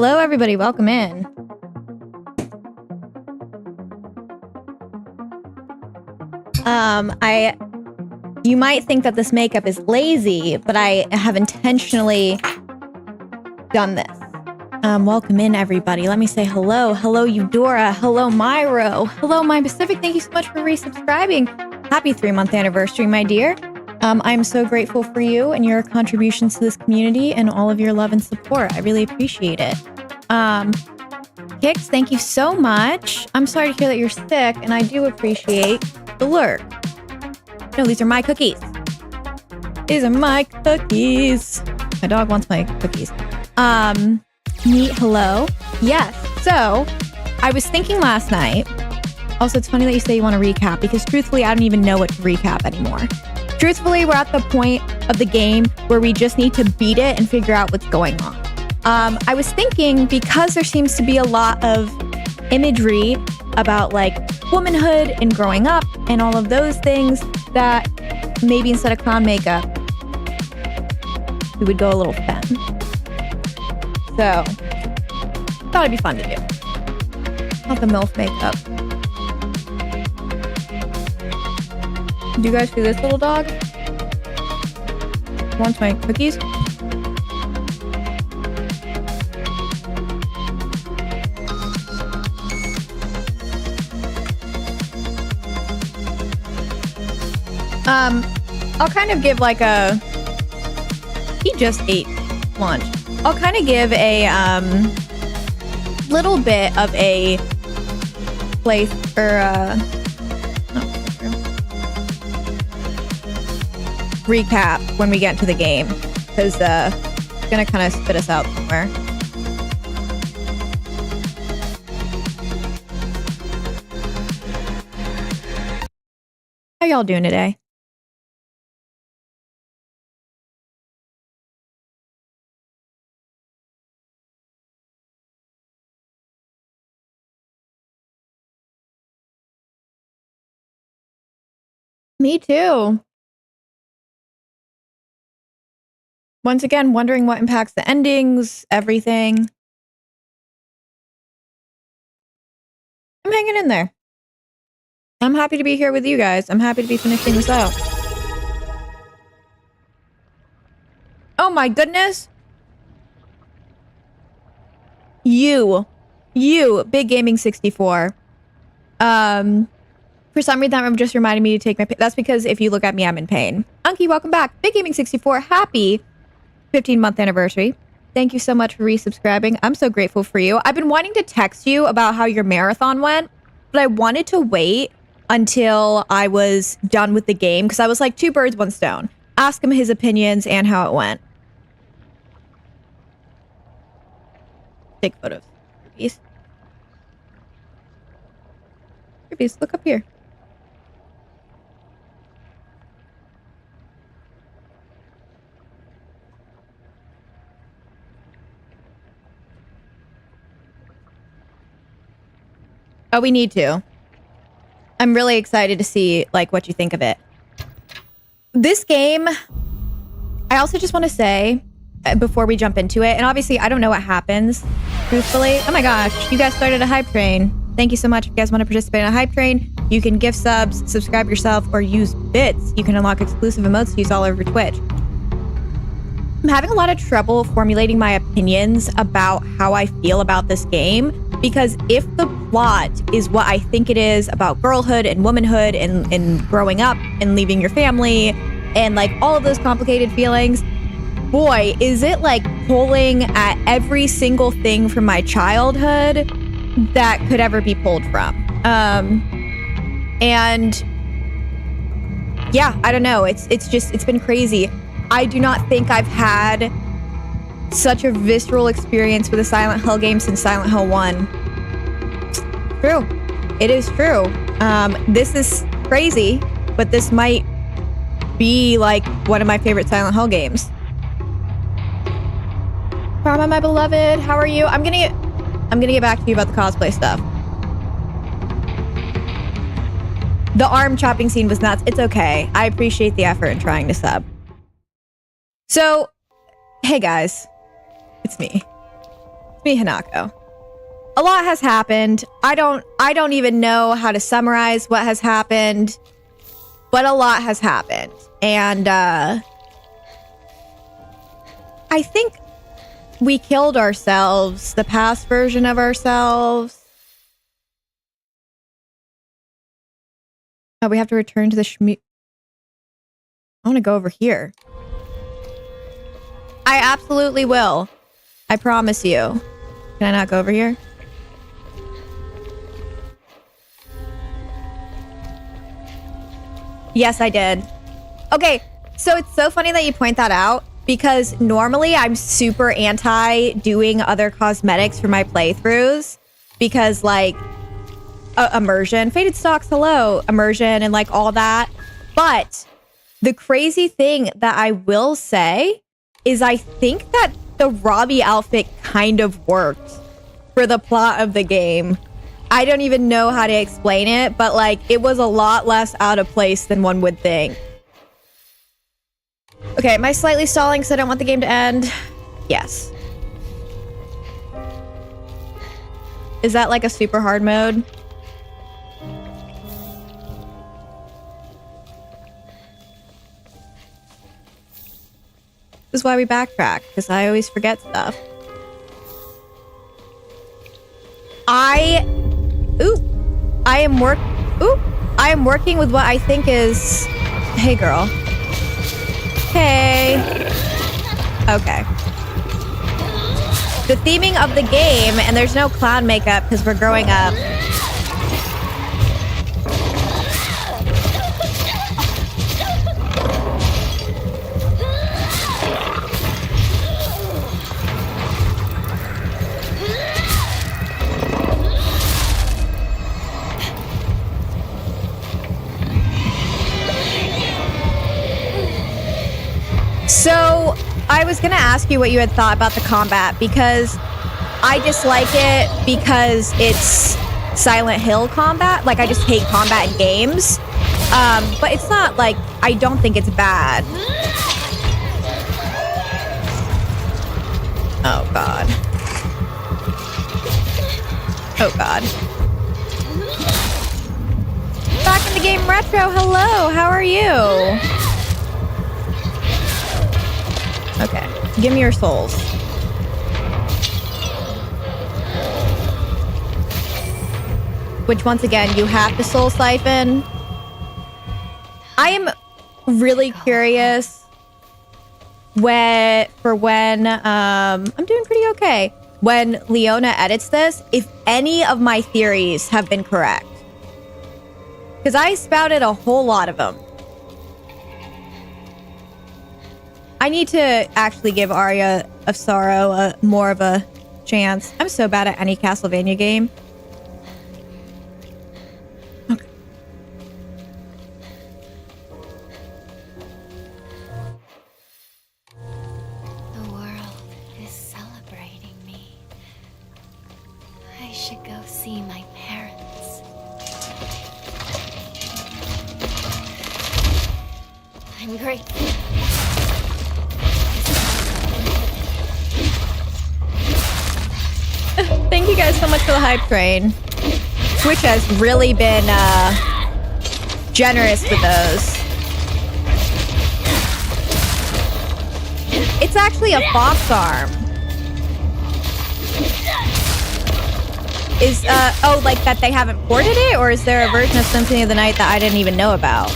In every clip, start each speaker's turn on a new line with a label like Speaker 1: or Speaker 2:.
Speaker 1: Hello, everybody. Welcome in. You might think that this makeup is lazy, but I have intentionally done this. Welcome in, everybody. Let me say hello. Hello, Eudora. Hello, Myro. Hello, My Pacific. Thank you so much for resubscribing. Happy 3-month anniversary, my dear. I'm so grateful for you and your contributions to this community and all of your love and support. I really appreciate it. Kix, thank you so much. I'm sorry to hear that you're sick, and I do appreciate the lurk. No, these are my cookies. These are my cookies. My dog wants my cookies. Meet, hello. Yes, so I was thinking last night. Also, it's funny that you say you want to recap because truthfully, I don't even know what to recap anymore. Truthfully, we're at the point of the game where we just need to beat it and figure out what's going on. I was thinking because there seems to be a lot of imagery about like womanhood and growing up and all of those things that maybe instead of clown makeup, we would go a little femme. So, thought it'd be fun to do. Not the MILF makeup. Do you guys see this little dog? Wants my cookies? I'll kind of give like a... He just ate lunch. I'll kind of give a little bit of a place or recap when we get into the game because it's gonna kind of spit us out somewhere. How y'all doing today? Me too. Once again, wondering what impacts the endings, everything. I'm hanging in there. I'm happy to be here with you guys. I'm happy to be finishing this out. Oh my goodness. You, Big Gaming 64. For some reason, that just reminded me to take my... That's because if you look at me, I'm in pain. Unky, welcome back. Big Gaming 64, happy 15-month anniversary. Thank you so much for resubscribing. I'm so grateful for you. I've been wanting to text you about how your marathon went, but I wanted to wait until I was done with the game because I was like, 2 birds, 1 stone. Ask him his opinions and how it went. Take photos. Please. Please, look up here. Oh, we need to. I'm really excited to see like what you think of it. This game, I also just want to say before we jump into it, and obviously I don't know what happens, truthfully. Oh my gosh, you guys started a hype train. Thank you so much. If you guys want to participate in a hype train, you can gift subs, subscribe yourself, or use bits. You can unlock exclusive emotes to use all over Twitch. I'm having a lot of trouble formulating my opinions about how I feel about this game because if the plot is what I think it is about girlhood and womanhood and growing up and leaving your family and like all of those complicated feelings, boy, is it like pulling at every single thing from my childhood that could ever be pulled from. And yeah, I don't know. It's been crazy. I do not think I've had such a visceral experience with a Silent Hill game since Silent Hill 1. True. It is true. This is crazy, but this might be like one of my favorite Silent Hill games. Karma, my beloved, how are you? I'm gonna get back to you about the cosplay stuff. The arm chopping scene was nuts. It's okay. I appreciate the effort in trying to sub. So, hey guys, it's me. Me, Hanako. A lot has happened. I don't even know how to summarize what has happened, but a lot has happened. And I think we killed ourselves, the past version of ourselves. Oh, we have to return to the I want to go over here. I absolutely will. I promise you. Can I not go over here? Yes, I did. Okay, so it's so funny that you point that out because normally I'm super anti doing other cosmetics for my playthroughs because like immersion, faded stocks, hello, immersion and like all that. But the crazy thing that I will say is I think that the Robbie outfit kind of worked for the plot of the game. I don't even know how to explain it, but like it was a lot less out of place than one would think. Okay, am I slightly stalling because I don't want the game to end? Yes. Is that like a super hard mode? This is why we backtrack, because I always forget stuff. I am working with what I think is... Hey, girl. Hey. Okay. The theming of the game, and there's no clown makeup because we're growing up. So, I was gonna ask you what you had thought about the combat because I dislike it because it's Silent Hill combat. Like, I just hate combat in games. But it's not like, I don't think it's bad. Oh, God. Oh, God. Back in the game retro, hello, how are you? Okay, give me your souls. Which, once again, you have to soul siphon. I am really curious when I'm doing pretty okay. When Leona edits this, if any of my theories have been correct. Because I spouted a whole lot of them. I need to actually give Aria of Sorrow more of a chance. I'm so bad at any Castlevania game. Okay.
Speaker 2: The world is celebrating me. I should go see my parents. I'm grateful.
Speaker 1: Thank you guys so much for the hype train. Twitch has really been generous with those. It's actually a fox arm. Is oh, like that they haven't ported it, or is there a version of Symphony of the Night that I didn't even know about?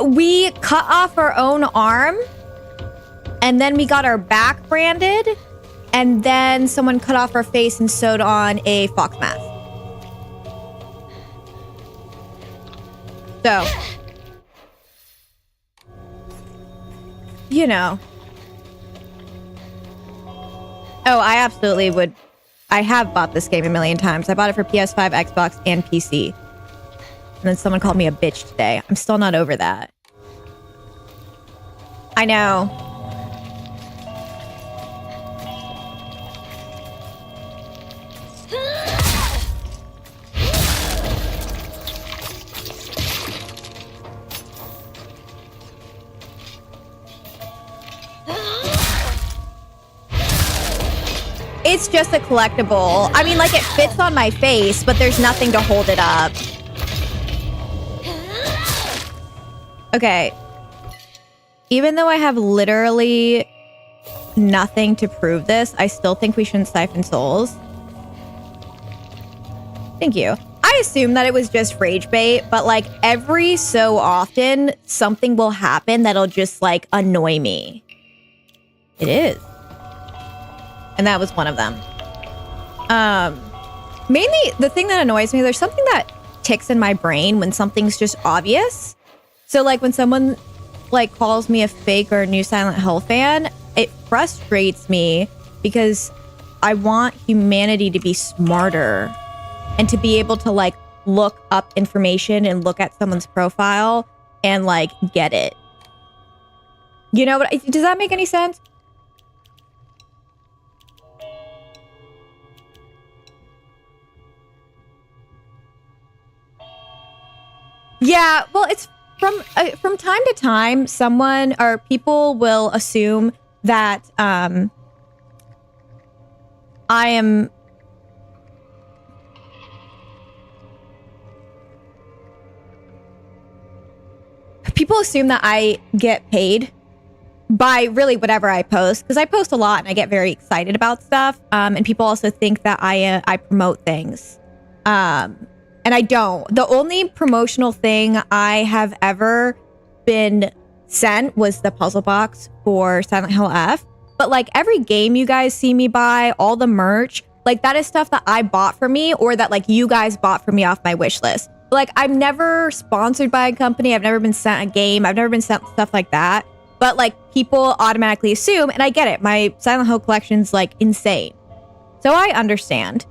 Speaker 1: We cut off our own arm. And then we got our back branded, and then someone cut off our face and sewed on a fox mask. So, you know. Oh, I absolutely would. I have bought this game a million times. I bought it for PS5, Xbox, and PC. And then someone called me a bitch today. I'm still not over that. I know. It's just a collectible. I mean, like, it fits on my face, but there's nothing to hold it up. Okay. Even though I have literally nothing to prove this, I still think we shouldn't siphon souls. Thank you. I assume that it was just rage bait, but like every so often, something will happen that'll just like annoy me. It is. And that was one of them. Mainly the thing that annoys me, there's something that ticks in my brain when something's just obvious. So like when someone like calls me a fake or a new Silent Hill fan, it frustrates me because I want humanity to be smarter and to be able to like look up information and look at someone's profile and like get it. You know what? Does that make any sense? Yeah, well, it's from time to time, someone or people will assume that I am. People assume that I get paid by really whatever I post, because I post a lot and I get very excited about stuff. And people also think that I promote things. And I don't. The only promotional thing I have ever been sent was the puzzle box for Silent Hill F. But like every game you guys see me buy, all the merch, like that is stuff that I bought for me or that like you guys bought for me off my wish list. Like I'm never sponsored by a company. I've never been sent a game. I've never been sent stuff like that. But like people automatically assume, and I get it. My Silent Hill collection's like insane. So I understand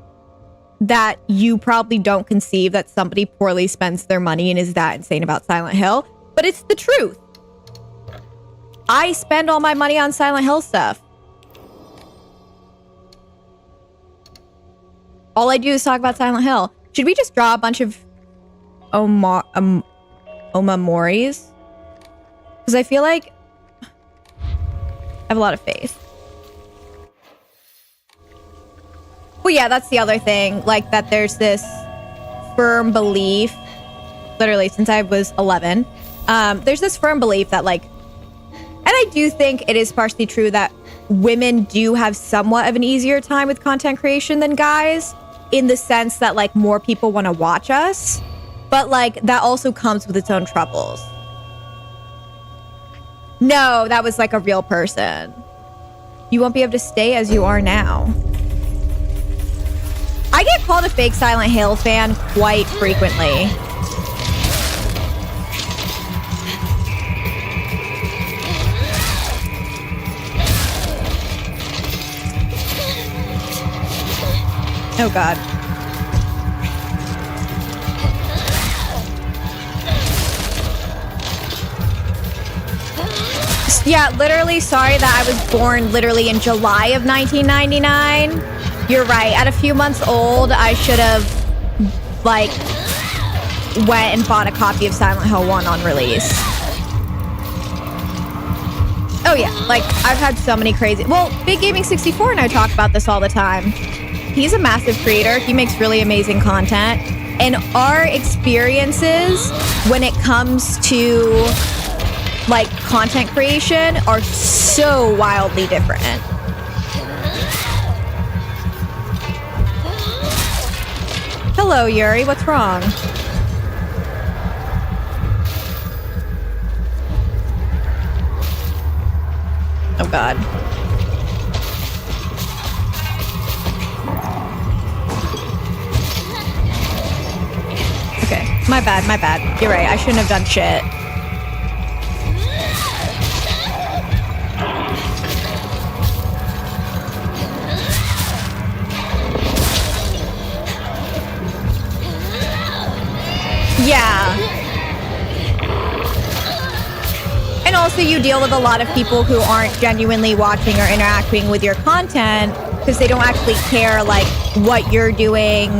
Speaker 1: that you probably don't conceive that somebody poorly spends their money and is that insane about Silent Hill, but it's the truth. I spend all my money on Silent Hill stuff. All I do is talk about Silent Hill. Should we just draw a bunch of Omamoris? Because I feel like I have a lot of faith. Well, yeah, that's the other thing. Like that there's this firm belief, literally since I was 11, there's this firm belief that like, and I do think it is partially true that women do have somewhat of an easier time with content creation than guys, in the sense that like more people want to watch us, but like that also comes with its own troubles. No, that was like a real person. You won't be able to stay as you are now. I get called a fake Silent Hill fan quite frequently. Oh God. Yeah, literally sorry that I was born literally in July of 1999. You're right. At a few months old, I should have, like, went and bought a copy of Silent Hill 1 on release. Oh, yeah. Like, I've had so many crazy... Well, Big Gaming 64 and I talk about this all the time. He's a massive creator. He makes really amazing content. And our experiences when it comes to, like, content creation are so wildly different. Hello, Yuri. What's wrong? Oh, God. Okay. My bad, my bad. You're right. I shouldn't have done shit. Yeah. And also you deal with a lot of people who aren't genuinely watching or interacting with your content because they don't actually care like what you're doing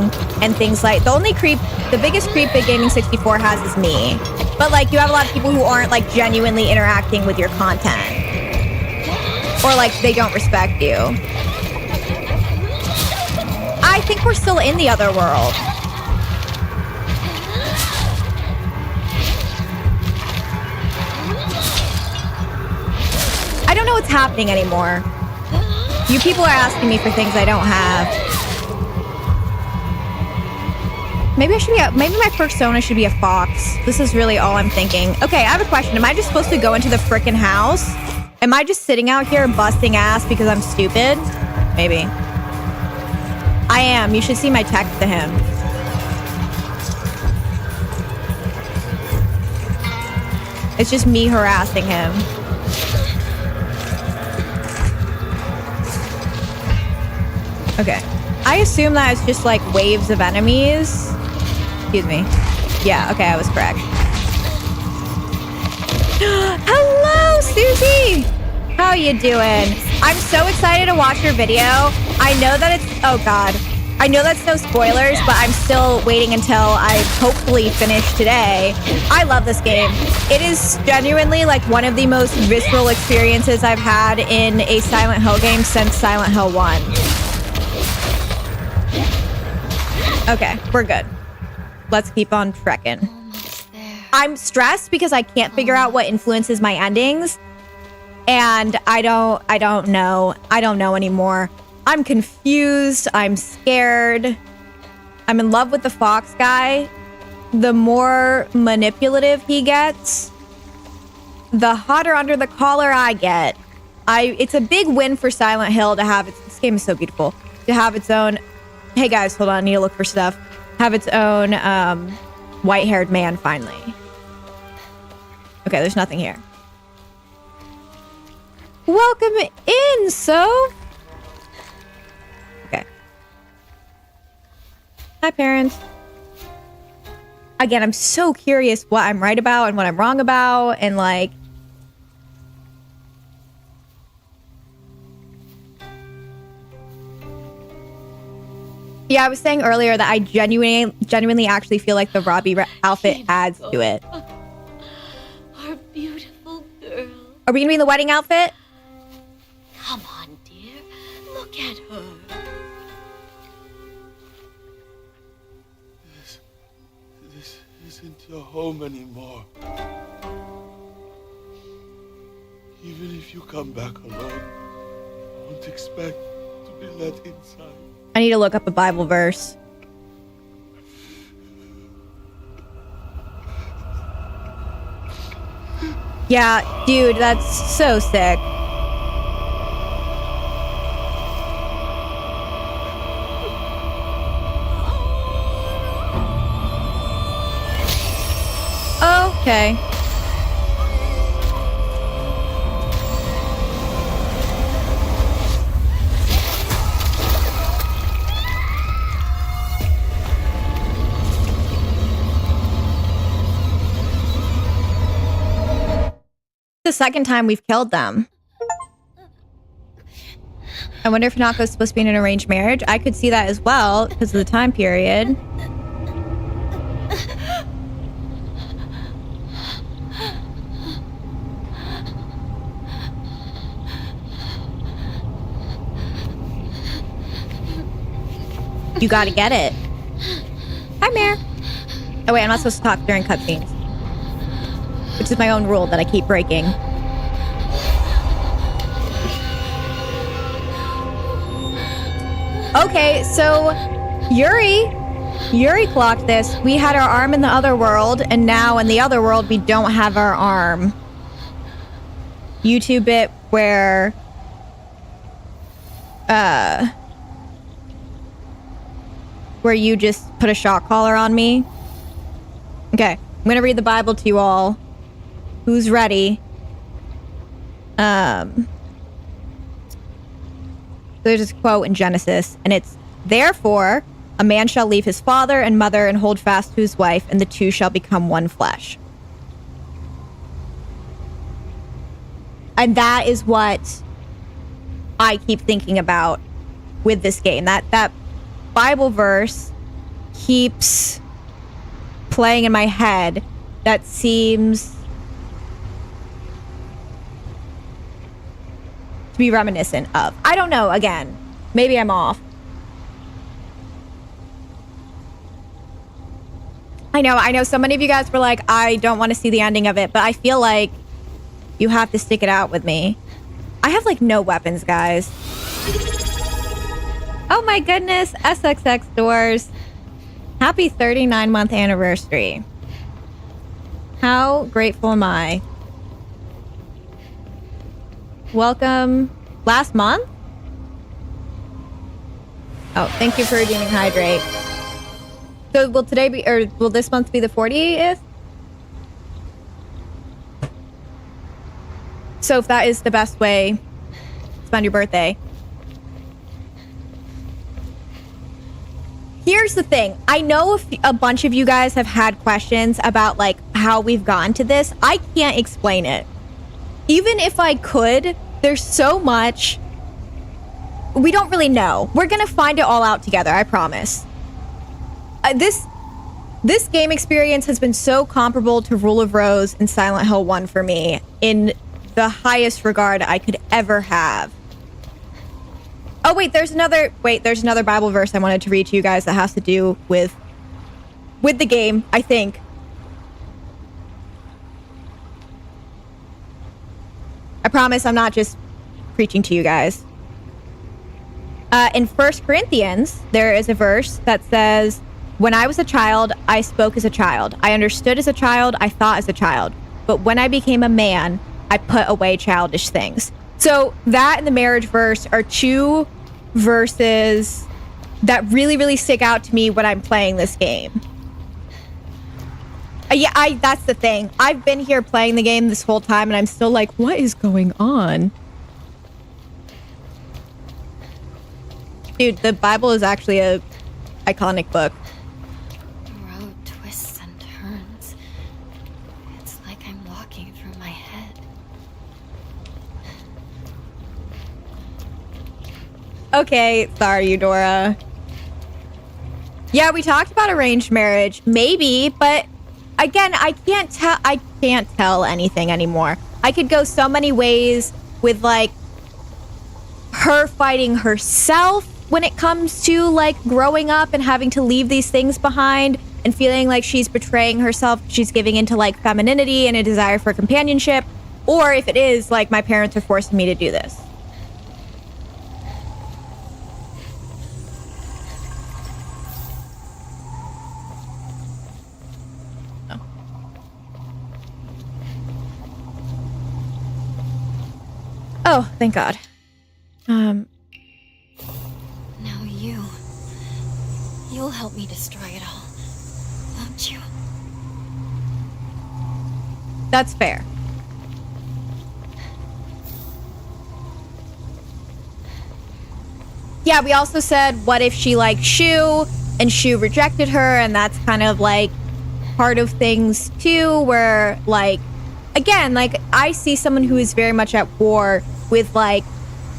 Speaker 1: and things like. The biggest creep Big Gaming 64 has is me. But like you have a lot of people who aren't like genuinely interacting with your content. Or like they don't respect you. think we're still in the other world. I don't know what's happening anymore. You people are asking me for things I don't have. Maybe I should be maybe my persona should be a fox. This is really all I'm thinking. Okay, I have a question. Am I just supposed to go into the frickin' house? Am I just sitting out here busting ass because I'm stupid? Maybe. I am. You should see my text to him. It's just me harassing him. Okay. I assume that it's just like waves of enemies. Excuse me. Yeah, okay, I was correct. Hello, Susie! How you doing? I'm so excited to watch your video. I know that it's... Oh, God. I know that's no spoilers, but I'm still waiting until I hopefully finish today. I love this game. It is genuinely like one of the most visceral experiences I've had in a Silent Hill game since Silent Hill 1. Okay, we're good. Let's keep on trekking. I'm stressed because I can't figure out what influences my endings. And I don't know. I don't know anymore. I'm confused. I'm scared. I'm in love with the fox guy. The more manipulative he gets, the hotter under the collar I get. It's a big win for Silent Hill to have this game is so beautiful. To have its own... Hey guys, hold on. I need to look for stuff. Have its own white-haired man finally. Okay, there's nothing here. Welcome in, so. Okay. Hi, parents. Again, I'm so curious what I'm right about and what I'm wrong about, and like. Yeah, I was saying earlier that I genuinely actually feel like the Robbie outfit adds to it.
Speaker 2: Our beautiful girl.
Speaker 1: Are we gonna be in the wedding outfit?
Speaker 2: Come on, dear. Look at her.
Speaker 3: This isn't your home anymore. Even if you come back alone, I won't expect to be let inside.
Speaker 1: I need to look up a Bible verse. Yeah, dude, that's so sick. Okay. The second time we've killed them. I wonder if Hanako's supposed to be in an arranged marriage. I could see that as well because of the time period. You gotta get it. Hi, Mare. Oh, wait, I'm not supposed to talk during cutscenes. Which is my own rule that I keep breaking. Okay, so Yuri clocked this. We had our arm in the other world, and now in the other world, we don't have our arm. YouTube bit where... where you just put a shock collar on me. Okay, I'm gonna read the Bible to you all. Who's ready? There's this quote in Genesis, and it's, "Therefore, a man shall leave his father and mother and hold fast to his wife, and the two shall become one flesh." And that is what I keep thinking about with this game. That Bible verse keeps playing in my head. That seems to be reminiscent of. I don't know, again. Maybe I'm off. I know so many of you guys were like, I don't want to see the ending of it, but I feel like you have to stick it out with me. I have like no weapons, guys. Oh my goodness, SXX Doors. Happy 39-month anniversary. How grateful am I? Welcome. Last month? Oh, thank you for redeeming Hydrate. So will today be, or will this month be the 40th? So if that is the best way to spend your birthday. Here's the thing. I know if a bunch of you guys have had questions about like how we've gotten to this. I can't explain it. Even if I could, there's so much we don't really know. We're gonna find it all out together, I promise. This game experience has been so comparable to Rule of Rose and Silent Hill 1 for me in the highest regard I could ever have. Oh wait, there's another Bible verse I wanted to read to you guys that has to do with the game, I think. I promise I'm not just preaching to you guys. In 1 Corinthians, there is a verse that says, "When I was a child, I spoke as a child. I understood as a child. I thought as a child. But when I became a man, I put away childish things." So that and the marriage verse are two verses that really, really stick out to me when I'm playing this game. That's the thing. I've been here playing the game this whole time and I'm still like, what is going on? Dude, the Bible is actually a iconic book.
Speaker 2: The road twists and turns. It's like I'm walking through my head.
Speaker 1: Okay, sorry, Eudora. Yeah, we talked about arranged marriage, maybe, but again, I can't tell anything anymore. I could go so many ways with like her fighting herself when it comes to like growing up and having to leave these things behind and feeling like she's betraying herself. She's giving into like femininity and a desire for companionship. Or if it is like my parents are forcing me to do this. Oh, thank God.
Speaker 2: Now you'll help me destroy it all, won't you?
Speaker 1: That's fair. Yeah, we also said, what if she liked Shu and Shu rejected her, and that's kind of like part of things too, where like, again, like I see someone who is very much at war with like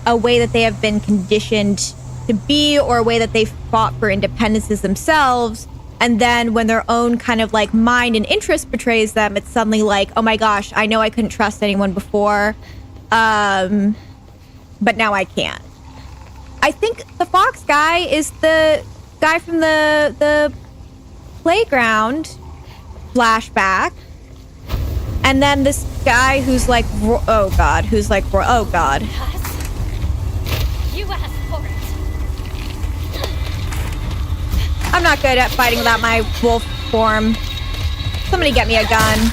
Speaker 1: a way that they have been conditioned to be, or a way that they fought for independences themselves, and then when their own kind of like mind and interest betrays them, it's suddenly like, oh my gosh, I know I couldn't trust anyone before, but now I can't. I think the fox guy is the guy from the playground flashback. And then this guy who's like, oh God, who's like, oh God.
Speaker 2: You asked for it.
Speaker 1: I'm not good at fighting without my wolf form. Somebody get me a gun.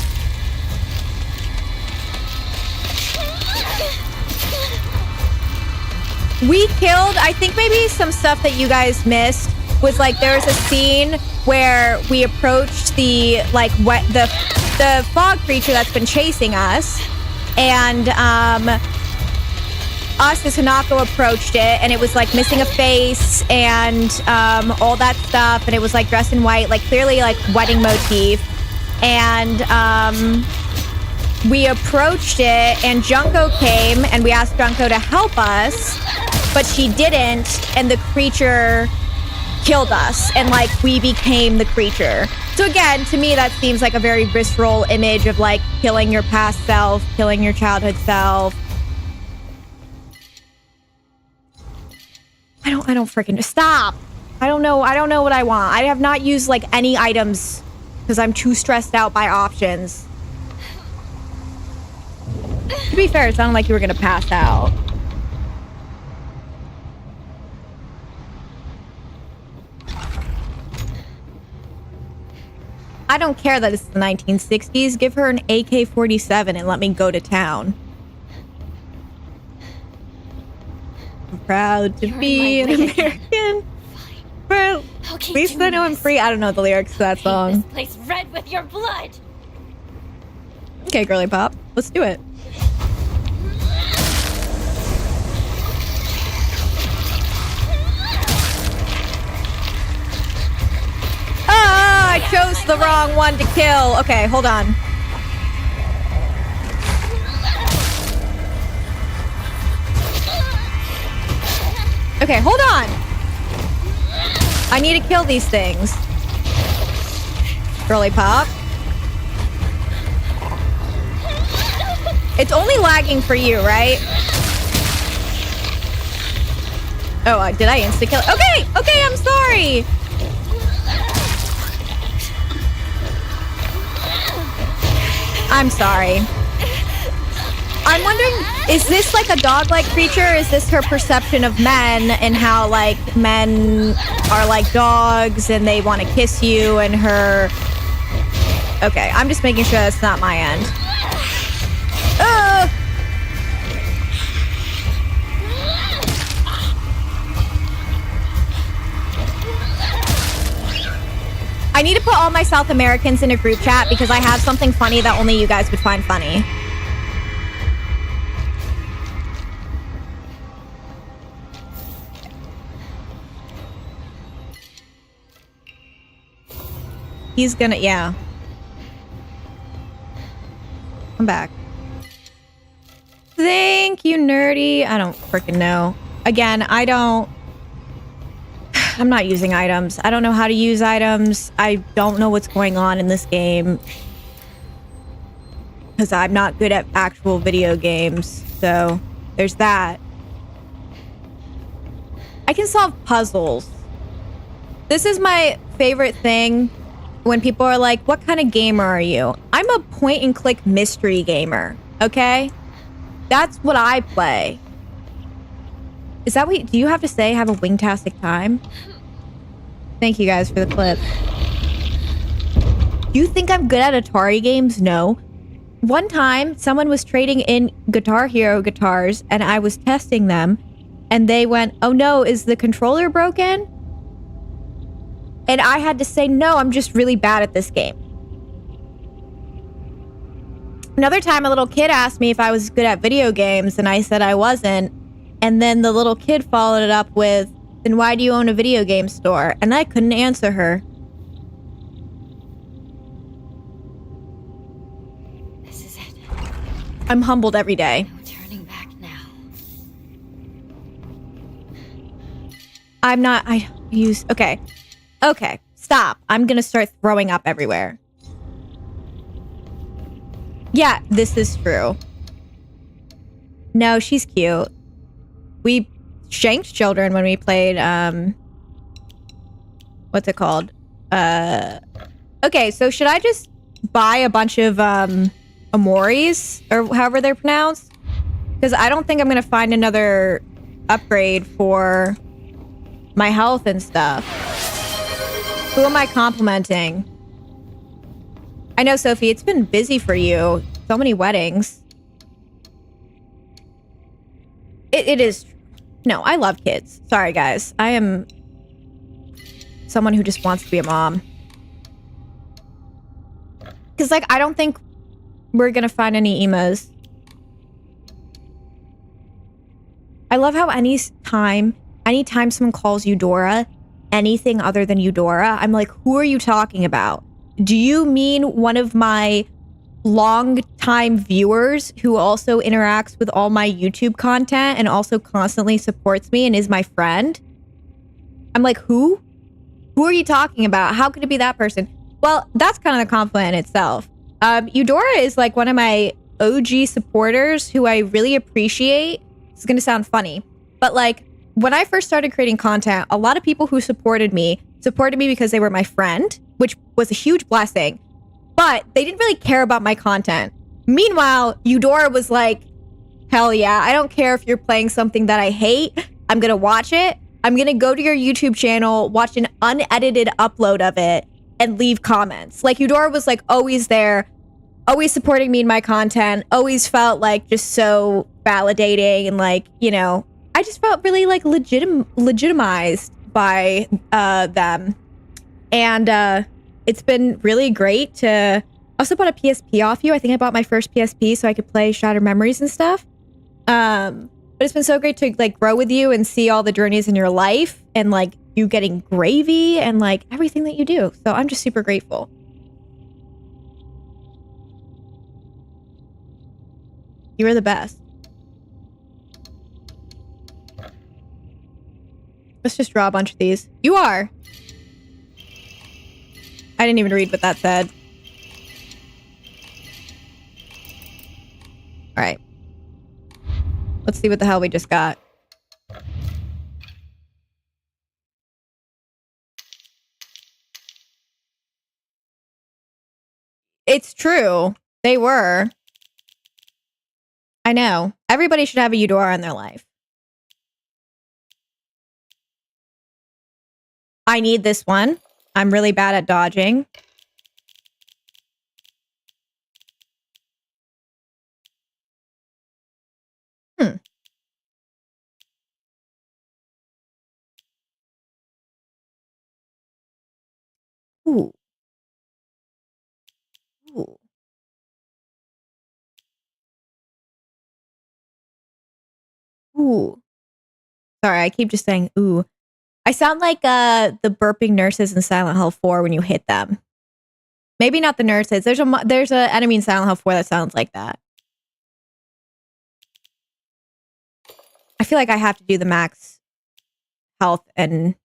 Speaker 1: We killed, I think maybe some stuff that you guys missed was like, there was a scene where we approached the, like, the fog creature that's been chasing us, and us as Hanako approached it, and it was like missing a face and all that stuff, and it was like dressed in white, like clearly like wedding motif, and we approached it, and Junko came, and we asked Junko to help us, but she didn't, and the creature killed us, and like we became the creature. So again, to me, that seems like a very visceral image of like killing your past self, killing your childhood self. I don't freaking stop. I don't know what I want. I have not used like any items because I'm too stressed out by options. To be fair, it sounded like you were gonna pass out. I don't care that it's the 1960s. Give her an AK-47 and let me go to town. I'm proud to be an American. Well, at least I know I'm free. I don't know the lyrics to that song.
Speaker 2: This place red with your blood.
Speaker 1: Okay, girly pop. Let's do it. I chose the wrong one to kill. Okay, hold on. Okay, hold on. I need to kill these things. Girly pop. It's only lagging for you, right? Oh, did I insta-kill? Okay, I'm sorry. I'm sorry. I'm wondering, is this like a dog-like creature? Or is this her perception of men and how like men are like dogs and they want to kiss you and her... Okay, I'm just making sure that's not my end. I need to put all my South Americans in a group chat because I have something funny that only you guys would find funny. He's gonna, yeah. Come back. Thank you, nerdy. I don't freaking know. Again, I'm not using items. I don't know how to use items. I don't know what's going on in this game. Because I'm not good at actual video games. So, there's that. I can solve puzzles. This is my favorite thing when people are like, what kind of gamer are you? I'm a point-and-click mystery gamer, okay? That's what I play. Is that what do you have to say? Have a wingtastic time? Thank you guys for the clip. Do you think I'm good at Atari games? No. One time, someone was trading in Guitar Hero guitars, and I was testing them, and they went, oh no, is the controller broken? And I had to say, no, I'm just really bad at this game. Another time, a little kid asked me if I was good at video games, and I said I wasn't. And then the little kid followed it up with, then why do you own a video game store? And I couldn't answer her.
Speaker 2: This is it.
Speaker 1: I'm humbled every day.
Speaker 2: No turning back now.
Speaker 1: Okay, stop. I'm gonna start throwing up everywhere. Yeah, this is true. No, she's cute. We shanked children when we played, what's it called? Okay, so should I just buy a bunch of, Amoris? Or however they're pronounced? Because I don't think I'm gonna find another upgrade for my health and stuff. Who am I complimenting? I know, Sophie, it's been busy for you. So many weddings. It is... No, I love kids. Sorry, guys. I am someone who just wants to be a mom. Because, like, I don't think we're gonna find any emas. I love how anytime someone calls Eudora anything other than Eudora, I'm like, who are you talking about? Do you mean one of my long-time viewers who also interacts with all my YouTube content and also constantly supports me and is my friend? I'm like, who? Who are you talking about? How could it be that person? Well, that's kind of the compliment in itself. Eudora is like one of my OG supporters who I really appreciate. It's gonna sound funny, but like when I first started creating content, a lot of people who supported me supported me because they were my friend, which was a huge blessing, but they didn't really care about my content. Meanwhile, Eudora was like, hell yeah, I don't care if you're playing something that I hate. I'm gonna watch it. I'm gonna go to your YouTube channel, watch an unedited upload of it, and leave comments. Like, Eudora was like always there, always supporting me in my content, always felt like just so validating, and like, you know, I just felt really like legitimized by them. And it's been really great to... I also bought a PSP off you. I think I bought my first PSP so I could play Shattered Memories and stuff. But it's been so great to like grow with you and see all the journeys in your life, and like you getting gravy and like everything that you do. So I'm just super grateful. You are the best. Let's just draw a bunch of these. You are. I didn't even read what that said. All right. Let's see what the hell we just got. It's true. They were. I know. Everybody should have a Eudora in their life. I need this one. I'm really bad at dodging. Ooh. Ooh. Ooh. Sorry, I keep just saying ooh. I sound like the burping nurses in Silent Hill 4 when you hit them. Maybe not the nurses. There's a enemy in Silent Hill 4 that sounds like that. I feel like I have to do the max health and...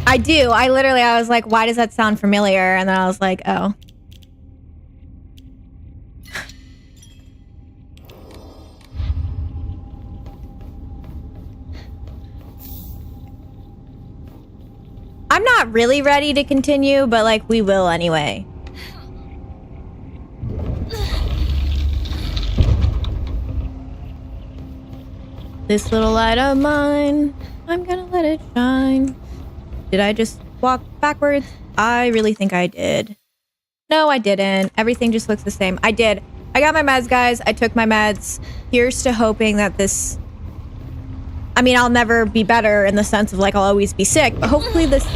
Speaker 1: I do. I was like, why does that sound familiar? And then I was like, oh. I'm not really ready to continue, but like we will anyway. This little light of mine, I'm gonna let it shine. Did I just walk backwards? I really think I did. No, I didn't. Everything just looks the same. I did. I got my meds, guys. I took my meds. Here's to hoping that this... I mean, I'll never be better in the sense of like I'll always be sick, but hopefully this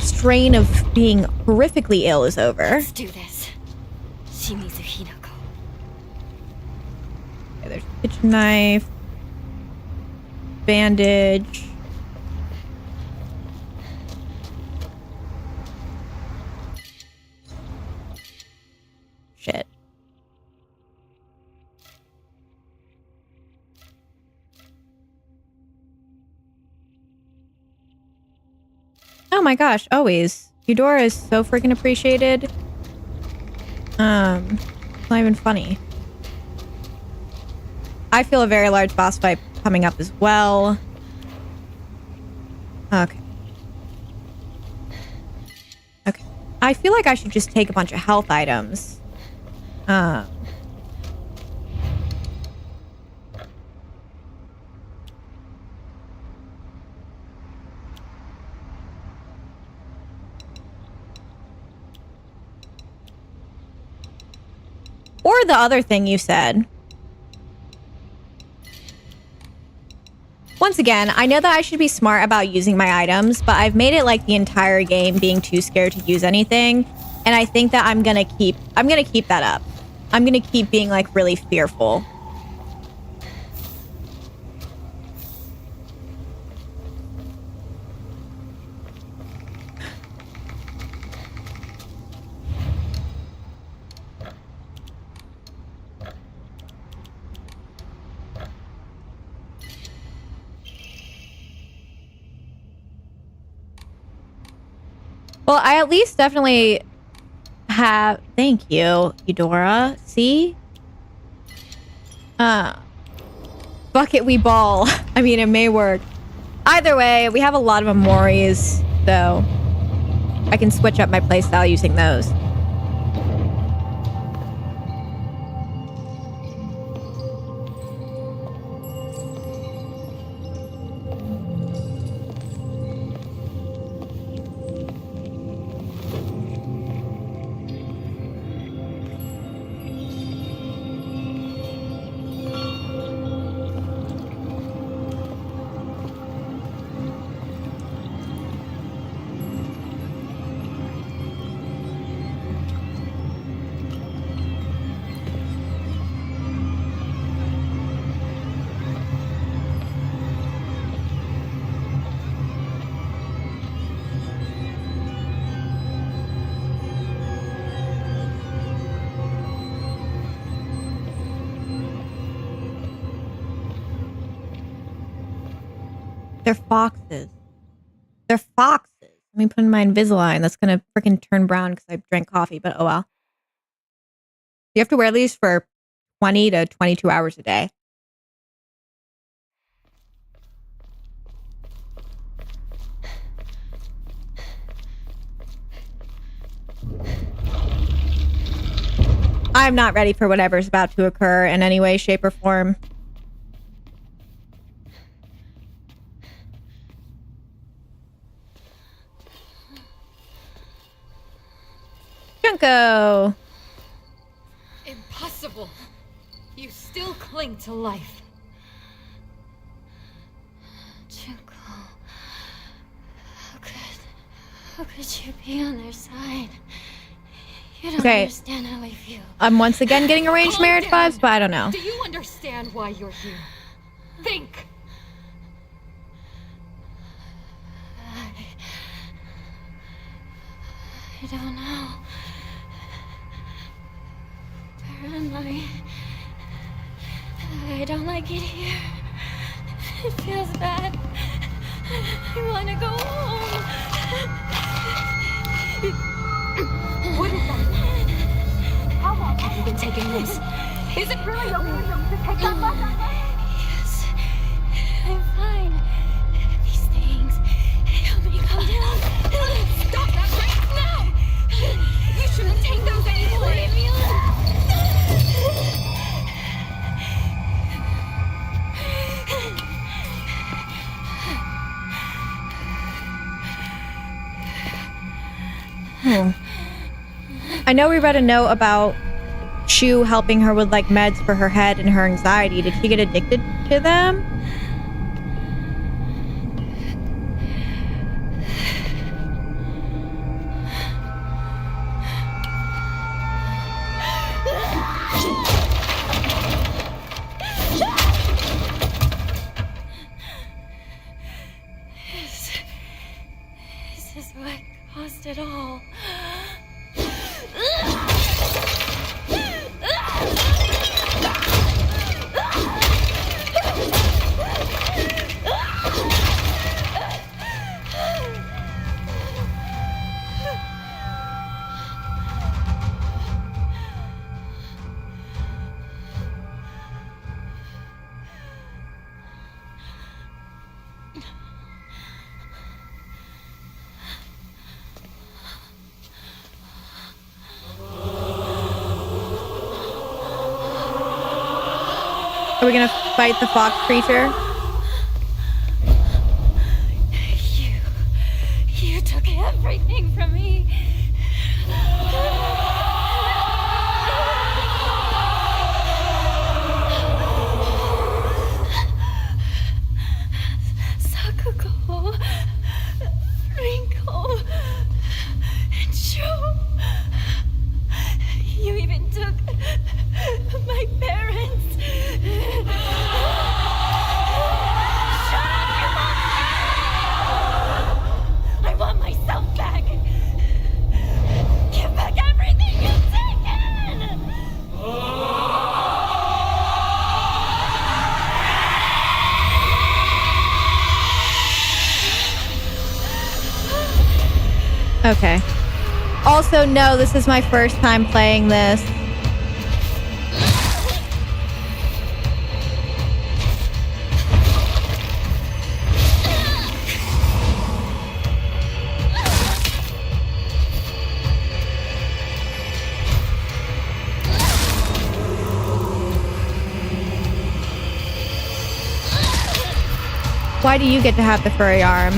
Speaker 1: strain of being horrifically ill is over.
Speaker 2: Let's do this. Shimizu Hinako.
Speaker 1: Okay, there's a kitchen knife. Bandage. Shit. Oh my gosh, always. Eudora is so freaking appreciated. It's not even funny. I feel a very large boss fight coming up as well. Okay. Okay. I feel like I should just take a bunch of health items. Or the other thing you said. Once again, I know that I should be smart about using my items, but I've made it like the entire game being too scared to use anything. And I think that I'm gonna keep that up. I'm gonna keep being like really fearful. Well, I at least definitely have... Thank you, Eudora. See? Bucket we ball. I mean, it may work. Either way, we have a lot of Amoris, so I can switch up my playstyle using those. They're foxes. They're foxes. Let me put in my Invisalign. That's gonna freaking turn brown because I drank coffee, but oh well. You have to wear these for 20 to 22 hours a day. I'm not ready for whatever's about to occur in any way, shape, or form. Junko!
Speaker 2: Impossible! You still cling to life. Junko, how could you be on their side? You don't understand how I feel.
Speaker 1: I'm once again getting arranged marriage vibes, but I don't know.
Speaker 2: Do you understand why you're here? Think! I don't know. Where am I don't like it here. It feels bad. I want to go home. What is that? How long have you been taking this? Is it really okay to take that bus? Yes. I'm fine. These things help me calm down. Stop that right now! You shouldn't take those anymore. Leave me alone.
Speaker 1: I know we read a note about Shu helping her with like meds for her head and her anxiety. Did she get addicted to them?
Speaker 2: This is what caused it all.
Speaker 1: Are we gonna fight the fox creature?
Speaker 2: You took everything from me. Sakuko, Rinko, and Joe. You even took my parents. I want myself back. Give back everything you've taken.
Speaker 1: Okay. Also, no, this is my first time playing this. Why do you get to have the furry arm?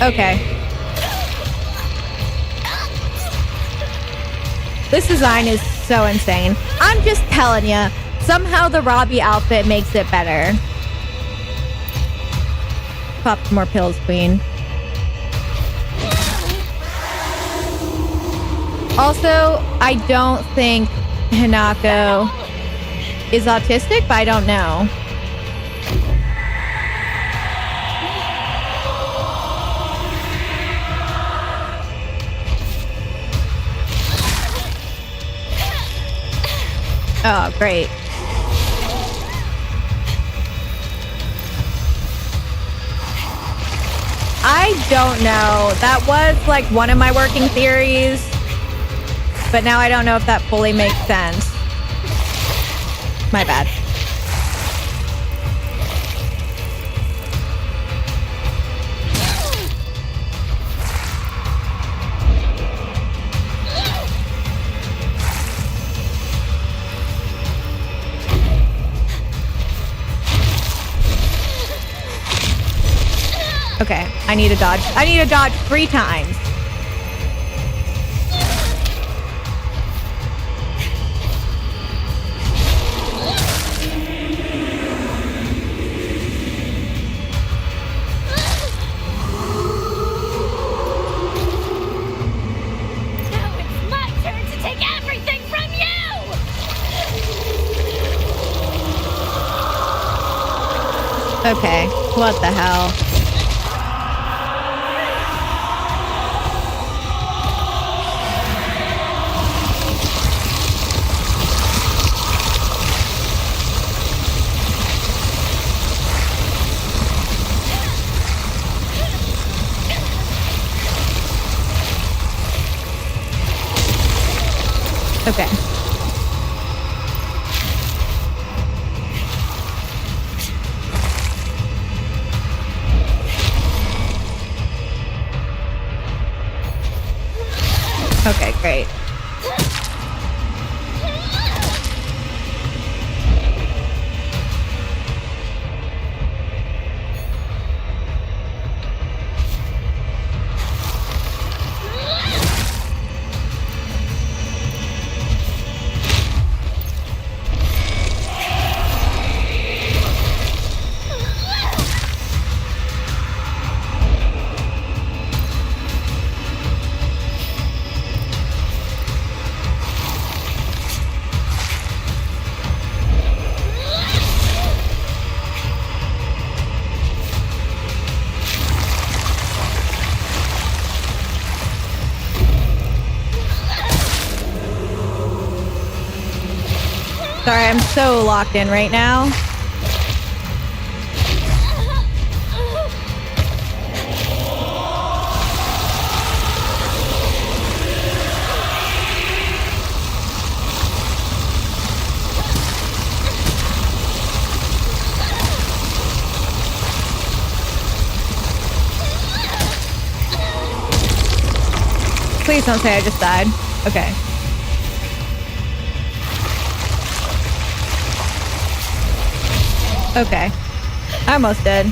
Speaker 1: Okay. This design is so insane. I'm just telling you. Somehow the Robbie outfit makes it better. Pop some more pills, queen. Also, I don't think Hinako is autistic, but I don't know. Oh, great. I don't know. That was like one of my working theories, but now I don't know if that fully makes sense. My bad. Okay, I need a dodge. I need a dodge 3 times.
Speaker 2: Now it's my turn to take everything from you!
Speaker 1: Okay, what the hell? Okay. Okay, great. Sorry, I'm so locked in right now. Please don't say I just died. Okay. Okay. I almost did.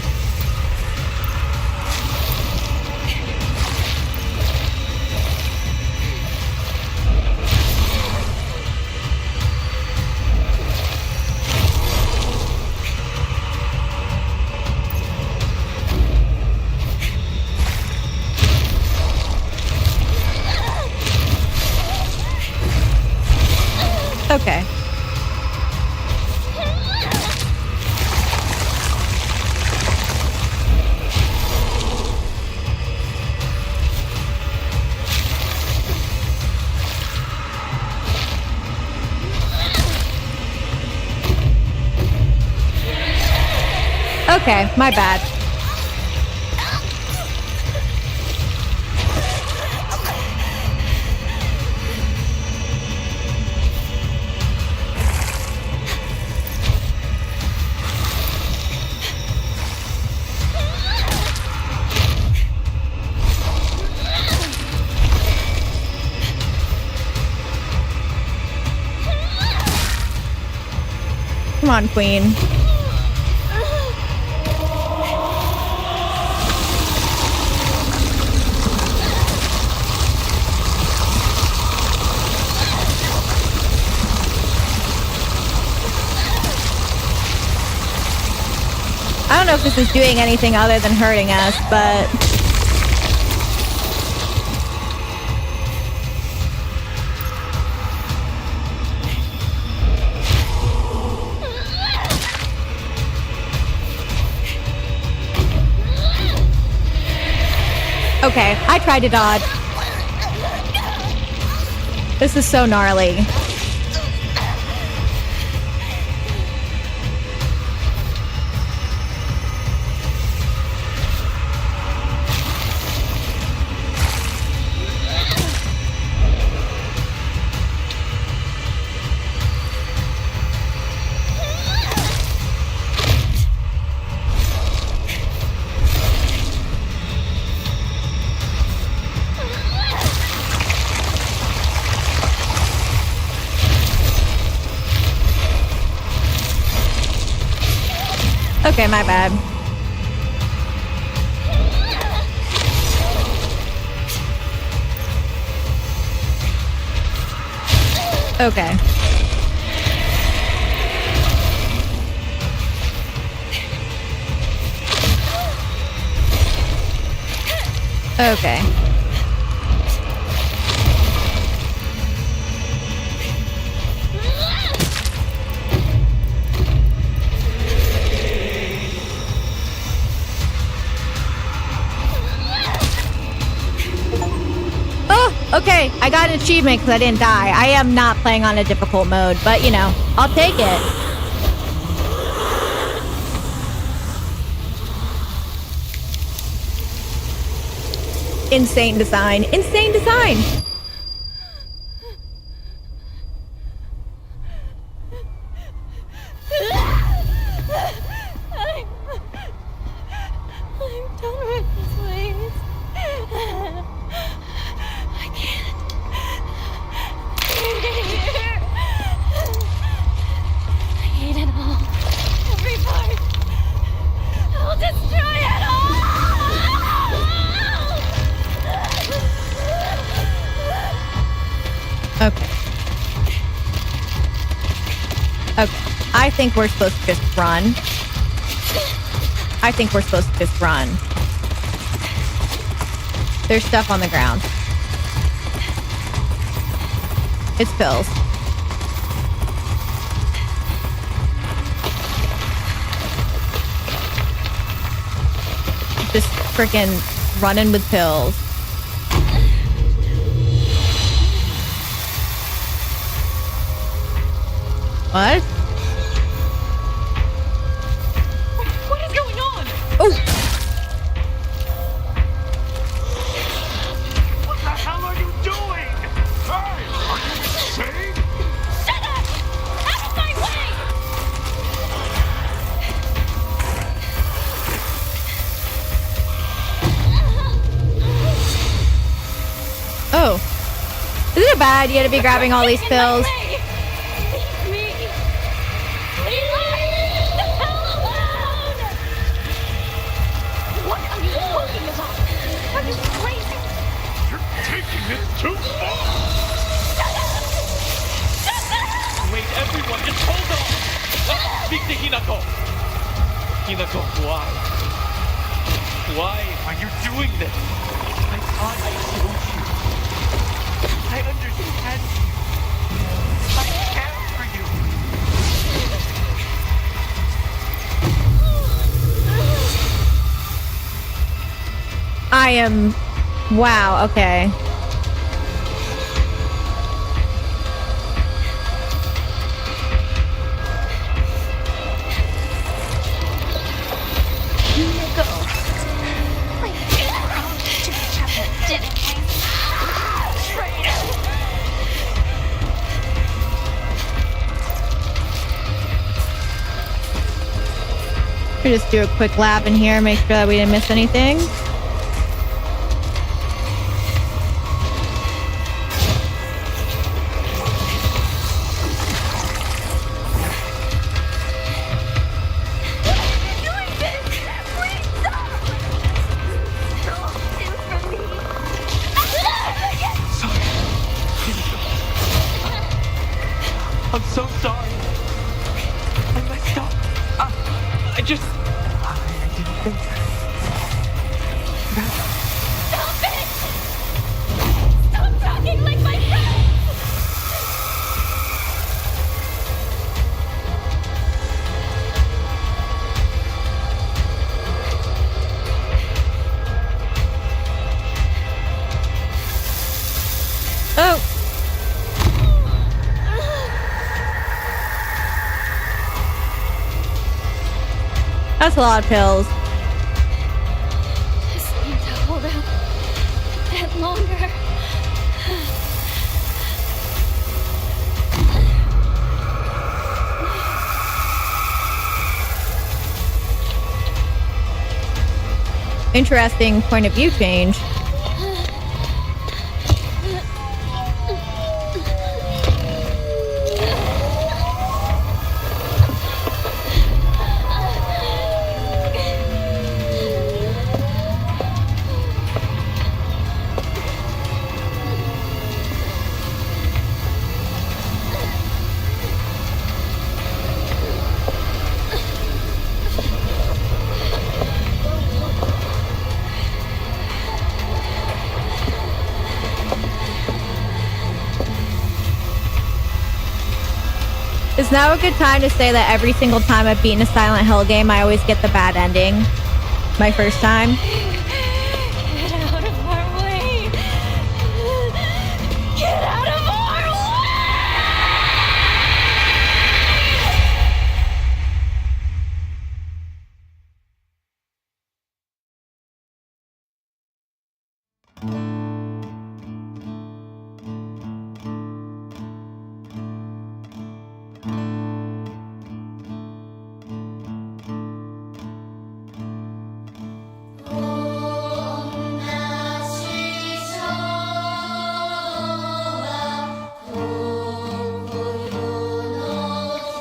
Speaker 1: Okay. Okay, my bad. Come on, queen. don't know if this is doing anything other than hurting us, but... Okay, I tried to dodge. This is so gnarly. Okay, my bad. Okay. Okay. Okay, I got an achievement because I didn't die. I am not playing on a difficult mode, but you know, I'll take it. Insane design. Insane design!
Speaker 2: I'm done with this place. I can't. I hate it all. Every part. I'll destroy it all.
Speaker 1: Okay. Okay. I think we're supposed to just run. I think we're supposed to just run. There's stuff on the ground. It's pills. Just freaking running with pills. What?
Speaker 2: What is going on?
Speaker 1: Oh!
Speaker 3: What the hell are you doing? Hey, are you insane?
Speaker 2: Shut up! Out of my way!
Speaker 1: Oh. Isn't it bad you had to be grabbing all these
Speaker 2: In my
Speaker 1: pills?
Speaker 2: way! Leave me! Leave me the hell alone! What are you talking about? Are you crazy?
Speaker 3: You're taking this too far.
Speaker 4: Wait, everyone, just hold on! Speak to Hinako! Hinako, why? Why are you doing this? I thought I told you. I understand you. I care for you.
Speaker 1: I am... Wow, okay. Should just do a quick lap in here, make sure that we didn't miss anything.
Speaker 4: I'm so sorry. I messed up. I just...
Speaker 2: Stop it! Stop talking like my friend!
Speaker 1: Oh! That's a lot of pills.
Speaker 2: Just need to hold out a bit longer.
Speaker 1: Interesting point of view change. Is now a good time to say that every single time I've beaten a Silent Hill game, I always get the bad ending? My first time?
Speaker 2: Get out of our way! Get out of our way!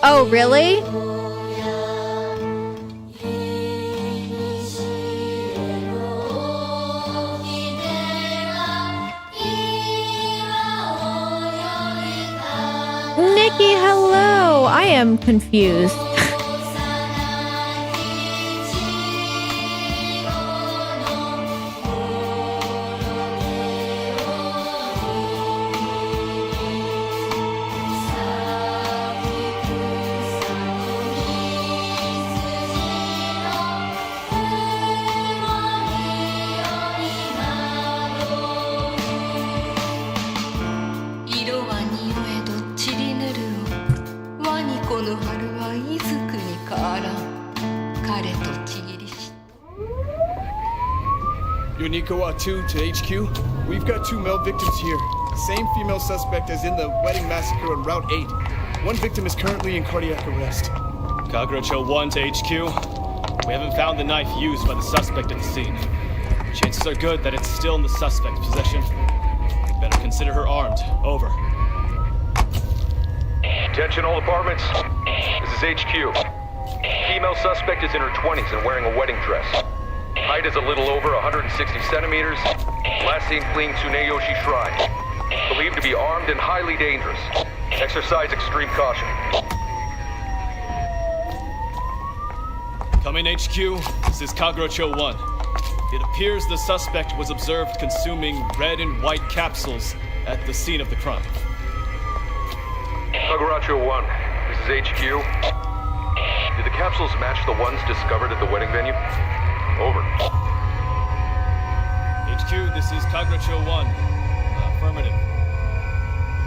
Speaker 1: Oh, really? Nikki, hello. I am confused.
Speaker 5: Yonikawa 2 to HQ. We've got 2 male victims here. Same female suspect as in the wedding massacre on Route 8. One victim is currently in cardiac arrest.
Speaker 4: Kagrocho 1 to HQ. We haven't found the knife used by the suspect at the scene. Chances are good that it's still in the suspect's possession. Better consider her armed. Over.
Speaker 6: Attention all departments. This is HQ. Female suspect is in her 20s and wearing a wedding dress. Height is a little over 160 centimeters. Last seen fleeing Tsuneyoshi Shrine. Believed to be armed and highly dangerous. Exercise extreme caution.
Speaker 4: Come in, HQ. This is Kagrocho 1. It appears the suspect was observed consuming red and white capsules at the scene of the crime.
Speaker 6: Kaguracho 1, this is HQ. Did the capsules match the ones discovered at the wedding venue? Over.
Speaker 4: HQ, this is Kagrocho 1. Affirmative.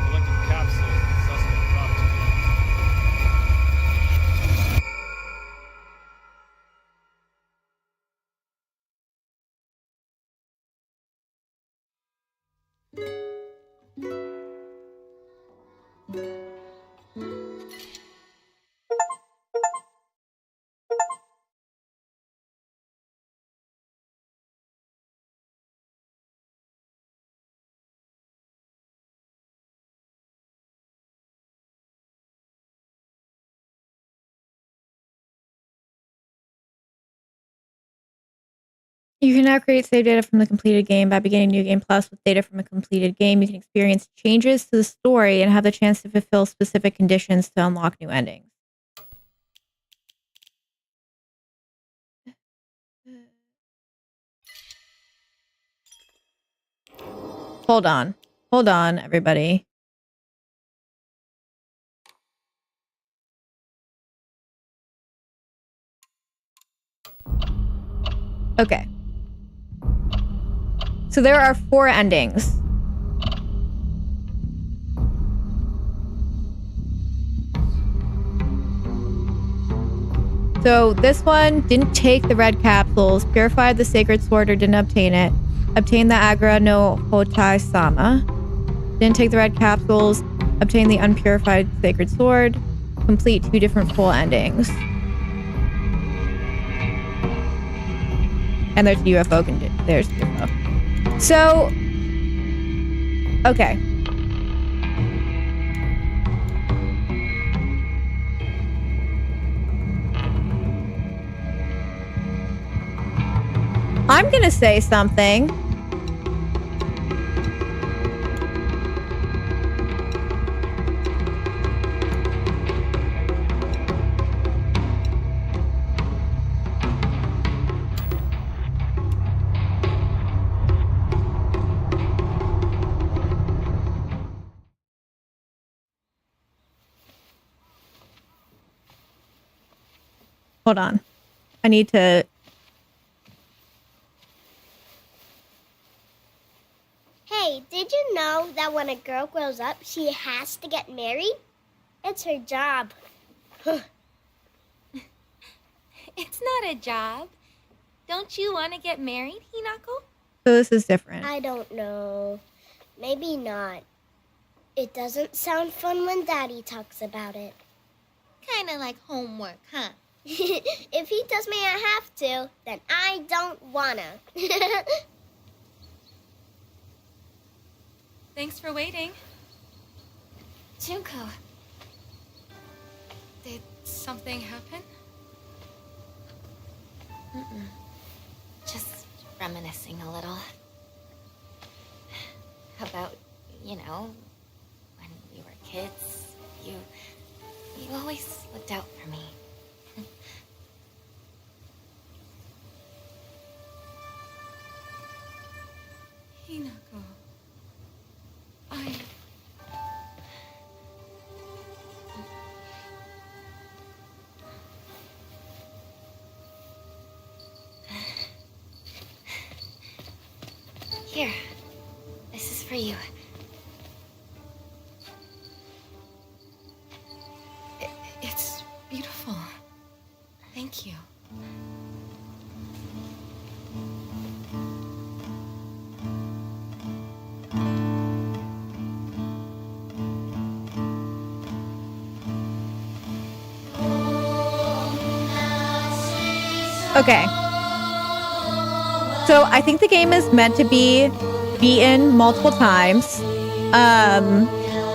Speaker 4: Collected the capsules the suspect brought to
Speaker 1: You can now create save data from the completed game by beginning New Game Plus with data from a completed game. You can experience changes to the story and have the chance to fulfill specific conditions to unlock new endings. Hold on. Hold on, everybody. Okay. So there are 4 endings. So this one didn't take the red capsules, purified the sacred sword or didn't obtain it, obtained the Agra no Hotai Sama, didn't take the red capsules, obtained the unpurified sacred sword, complete 2 different full endings. And there's UFO there's UFO. So, okay. I'm gonna say something. Hold on. I need to...
Speaker 7: Hey, did you know that when a girl grows up, she has to get married? It's her job.
Speaker 2: It's not a job. Don't you want to get married, Hinako?
Speaker 1: So this is different.
Speaker 7: I don't know. Maybe not. It doesn't sound fun when Daddy talks about it.
Speaker 2: Kind of like homework, huh?
Speaker 7: If he tells me I have to, then I don't wanna.
Speaker 2: Thanks for waiting. Junko, did something happen?
Speaker 8: Just reminiscing a little. About, you know, when we were kids, you always looked out for me.
Speaker 2: Hinako,
Speaker 8: Here, this is for you.
Speaker 2: It's beautiful. Thank you.
Speaker 1: Okay. So I think the game is meant to be beaten multiple times.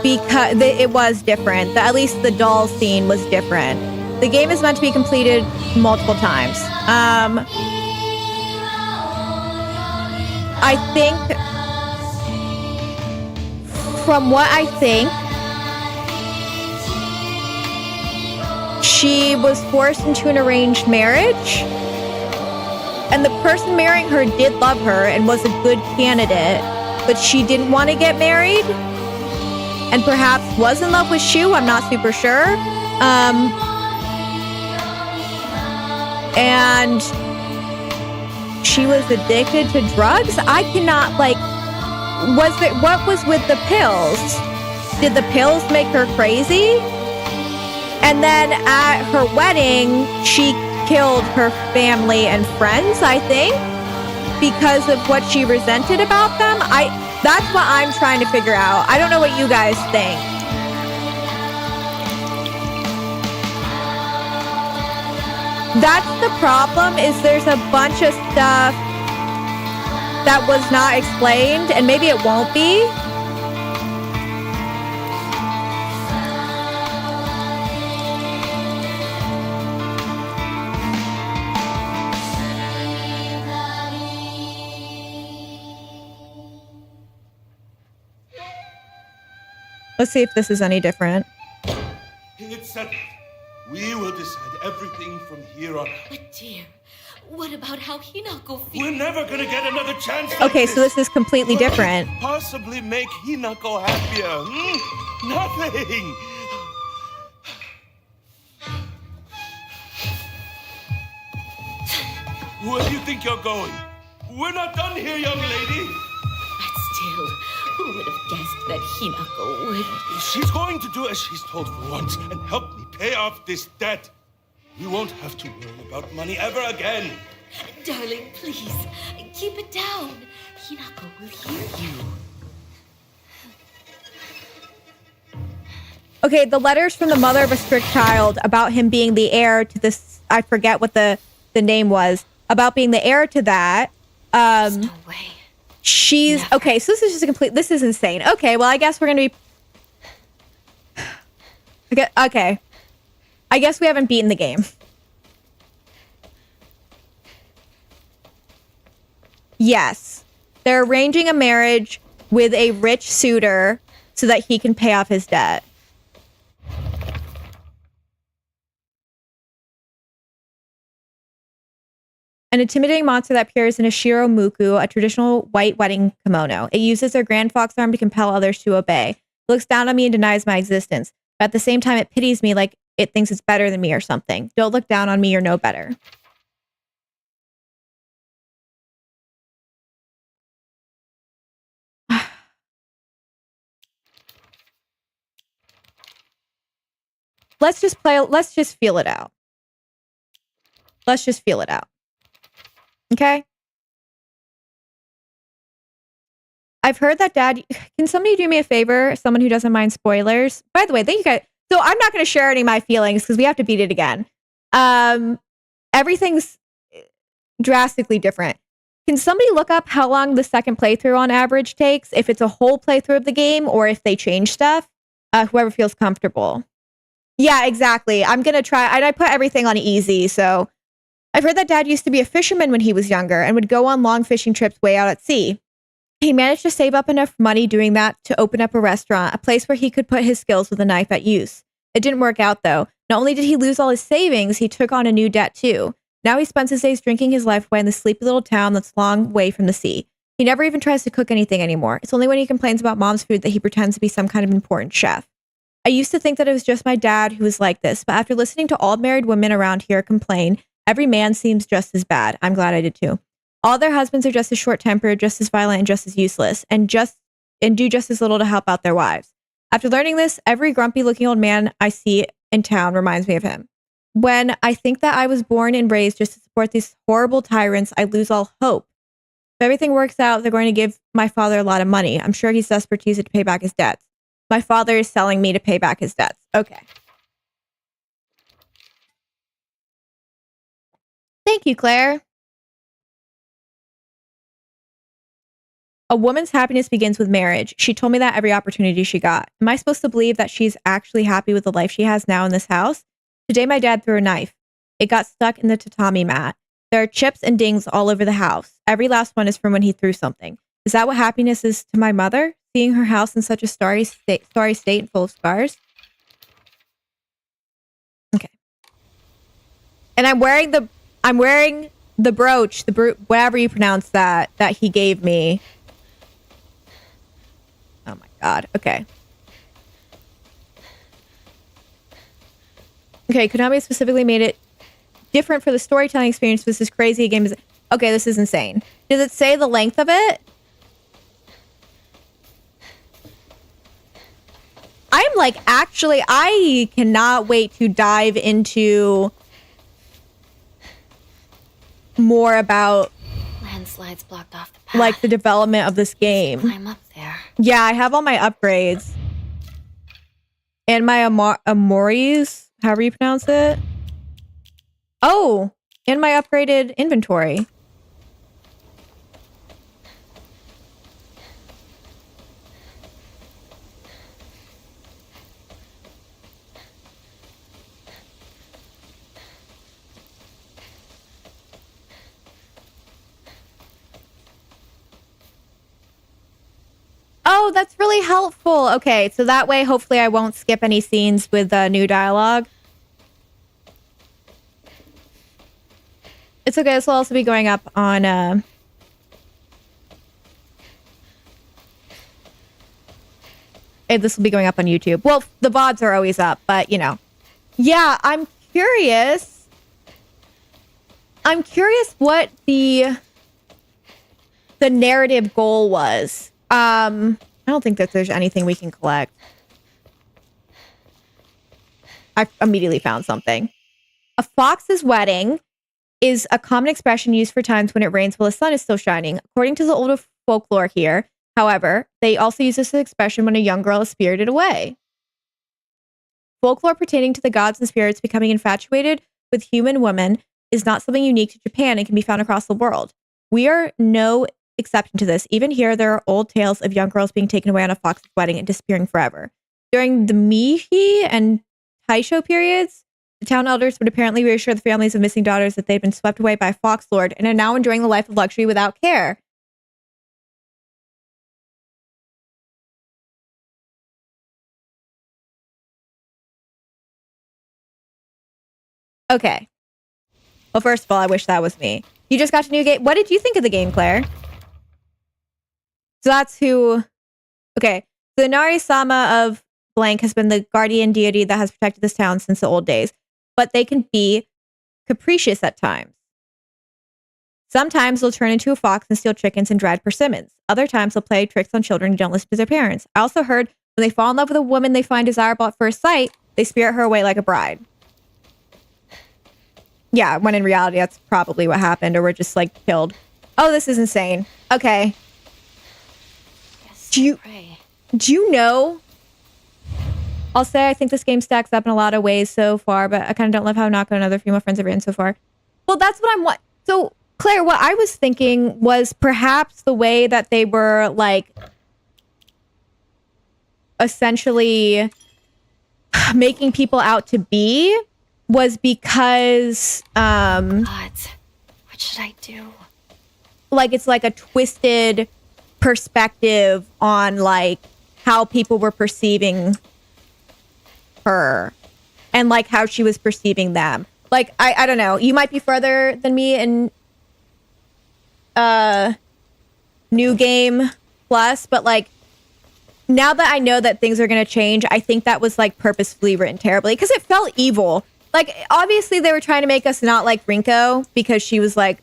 Speaker 1: Because it was different. At least the doll scene was different. The game is meant to be completed multiple times. I think, from what I think, she was forced into an arranged marriage. And the person marrying her did love her and was a good candidate, but she didn't want to get married. And perhaps was in love with Shu, I'm not super sure. And she was addicted to drugs? I cannot, like, what was with the pills? Did the pills make her crazy? And then at her wedding, she killed her family and friends, I think, because of what she resented about them. That's what I'm trying to figure out. I don't know what you guys think. That's the problem, is there's a bunch of stuff that was not explained, and maybe it won't be. Let's see if this is any different.
Speaker 3: It's settled. We will decide everything from here on out.
Speaker 2: But dear, what about how Hinako feels?
Speaker 3: We're never gonna get another chance like
Speaker 1: Okay, so this is completely
Speaker 3: What could
Speaker 1: different.
Speaker 3: possibly make Hinako happier? Nothing! Where do you think you're going? We're not done here, young lady!
Speaker 2: But still, who would have guessed that Hinako would?
Speaker 3: She's going to do as she's told for once and help me pay off this debt. We won't have to worry about money ever again.
Speaker 2: Darling, please, keep it down. Hinako will hear you.
Speaker 1: Okay, the letters from the mother of a strict child about him being the heir to this, I forget what the name was, about being the heir to that.
Speaker 2: There's no way.
Speaker 1: She's
Speaker 2: Never.
Speaker 1: okay, so this is just a complete, this is insane. Okay, well, I guess we're gonna be okay. I guess we haven't beaten the game. Yes. They're arranging a marriage with a rich suitor so that he can pay off his debt. An intimidating monster that appears in a shiro muku, a traditional white wedding kimono. It uses their grand fox arm to compel others to obey. It looks down on me and denies my existence. But at the same time, it pities me like it thinks it's better than me or something. Don't look down on me, you're no better. Let's just feel it out. Let's just feel it out. Okay? I've heard that Dad... Can somebody do me a favor? Someone who doesn't mind spoilers. By the way, thank you guys. So I'm not going to share any of my feelings because we have to beat it again. Everything's drastically different. Can somebody look up how long the second playthrough on average takes? If it's a whole playthrough of the game or if they change stuff? Whoever feels comfortable. Yeah, exactly. I'm going to try... And I put everything on easy, so... I've heard that Dad used to be a fisherman when he was younger and would go on long fishing trips way out at sea. He managed to save up enough money doing that to open up a restaurant, a place where he could put his skills with a knife at use. It didn't work out, though. Not only did he lose all his savings, he took on a new debt, too. Now he spends his days drinking his life away in the sleepy little town that's long way from the sea. He never even tries to cook anything anymore. It's only when he complains about Mom's food that he pretends to be some kind of important chef. I used to think that it was just my dad who was like this, but after listening to all married women around here complain, every man seems just as bad. I'm glad I did too. All their husbands are just as short-tempered, just as violent, and just as useless, and do just as little to help out their wives. After learning this, every grumpy-looking old man I see in town reminds me of him. When I think that I was born and raised just to support these horrible tyrants, I lose all hope. If everything works out, they're going to give my father a lot of money. I'm sure he's desperate to use it to pay back his debts. My father is selling me to pay back his debts. Okay. Thank you, Claire. A woman's happiness begins with marriage. She told me that every opportunity she got. Am I supposed to believe that she's actually happy with the life she has now in this house? Today, my dad threw a knife. It got stuck in the tatami mat. There are chips and dings all over the house. Every last one is from when he threw something. Is that what happiness is to my mother? Seeing her house in such a starry state and full of scars? Okay. And I'm wearing the brooch, whatever you pronounce that he gave me. Oh my God. Okay. Okay, Konami specifically made it different for the storytelling experience. This is crazy. A game is... Okay, this is insane. Does it say the length of it? I'm like, actually, I cannot wait to dive into more about
Speaker 8: Landslides blocked off the path.
Speaker 1: like the development of this game.
Speaker 8: Climb up there.
Speaker 1: Yeah, I have all my upgrades. And my Amoris, however you pronounce it. Oh, and my upgraded inventory. Oh, that's really helpful. Okay, so that way, hopefully I won't skip any scenes with new dialogue. It's okay. This will also be going up on this will be going up on YouTube. Well, the VODs are always up, but you know. Yeah, I'm curious. I'm curious what the narrative goal was. I don't think that there's anything we can collect. I immediately found something. A fox's wedding is a common expression used for times when it rains while the sun is still shining. According to the older folklore here, however, they also use this expression when a young girl is spirited away. Folklore pertaining to the gods and spirits becoming infatuated with human women is not something unique to Japan and can be found across the world. We are no exception to this. Even here, there are old tales of young girls being taken away on a fox's wedding and disappearing forever. During the Meiji and Taisho periods, the town elders would apparently reassure the families of missing daughters that they'd been swept away by a fox lord and are now enjoying the life of luxury without care. Okay. Well, first of all, I wish that was me. You just got a new game. What did you think of the game, Claire? So that's who... Okay. The Inari-sama of blank has been the guardian deity that has protected this town since the old days. But they can be capricious at times. Sometimes they'll turn into a fox and steal chickens and dried persimmons. Other times they'll play tricks on children who don't listen to their parents. I also heard when they fall in love with a woman they find desirable at first sight, they spirit her away like a bride. Yeah, when in reality, that's probably what happened, or we're just, like, killed. Oh, this is insane. Okay.
Speaker 8: Yes,
Speaker 1: Do you know? I'll say I think this game stacks up in a lot of ways so far, but I kind of don't love how Nako and other female friends have written so far. Well, that's what So, Claire, what I was thinking was perhaps the way that they were, like, essentially making people out to be was because
Speaker 8: God, what should I do?
Speaker 1: like it's like a twisted perspective on like how people were perceiving her and like how she was perceiving them. Like I don't know, you might be further than me in New Game Plus, but like now that I know that things are going to change, I think that was like purposefully written terribly because it felt evil. Like, obviously, they were trying to make us not like Rinko because she was like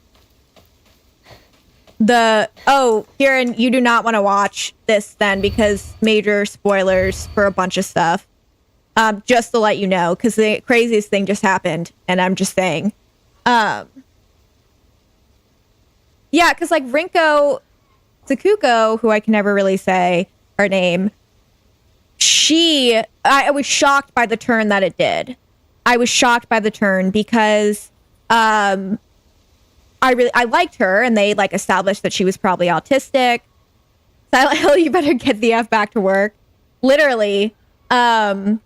Speaker 1: Kieran, you do not want to watch this then because major spoilers for a bunch of stuff. Just to let you know, because the craziest thing just happened, and I'm just saying. Yeah, because like Rinko Tsukuko, who I can never really say her name, I was shocked by the turn that it did. I was shocked by the turn because I liked her and they like established that she was probably autistic. Silent Hill, you better get the F back to work. Literally. And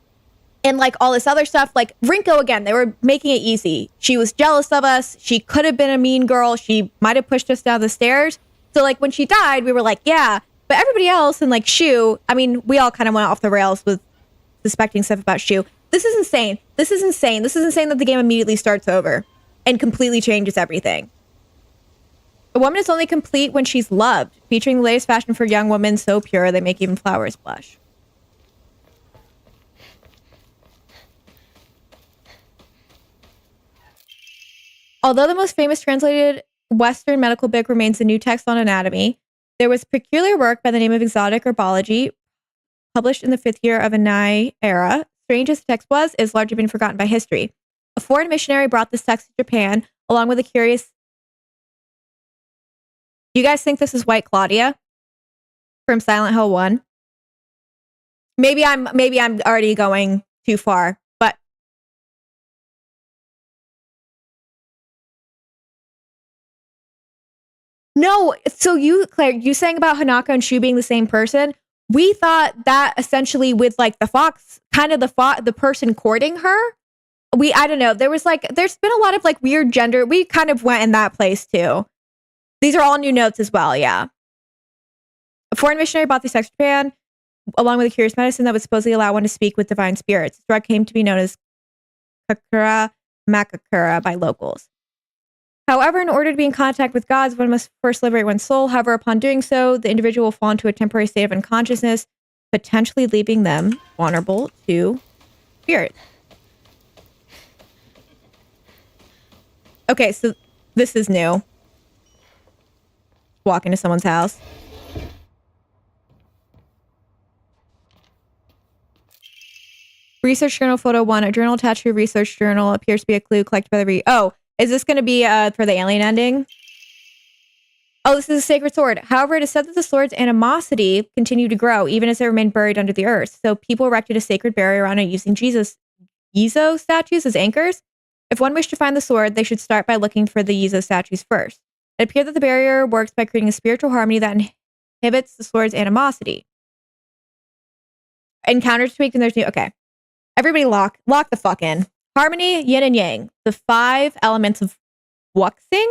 Speaker 1: like all this other stuff, like Rinko, again, they were making it easy. She was jealous of us. She could have been a mean girl. She might have pushed us down the stairs. So like when she died, we were like, yeah. But everybody else and like Shu, I mean, we all kind of went off the rails with suspecting stuff about Shu. This is insane. This is insane. This is insane that the game immediately starts over and completely changes everything. A woman is only complete when she's loved, featuring the latest fashion for young women so pure they make even flowers blush. Although the most famous translated Western medical book remains the New Text on Anatomy, there was a peculiar work by the name of Exotic Herbology, published in the 5th year of Anai era. Strange as the text was, it has largely been forgotten by history. A foreign missionary brought this text to Japan, along with a curious... You guys think this is White Claudia from Silent Hill 1? Maybe I'm already going too far, but... No, so Claire, you saying about Hanako and Shu being the same person? We thought that essentially with like the fox, kind of the person courting her. I don't know. There's been a lot of like weird gender. We kind of went in that place too. These are all new notes as well. Yeah. A foreign missionary brought these text to Japan, along with a curious medicine that would supposedly allow one to speak with divine spirits. This drug came to be known as Kakura Makakura by locals. However, in order to be in contact with gods, one must first liberate one's soul. However, upon doing so, the individual will fall into a temporary state of unconsciousness, potentially leaving them vulnerable to spirits. Okay, so this is new. Walk into someone's house. Research journal photo 1. A journal attached to a research journal appears to be a clue collected by the Oh, is this going to be for the alien ending? Oh, this is a sacred sword. However, it is said that the sword's animosity continued to grow even as it remained buried under the earth. So people erected a sacred barrier around it using Yizo statues as anchors. If one wished to find the sword, they should start by looking for the Yizo statues first. It appeared that the barrier works by creating a spiritual harmony that inhibits the sword's animosity. Encounters tweaked and there's new... Okay. Everybody lock the fuck in. Harmony, yin and yang. The 5 elements of wuxing.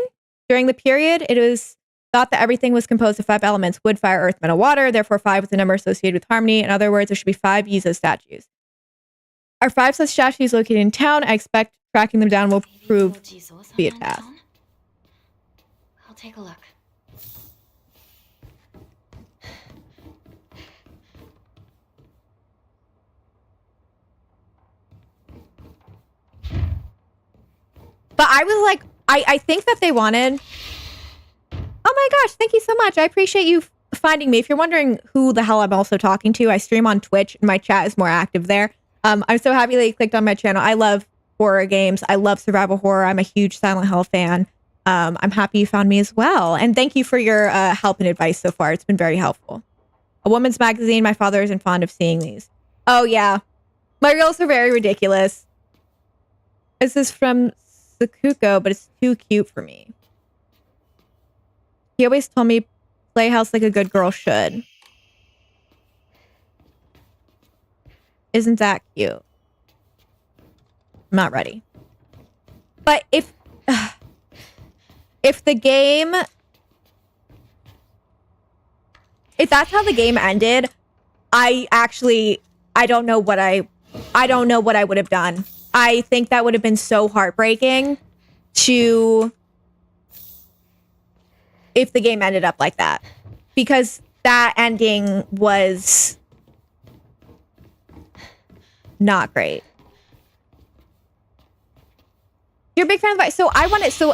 Speaker 1: During the period, it was thought that everything was composed of 5 elements: wood, fire, earth, metal, water. Therefore, 5 was the number associated with harmony. In other words, there should be 5 Yizo statues. Are 5 such statues located in town? I expect tracking them down will prove to be a task.
Speaker 8: I'll take a look.
Speaker 1: But I was like, I think that they wanted... Oh my gosh, thank you so much. I appreciate you finding me. If you're wondering who the hell I'm also talking to, I stream on Twitch and my chat is more active there. I'm so happy that you clicked on my channel. I love horror games. I love survival horror. I'm a huge Silent Hill fan. I'm happy you found me as well. And thank you for your help and advice so far. It's been very helpful. A woman's magazine. My father isn't fond of seeing these. Oh yeah. My reels are very ridiculous. This is from Sakuko, but it's too cute for me. He always told me play house like a good girl should. Isn't that cute? I'm not ready. But if the game... If that's how the game ended, I don't know what I would have done. I think that would have been so heartbreaking if the game ended up like that. Because that ending was not great. You're a big fan of the... So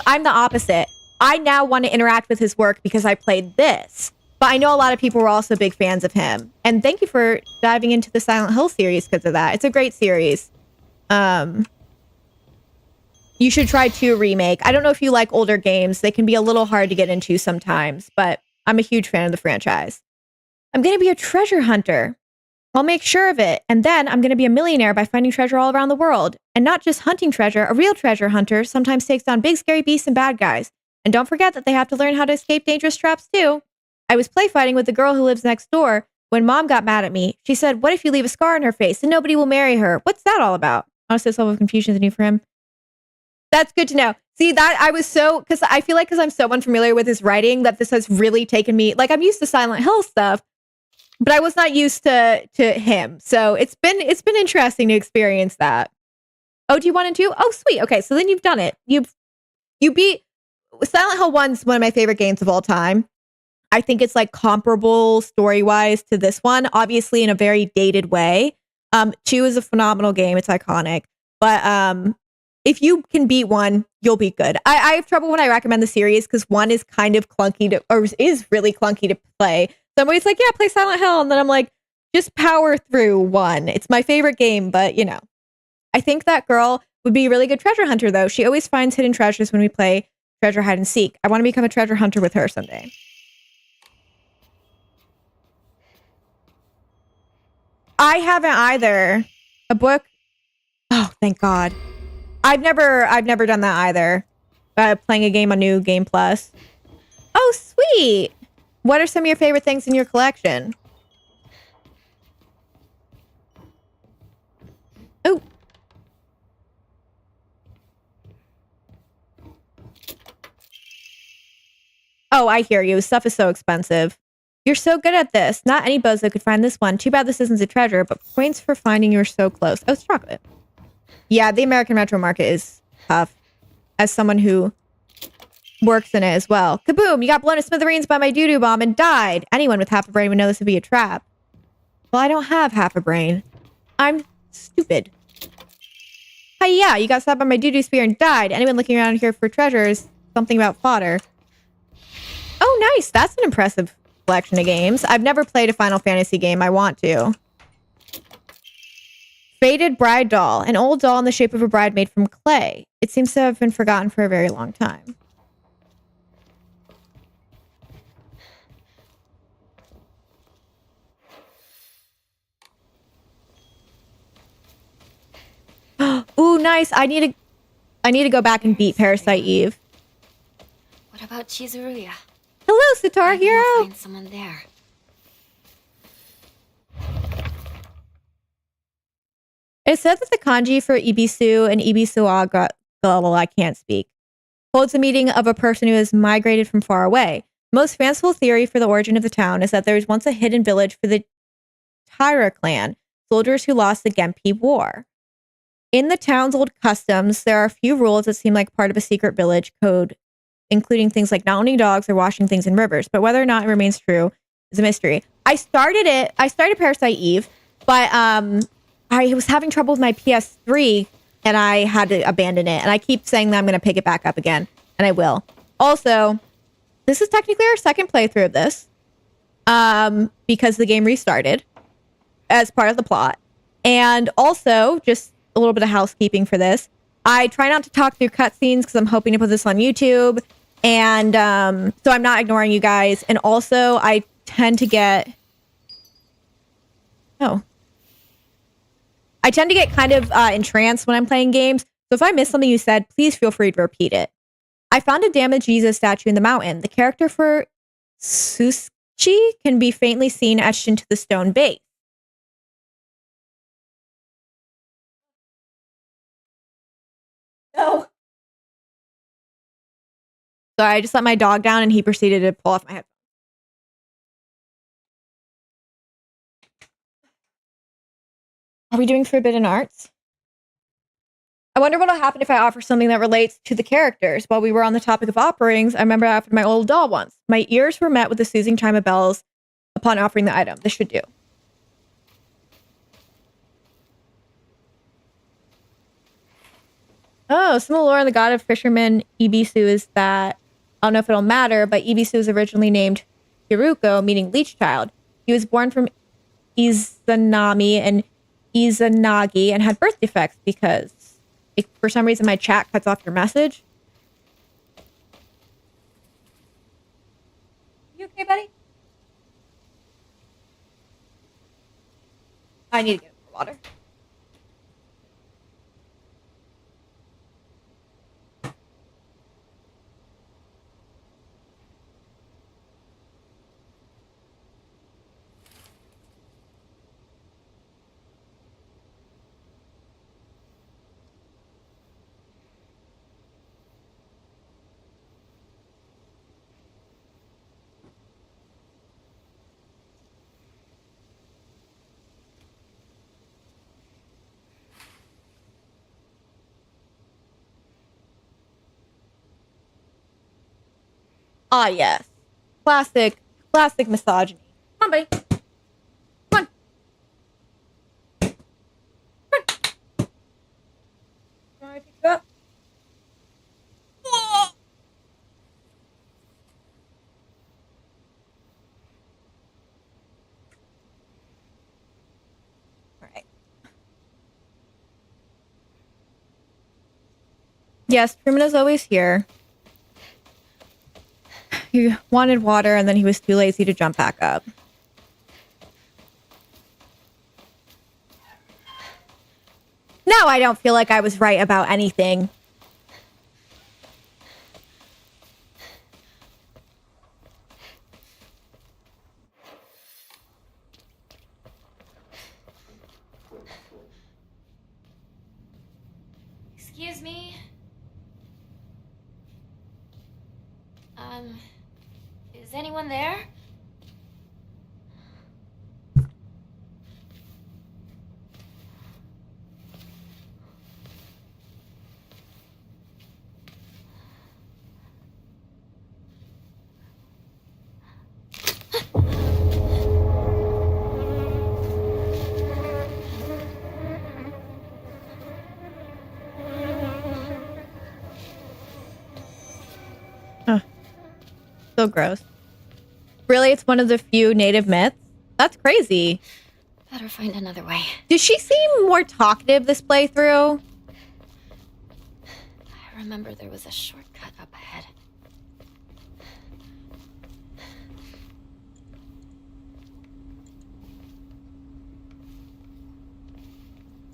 Speaker 1: I'm the opposite. I now want to interact with his work because I played this. But I know a lot of people were also big fans of him. And thank you for diving into the Silent Hill series because of that. It's a great series. You should try 2 remake. I don't know if you like older games. They can be a little hard to get into sometimes, but I'm a huge fan of the franchise. I'm going to be a treasure hunter. I'll make sure of it. And then I'm going to be a millionaire by finding treasure all around the world. And not just hunting treasure. A real treasure hunter sometimes takes down big scary beasts and bad guys. And don't forget that they have to learn how to escape dangerous traps too. I was play fighting with the girl who lives next door when Mom got mad at me. She said, what if you leave a scar on her face and nobody will marry her? What's that all about? Honestly, this level of confusion is new for him. That's good to know. See, that I was so... Because I feel like because I'm so unfamiliar with his writing that this has really taken me... Like, I'm used to Silent Hill stuff, but I was not used to him. So it's been interesting to experience that. Oh, do you want to do? Oh, sweet. Okay, so then you've done it. You beat... Silent Hill 1's one of my favorite games of all time. I think it's like comparable story-wise to this one, obviously in a very dated way. 2 is a phenomenal game. It's iconic. But if you can beat 1, you'll be good. I have trouble when I recommend the series because 1 is kind of clunky is really clunky to play. Somebody's like, yeah, play Silent Hill. And then I'm like, just power through 1. It's my favorite game, but you know. I think that girl would be a really good treasure hunter, though. She always finds hidden treasures when we play treasure hide and seek. I want to become a treasure hunter with her someday. I haven't either. A book. Oh, thank God. I've never done that either. Playing a game on New Game Plus. Oh, sweet. What are some of your favorite things in your collection? Oh. Oh, I hear you. Stuff is so expensive. You're so good at this. Not any bozo could find this one. Too bad this isn't a treasure, but points for finding you're so close. Oh, it's chocolate. Yeah, the American retro market is tough. As someone who works in it as well. Kaboom! You got blown to smithereens by my doo-doo bomb and died. Anyone with half a brain would know this would be a trap. Well, I don't have half a brain. I'm stupid. Hi-ya! You got stabbed by my doo-doo spear and died. Anyone looking around here for treasures? Something about fodder. Oh, nice! That's an impressive collection of games. I've never played a Final Fantasy game. I want to. Faded bride doll. An old doll in the shape of a bride made from clay. It seems to have been forgotten for a very long time. Ooh, nice. I need to go back and beat Parasite Eve.
Speaker 8: What about Chizuruya?
Speaker 1: Hello, Sitar
Speaker 8: Maybe
Speaker 1: Hero.
Speaker 8: we'll find someone there.
Speaker 1: It says that the kanji for Ibisu and Ibisuaga, I can't speak, holds a meaning of a person who has migrated from far away. Most fanciful theory for the origin of the town is that there was once a hidden village for the Taira clan, soldiers who lost the Genpei War. In the town's old customs, there are a few rules that seem like part of a secret village code, including things like not owning dogs or washing things in rivers, but whether or not it remains true is a mystery. I started Parasite Eve, but I was having trouble with my PS3 and I had to abandon it. And I keep saying that I'm going to pick it back up again, and I will. Also, this is technically our second playthrough of this because the game restarted as part of the plot. And also, just a little bit of housekeeping for this. I try not to talk through cutscenes because I'm hoping to put this on YouTube. And so I'm not ignoring you guys. And also, I tend to get... I tend to get kind of entranced when I'm playing games. So if I miss something you said, please feel free to repeat it. I found a damaged Jesus statue in the mountain. The character for Sushi can be faintly seen etched into the stone base. No. So I just let my dog down and he proceeded to pull off my headphones. Are we doing Forbidden Arts? I wonder what'll happen if I offer something that relates to the characters. While we were on the topic of offerings, I remember I offered my old doll once. My ears were met with the soothing chime of bells upon offering the item. This should do. Oh, some of the lore on the god of fishermen, Ibisu, is that, I don't know if it'll matter, but Ibisu was originally named Hiruko, meaning leech child. He was born from Izanami and Izanagi and had birth defects because for some reason my chat cuts off your message. You okay, buddy? I need to get more water. Ah, yes. Classic misogyny. Come on, buddy. Come on. Come on. You want me to pick you up? Whoa. All right. Yes, Truman is always here. He wanted water and then he was too lazy to jump back up. Now I don't feel like I was right about anything.
Speaker 8: Excuse me? Is anyone there?
Speaker 1: so gross. Really, it's one of the few native myths? That's crazy.
Speaker 8: Better find another way.
Speaker 1: Does she seem more talkative this playthrough?
Speaker 8: I remember there was a shortcut up ahead.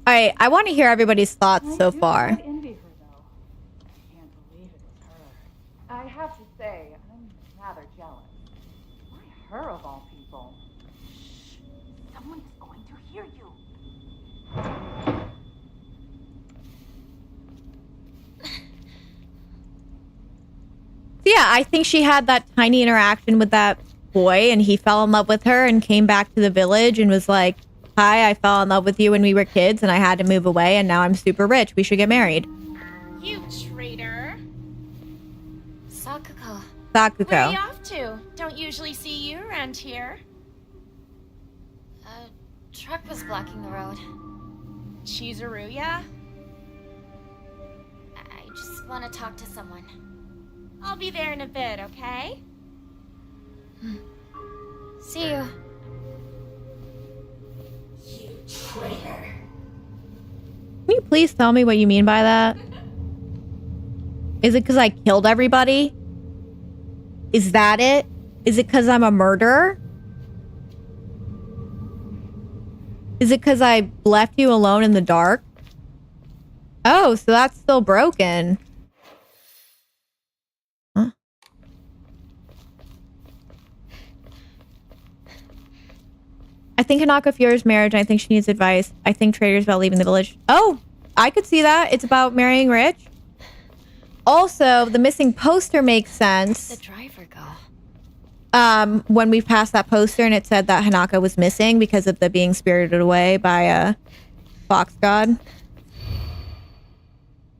Speaker 1: Alright, I want to hear everybody's thoughts so far.
Speaker 9: I envy her, though. I can't believe it was her. I have to say, I'm rather jealous. Why her of all people? Shh! Someone is going to hear you.
Speaker 1: Yeah, I think she had that tiny interaction with that boy and he fell in love with her and came back to the village and was like, hi, I fell in love with you when we were kids and I had to move away and now I'm super rich. We should get married.
Speaker 10: You traitor.
Speaker 8: Sakuko.
Speaker 1: Sakuko.
Speaker 10: Where are you off to? Don't usually see you around here.
Speaker 8: A truck was blocking the road.
Speaker 10: Chizuruya?
Speaker 8: I just want to talk to someone.
Speaker 10: I'll be there in a bit, okay?
Speaker 8: See you.
Speaker 1: Can you please tell me what you mean by that? Is it because I killed everybody? Is that it? Is it because I'm a murderer? Is it because I left you alone in the dark? Oh, so that's still broken. Huh? I think Hanako fears marriage and I think she needs advice. I think Trader's about leaving the village. Oh, I could see that. It's about marrying rich. Also, the missing poster makes sense.
Speaker 8: The driver go.
Speaker 1: When we passed that poster and it said that Hanako was missing because of the being spirited away by a fox god.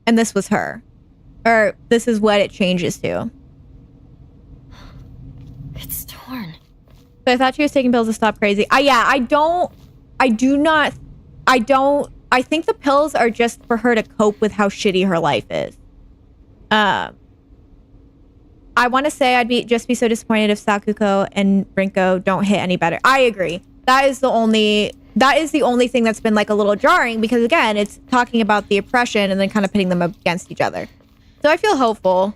Speaker 1: And this was her. Or this is what it changes to.
Speaker 8: It's torn.
Speaker 1: So I thought she was taking pills to stop crazy. I think the pills are just for her to cope with how shitty her life is. I want to say I'd be so disappointed if Sakuko and Rinko don't hit any better. I agree. That is the only thing that's been like a little jarring because again, it's talking about the oppression and then kind of pitting them against each other. So I feel hopeful.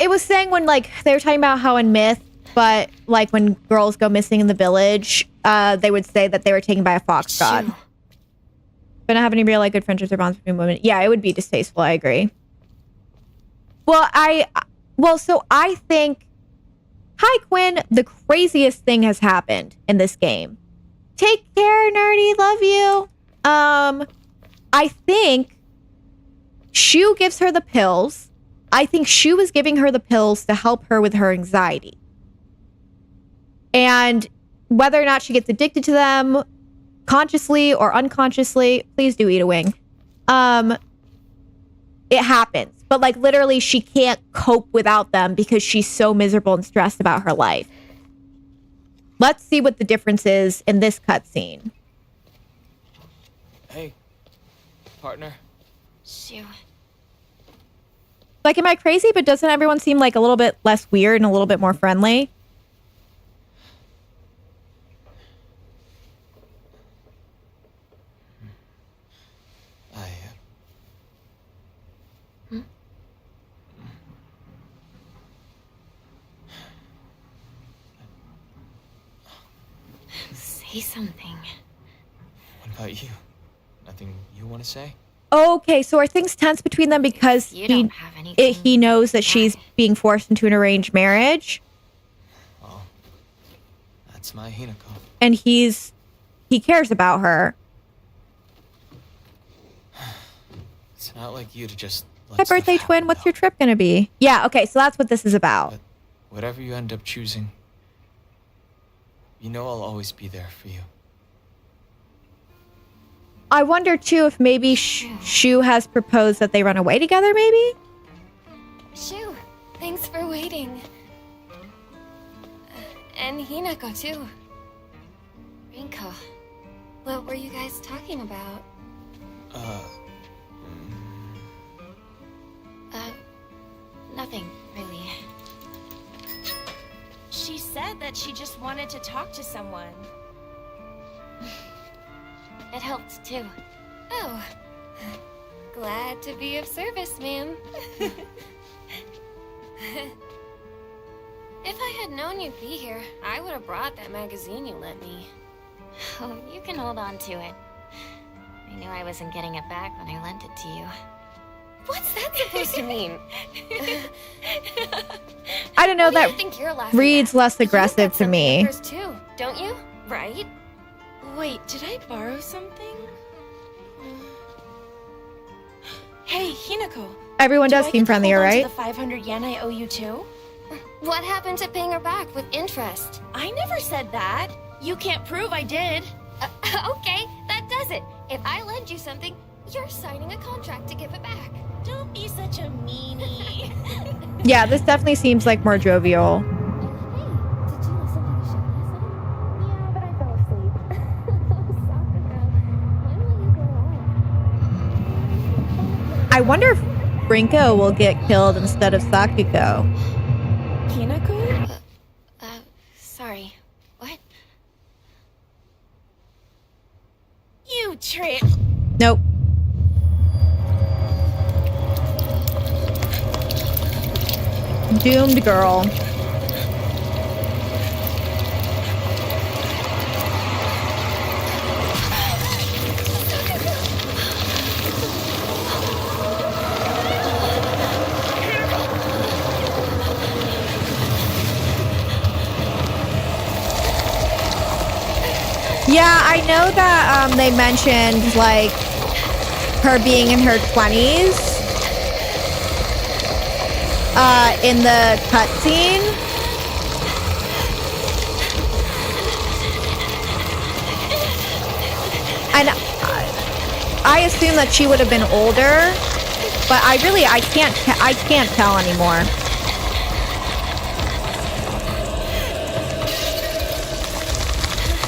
Speaker 1: It was saying when like they were talking about how in myth, but like when girls go missing in the village, they would say that they were taken by a fox god. But not have any real like good friendships or bonds between women. Yeah, it would be distasteful. I agree. So I think, hi Quinn, the craziest thing has happened in this game. Take care, nerdy. Love you. I think Shu gives her the pills. I think Shu was giving her the pills to help her with her anxiety. And whether or not she gets addicted to them, consciously or unconsciously, please do eat a wing. It happens. But like literally she can't cope without them because she's so miserable and stressed about her life. Let's see what the difference is in this cutscene.
Speaker 4: Hey, partner.
Speaker 8: Shu.
Speaker 1: Like, am I crazy? But doesn't everyone seem like a little bit less weird and a little bit more friendly?
Speaker 8: Say something.
Speaker 4: What about you? Nothing you want to say?
Speaker 1: Okay, so are things tense between them because
Speaker 8: You don't have anything.
Speaker 1: he knows that she's being forced into an arranged marriage?
Speaker 4: Well, that's my Hinako.
Speaker 1: And he cares about her.
Speaker 4: It's not like you to just let
Speaker 1: Hi,
Speaker 4: stuff
Speaker 1: birthday
Speaker 4: happen,
Speaker 1: twin. What's
Speaker 4: though.
Speaker 1: your trip gonna be? Yeah, okay, so that's what this is about.
Speaker 4: But whatever you end up choosing, you know I'll always be there for you.
Speaker 1: I wonder too if maybe Shu has proposed that they run away together, maybe?
Speaker 8: Shu, thanks for waiting. And Hinako too. Rinko, What were you guys talking about? Nothing, really.
Speaker 10: She said that she just wanted to talk to someone.
Speaker 8: It helped, too. Oh. Glad to be of service, ma'am. If I had known you'd be here, I would have brought that magazine you lent me. Oh, you can hold on to it. I knew I wasn't getting it back when I lent it to you. What's that supposed to mean?
Speaker 1: I don't know,
Speaker 8: What do you
Speaker 1: that
Speaker 8: think you're laughing
Speaker 1: reads
Speaker 8: at?
Speaker 1: less
Speaker 8: You've got
Speaker 1: aggressive to
Speaker 8: something
Speaker 1: me.
Speaker 8: of hers too, don't you? Right?
Speaker 10: Wait, did I borrow something? Hey, Hinako.
Speaker 1: Everyone does
Speaker 10: Do I
Speaker 1: seem
Speaker 10: get to
Speaker 1: friendlier,
Speaker 10: hold on to
Speaker 1: right?
Speaker 10: the 500 yen I owe you too?
Speaker 8: What happened to paying her back with interest?
Speaker 10: I never said that. You can't prove I did.
Speaker 8: Okay, that does it. If I lend you something, you're signing a contract to give it back.
Speaker 10: Don't be such a meanie.
Speaker 1: Yeah, this definitely seems like more jovial.
Speaker 8: Hey, did you listen to the show last night? Yeah, but I fell asleep. Soccer girl, when will you grow up?
Speaker 1: I wonder if Rinko will get killed instead of Sakuko.
Speaker 10: Hinako?
Speaker 8: Sorry. What?
Speaker 10: You trick.
Speaker 1: Nope. Doomed girl. Yeah, I know that they mentioned like her being in her 20s in the cutscene. And I assume that she would have been older, but I can't tell anymore.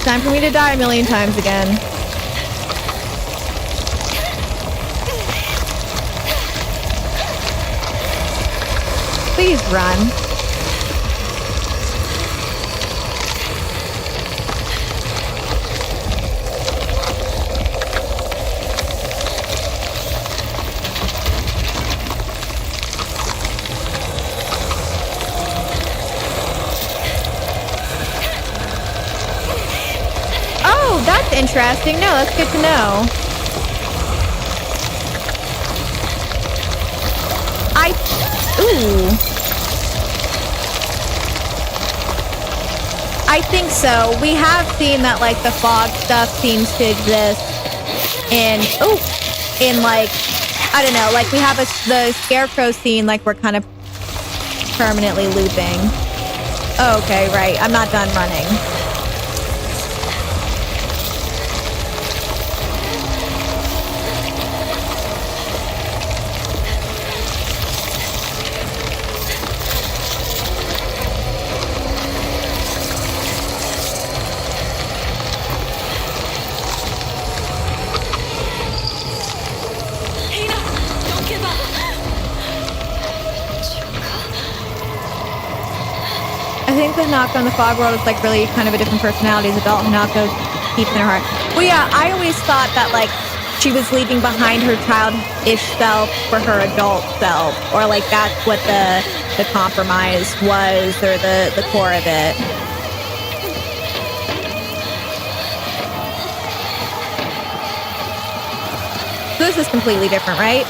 Speaker 1: Time for me to die a million times again. Please run. Oh, that's interesting. No, that's good to know. I think so. We have seen that, like, the fog stuff seems to exist in like, I don't know, like we have the scarecrow scene, like we're kind of permanently looping. Oh, okay, right. I'm not done running. I think with Hinako in the Fog World, it's like really kind of a different personality. As adult Hinako keeps in her heart. Well, yeah, I always thought that like she was leaving behind her childish self for her adult self, or like that's what the compromise was, or the core of it. So this is completely different, right?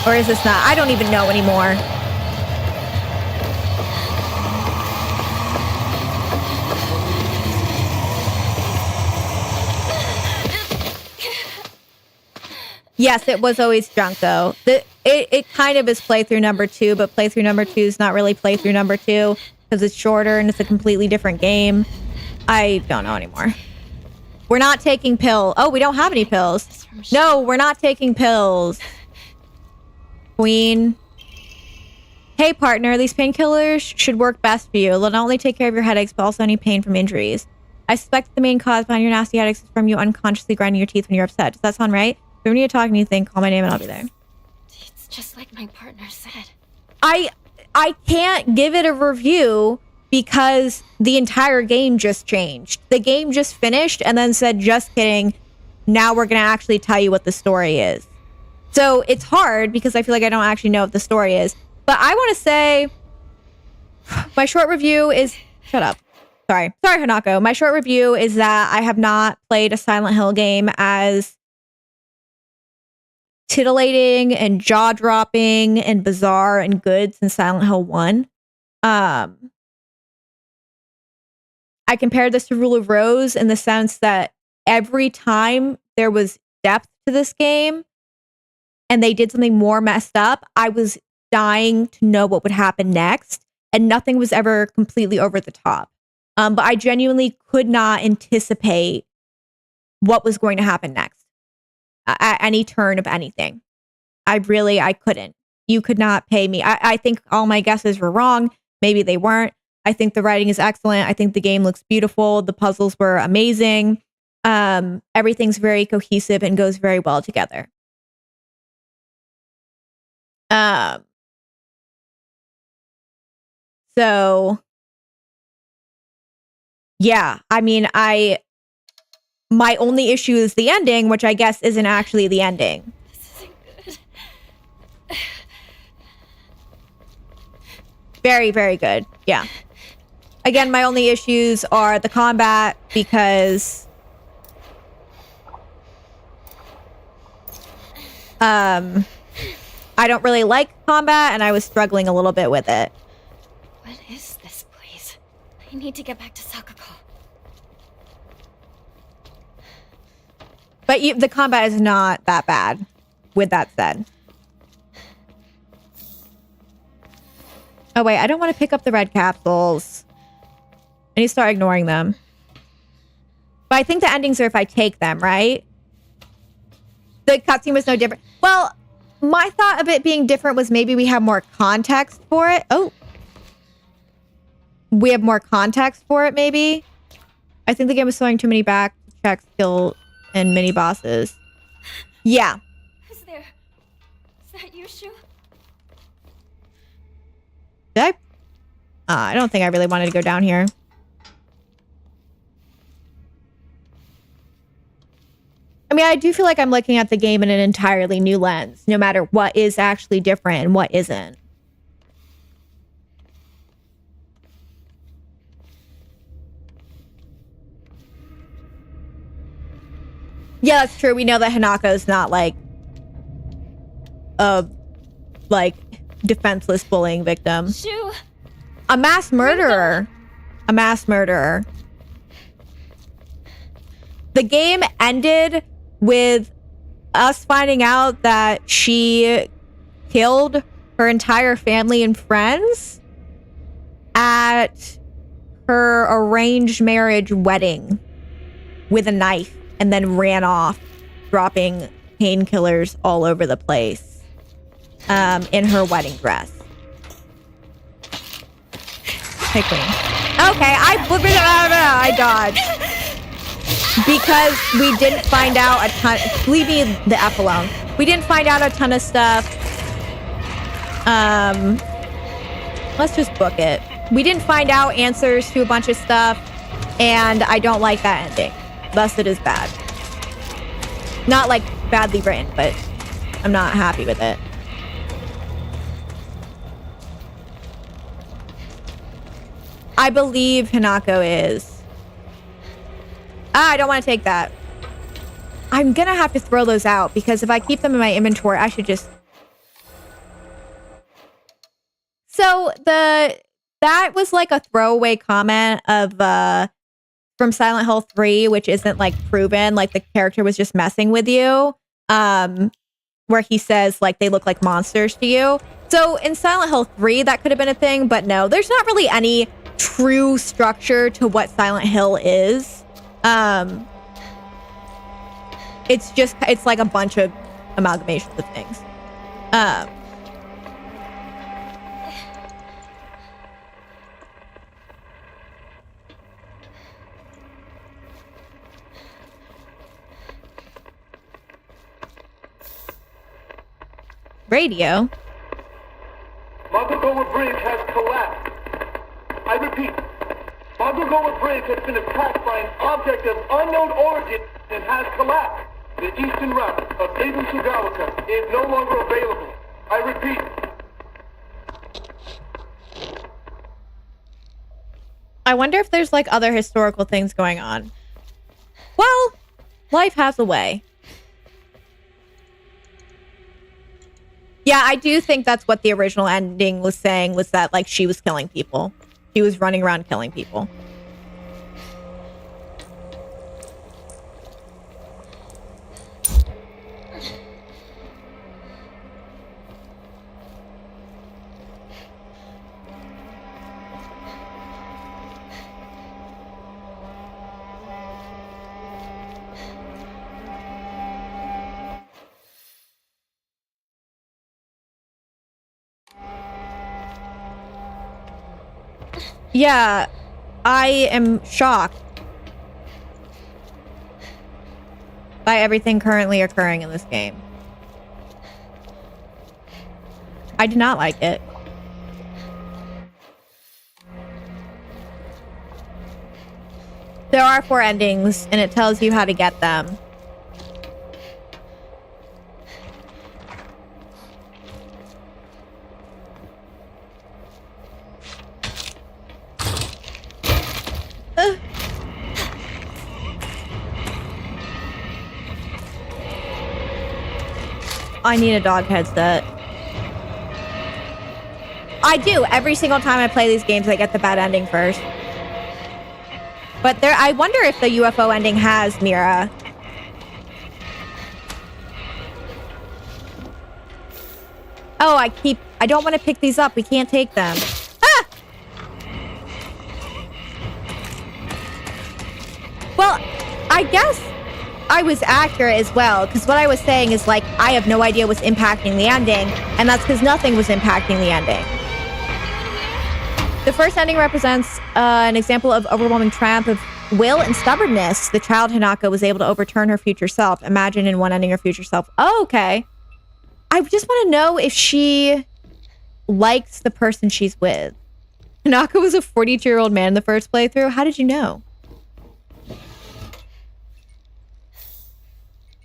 Speaker 1: Or is this not? I don't even know anymore. Yes, it was always Junko. It kind of is playthrough number 2, but playthrough number 2 is not really playthrough number 2 because it's shorter and it's a completely different game. I don't know anymore. We're not taking pills. Oh, we don't have any pills. No, we're not taking pills. Queen. Hey, partner, these painkillers should work best for you. They'll not only take care of your headaches, but also any pain from injuries. I suspect the main cause behind your nasty headaches is from you unconsciously grinding your teeth when you're upset. Does that sound right? If you ever need to talk anything, call my name and I'll be there.
Speaker 8: It's just like my partner said.
Speaker 1: I can't give it a review because the entire game just changed. The game just finished and then said, just kidding. Now we're going to actually tell you what the story is. So it's hard because I feel like I don't actually know what the story is. But I want to say my short review is... Shut up. Sorry, Hanako. My short review is that I have not played a Silent Hill game as titillating and jaw-dropping and bizarre and good since Silent Hill 1. I compared this to Rule of Rose in the sense that every time there was depth to this game and they did something more messed up, I was dying to know what would happen next, and nothing was ever completely over the top. But I genuinely could not anticipate what was going to happen next at any turn of anything. I couldn't. You could not pay me. I think all my guesses were wrong. Maybe they weren't. I think the writing is excellent. I think the game looks beautiful. The puzzles were amazing. Everything's very cohesive and goes very well together. So yeah, I mean, my only issue is the ending, which I guess isn't actually the ending.
Speaker 8: This isn't good.
Speaker 1: Very, very good. Yeah. Again, my only issues are the combat because I don't really like combat and I was struggling a little bit with it.
Speaker 8: What is this place? I need to get back to Sakako.
Speaker 1: But the combat is not that bad, with that said. Oh, wait, I don't want to pick up the red capsules. I need to start ignoring them. But I think the endings are if I take them, right? The cutscene was no different. Well, my thought of it being different was maybe we have more context for it. Oh. We have more context for it, maybe. I think the game was throwing too many back check skill and mini bosses. Yeah.
Speaker 8: Is that you, Shu?
Speaker 1: Did I don't think I really wanted to go down here. I mean, I do feel like I'm looking at the game in an entirely new lens, no matter what is actually different and what isn't. Yeah, that's true. We know that Hanako's not like a defenseless bullying victim.
Speaker 8: Shu.
Speaker 1: A mass murderer. A mass murderer. The game ended with us finding out that she killed her entire family and friends at her arranged marriage wedding with a knife and then ran off, dropping painkillers all over the place in her wedding dress. Hey, Queen. Okay, I dodged. Because we didn't find out a ton... Leave me the F alone. We didn't find out a ton of stuff. Let's just book it. We didn't find out answers to a bunch of stuff, and I don't like that ending. Thus, it is bad. Not like badly written, but I'm not happy with it. I believe Hanako is. I don't want to take that. I'm going to have to throw those out because if I keep them in my inventory, I should just... So that was like a throwaway comment of from Silent Hill 3, which isn't like proven, like the character was just messing with you, where he says like they look like monsters to you. So in Silent Hill 3, that could have been a thing, but no, there's not really any true structure to what Silent Hill is. It's like a bunch of amalgamations of things. radio.
Speaker 11: Magogowa Bridge has collapsed. I repeat, Magogowa Bridge has been attacked by an object of unknown origin and has collapsed. The eastern route of Edo Sugawaka is no longer available. I repeat.
Speaker 1: I wonder if there's like other historical things going on. Well, life has a way. Yeah, I do think that's what the original ending was saying, was that like she was killing people. She was running around killing people. Yeah, I am shocked by everything currently occurring in this game. I do not like it. There are 4 endings, and it tells you how to get them. I need a dog headset. I do. Every single time I play these games, I get the bad ending first. But there, I wonder if the UFO ending has Mira. Oh, I don't want to pick these up. We can't take them. Ah! Well, I guess I was accurate as well, because what I was saying is, like, I have no idea what's impacting the ending, and that's because nothing was impacting the ending. The first ending represents an example of overwhelming triumph of will and stubbornness. The child Hinako was able to overturn her future self. Imagine in one ending her future self. Oh, okay. I just want to know if she likes the person she's with. Hinako was a 42-year-old man in the first playthrough. How did you know?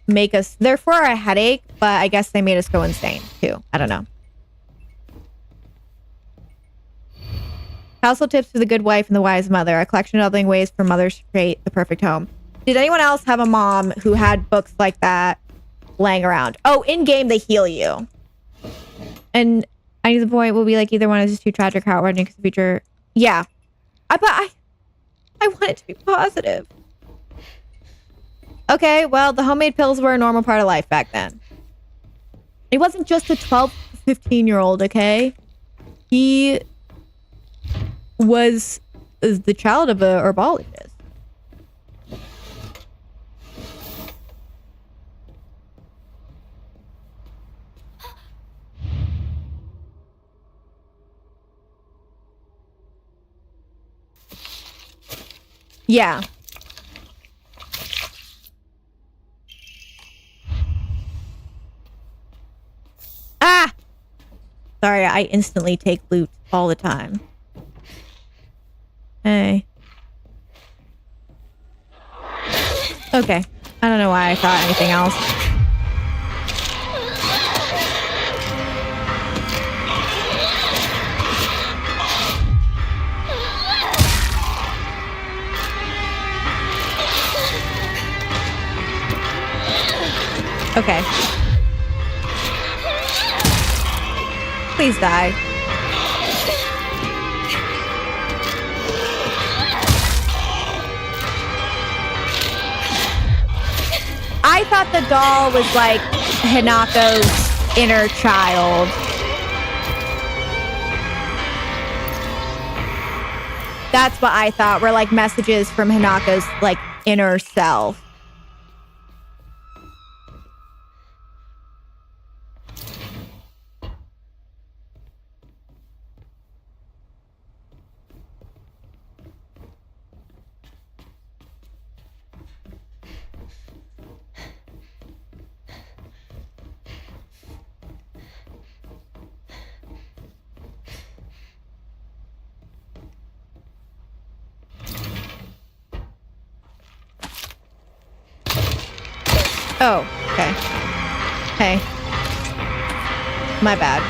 Speaker 1: Make us, they're for a headache, but I guess they made us go insane too. I don't know. Household tips for the good wife and the wise mother. A collection of loving ways for mothers to create the perfect home. Did anyone else have a mom who had books like that laying around? Oh, in game they heal you. And I knew the point will be like either one is just too tragic, heartwarming, because the future. Yeah, but I want it to be positive. Okay, well, the homemade pills were a normal part of life back then. It wasn't just a 12, 15-year-old, okay? He was the child of a herbologist. Yeah. Ah! Sorry, I instantly take loot all the time. Hey. Okay. I don't know why I thought anything else. Okay. Please die. I thought the doll was like Hinako's inner child. That's what I thought, were like messages from Hinako's like inner self. Oh, okay. Hey. My bad.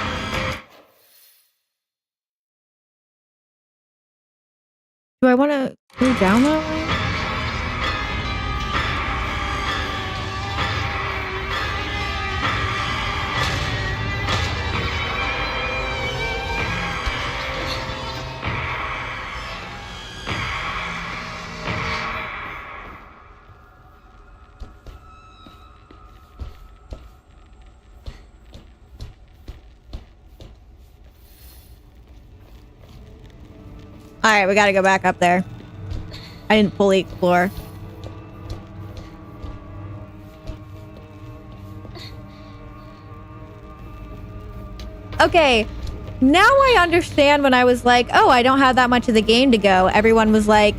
Speaker 1: Do I want to go down that way? All right, we got to go back up there. I didn't fully explore. Okay, now I understand when I was like, oh, I don't have that much of the game to go. Everyone was like,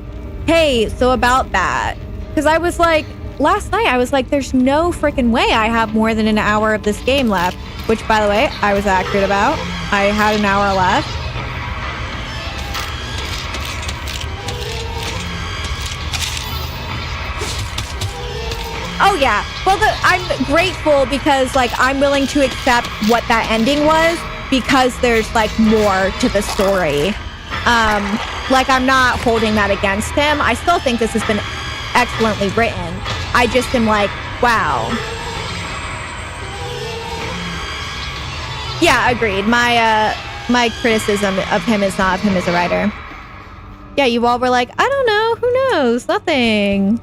Speaker 1: hey, so about that. Because I was like, last night, I was like, there's no freaking way I have more than an hour of this game left. Which, by the way, I was accurate about. I had an hour left. Oh yeah, well I'm grateful because like I'm willing to accept what that ending was because there's like more to the story. Like I'm not holding that against him. I still think this has been excellently written. I just am like, wow. Yeah, agreed. My criticism of him is not of him as a writer. Yeah, you all were like, I don't know, who knows, nothing.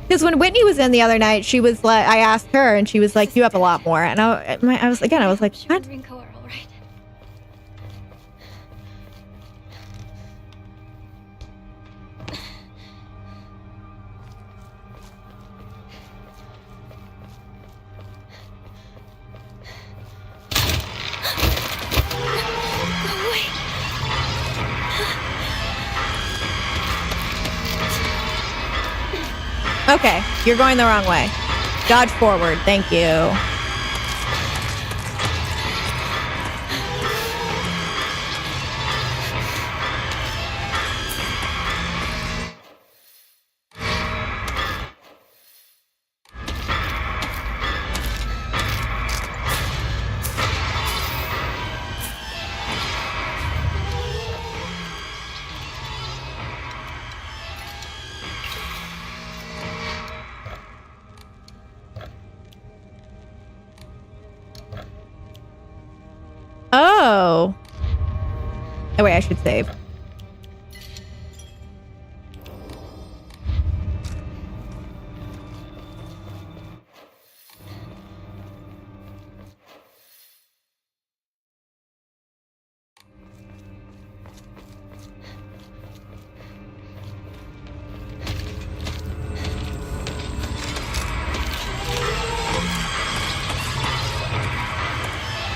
Speaker 1: Because when Whitney was in the other night, she was like, I asked her, and she was like, "You have a lot more." And I was like, "What?"
Speaker 2: Rinko are all right.
Speaker 1: Okay, you're going the wrong way. Dodge forward. Thank you. Oh. Oh, wait, I should save.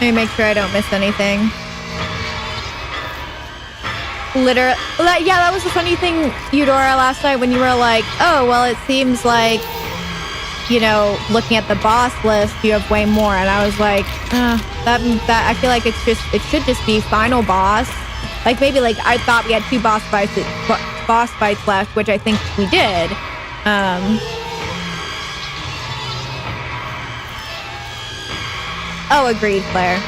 Speaker 1: Let me make sure I don't miss anything. Literally, yeah, that was the funny thing, Eudora, last night when you were like, oh, well, it seems like, you know, looking at the boss list, you have way more. And I was like, that I feel like it should just be final boss. Like maybe like I thought we had 2 boss fights left, which I think we did. Oh, agreed, Claire.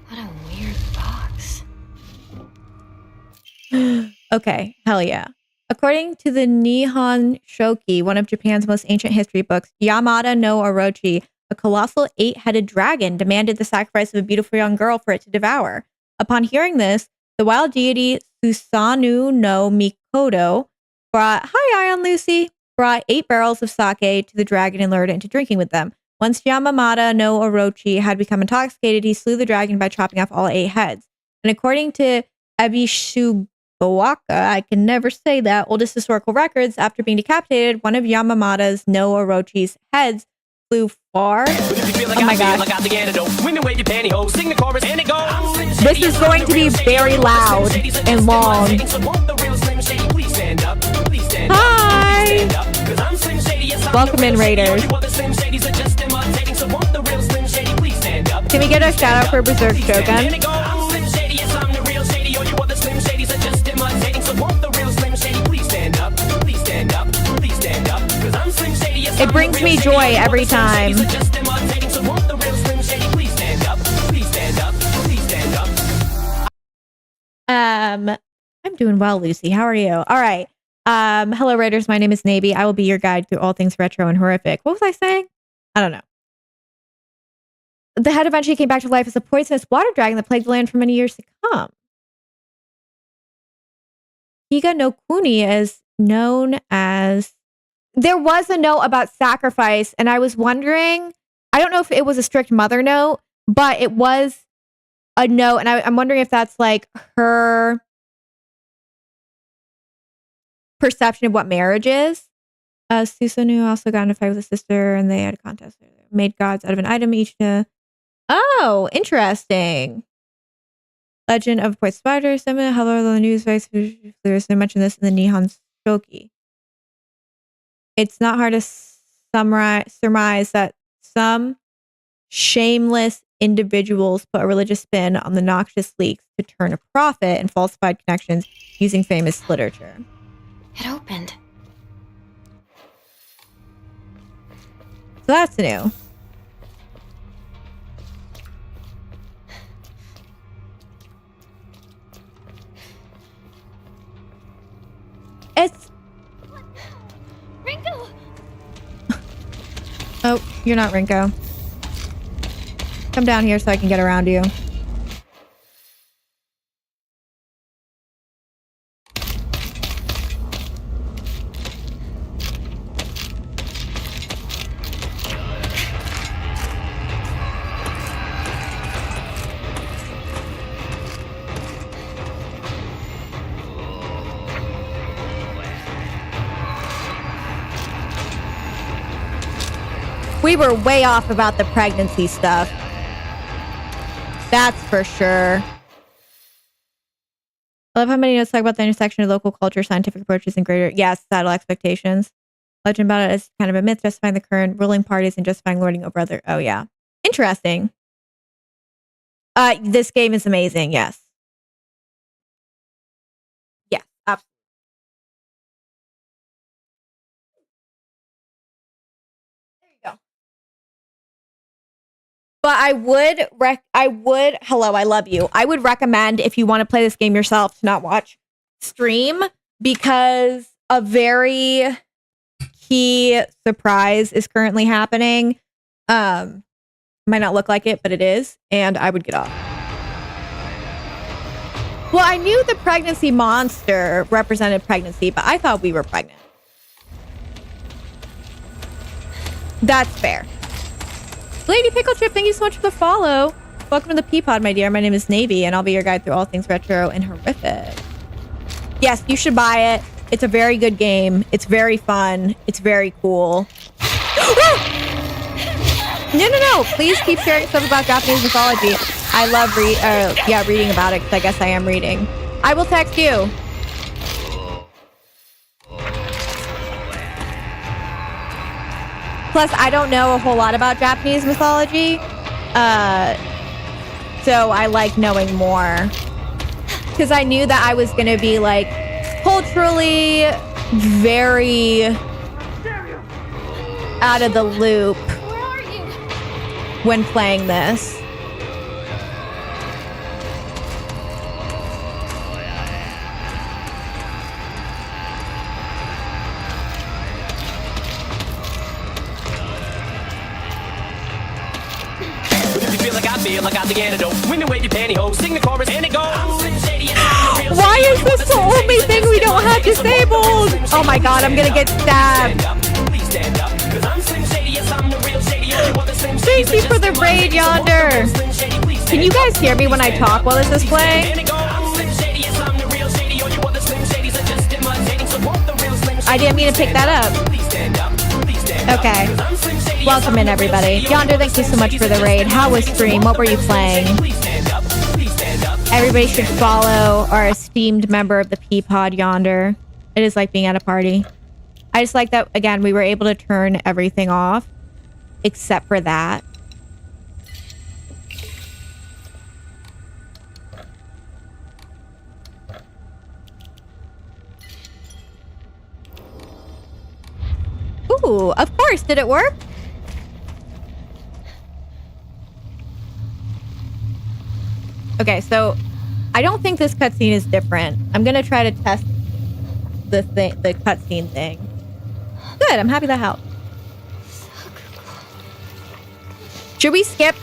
Speaker 8: What a weird box.
Speaker 1: Okay, hell yeah. According to the Nihon Shoki, one of Japan's most ancient history books, Yamada no Orochi, a colossal 8-headed dragon, demanded the sacrifice of a beautiful young girl for it to devour. Upon hearing this, the wild deity Susanoo no Mikoto brought 8 barrels of sake to the dragon and lured it into drinking with them. Once Yamada no Orochi had become intoxicated, he slew the dragon by chopping off all 8 heads. And according to Ebisubawaka, I can never say that, oldest historical records, after being decapitated, one of Yamamada's no Orochi's heads flew far. Oh my god. This is going to be very loud and long. Hi! Welcome in, Raiders. Can we get a shout out for Berserk Shogun? It brings me joy every time. I'm doing well, Lucy. How are you? All right. Hello, writers. My name is Navy. I will be your guide through all things retro and horrific. What was I saying? I don't know. The head eventually came back to life as a poisonous water dragon that plagued the land for many years to come. Higa no Kuni is known as... There was a note about sacrifice, and I was wondering... I don't know if it was a strict mother note, but it was a note, and I'm wondering if that's like her perception of what marriage is. Susanoo also got in a fight with a sister, and they had a contest. They made gods out of an item each to... Oh, interesting. Legend of Poison Spider. Similar, hello, the news vice. There's no mention this in the Nihon Shoki. It's not hard to surmise that some shameless individuals put a religious spin on the noxious leaks to turn a profit and falsified connections using famous literature.
Speaker 8: It opened.
Speaker 1: So that's new. It's...
Speaker 2: Rinko!
Speaker 1: Oh, you're not Rinko. Come down here so I can get around you. We were way off about the pregnancy stuff. That's for sure. I love how many notes talk about the intersection of local culture, scientific approaches, and greater, yes, societal expectations. Legend about it is kind of a myth, justifying the current ruling parties and justifying lording over other. Oh, yeah. Interesting. This game is amazing, yes. Yes, absolutely. There you go. But hello, I love you. I would recommend, if you want to play this game yourself, to not watch stream, because a very key surprise is currently happening. Might not look like it, but it is, and I would get off. Well, I knew the pregnancy monster represented pregnancy, but I thought we were pregnant. That's fair. Lady Pickle Chip, thank you so much for the follow. Welcome to the Peapod, my dear. My name is Navy, and I'll be your guide through all things retro and horrific. Yes, you should buy it. It's a very good game. It's very fun. It's very cool. No. Please keep sharing stuff about Japanese mythology. I love reading about it, because I guess I am reading. I will text you. Plus, I don't know a whole lot about Japanese mythology, so I like knowing more. Because I knew that I was going to be, like, culturally very out of the loop when playing this.
Speaker 12: Like I got the antidote. Women wave your pantyhose, sing the chorus, and it goes.
Speaker 1: Why is this the only thing we don't have disabled? Oh my god, I'm gonna get stabbed. Thank you for the raid, Yonder. Can you guys hear me when I talk while this is playing? I didn't mean to pick that up. Okay. Welcome in, everybody. Yonder, thank you so much for the raid. How was stream? What were you playing? Everybody should follow our esteemed member of the Peapod, Yonder. It is like being at a party. I just like that, again, we were able to turn everything off except for that. Ooh, of course. Did it work? Okay, so I don't think this cutscene is different. I'm gonna try to test the cutscene thing. Good, I'm happy that helped. Should we skip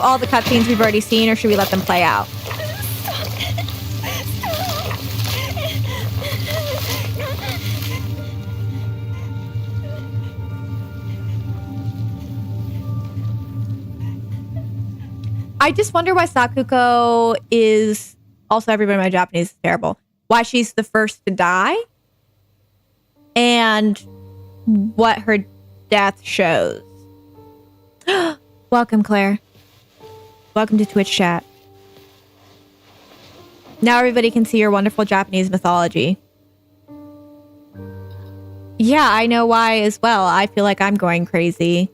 Speaker 1: all the cutscenes we've already seen, or should we let them play out? I just wonder why Sakuko is also, everybody in my Japanese is terrible. Why she's the first to die and what her death shows. Welcome, Claire. Welcome to Twitch chat. Now everybody can see your wonderful Japanese mythology. Yeah, I know why as well. I feel like I'm going crazy.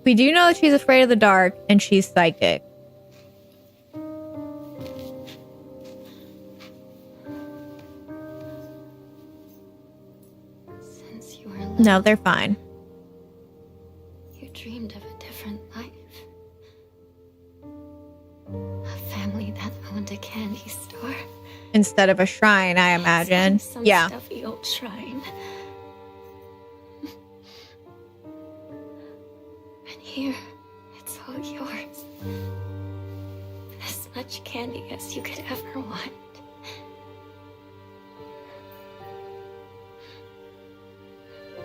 Speaker 1: We do know that she's afraid of the dark and she's psychic.
Speaker 8: Since you were little,
Speaker 1: No, they're fine.
Speaker 8: you dreamed of a different life. A family that owned a candy store.
Speaker 1: Instead of a shrine, I imagine.
Speaker 8: Some
Speaker 1: Yeah.
Speaker 8: stuffy old shrine. And here, it's all yours. As much candy as you could ever want.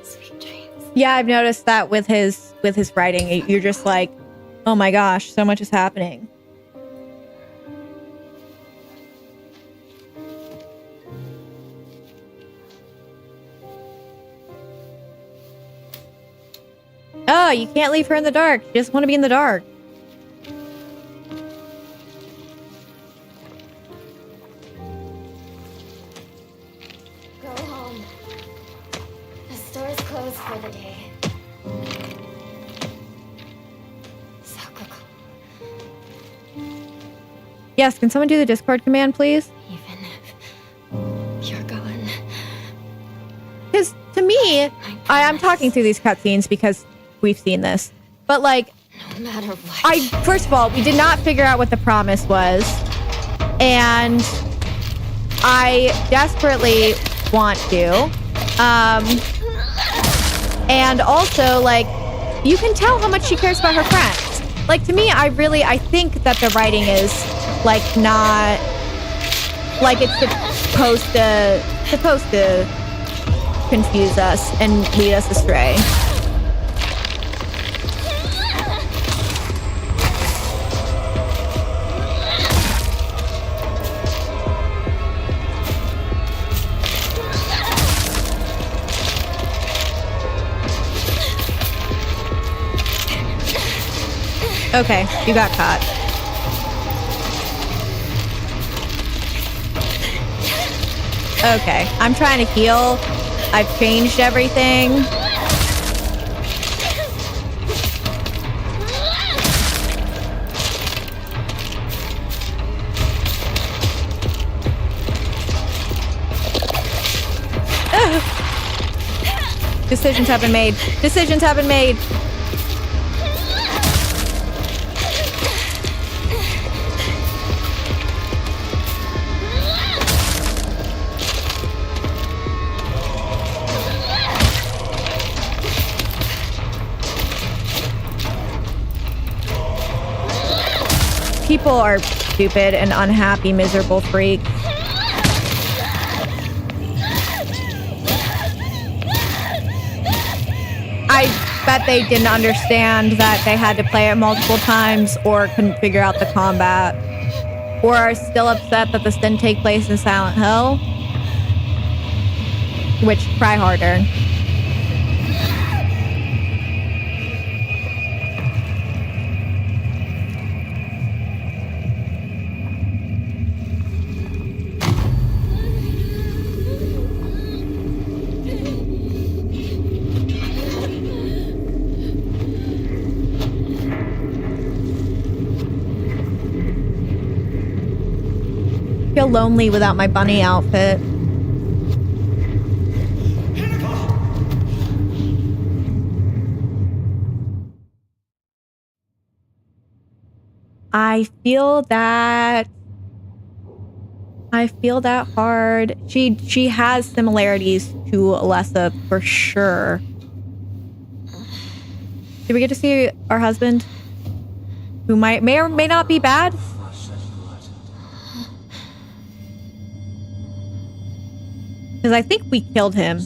Speaker 8: Sweet dreams.
Speaker 1: Yeah, I've noticed that with his writing. You're just like, oh my gosh, so much is happening. Oh, you can't leave her in the dark. You just want to be in the dark.
Speaker 8: Go home. The store's closed for the day. Sakuko.
Speaker 1: Yes, can someone do the Discord command, please?
Speaker 8: Even if you're gone.
Speaker 1: Because to me, I'm talking through these cutscenes because we've seen this. But like,
Speaker 8: No matter what.
Speaker 1: first of all, we did not figure out what the promise was. And I desperately want to. And also, like, you can tell how much she cares about her friends. Like, to me, I think that the writing is, like, not, like, it's supposed to confuse us and lead us astray. Okay, you got caught. Okay, I'm trying to heal. I've changed everything. Decisions have been made. Decisions have been made. People are stupid and unhappy, miserable freaks. I bet they didn't understand that they had to play it multiple times or couldn't figure out the combat. Or are still upset that this didn't take place in Silent Hill. Which, try harder. lonely without my bunny outfit. I feel that hard. She has similarities to Alessa for sure. Did we get to see our husband? Who may or may not be bad? Because I think we killed him.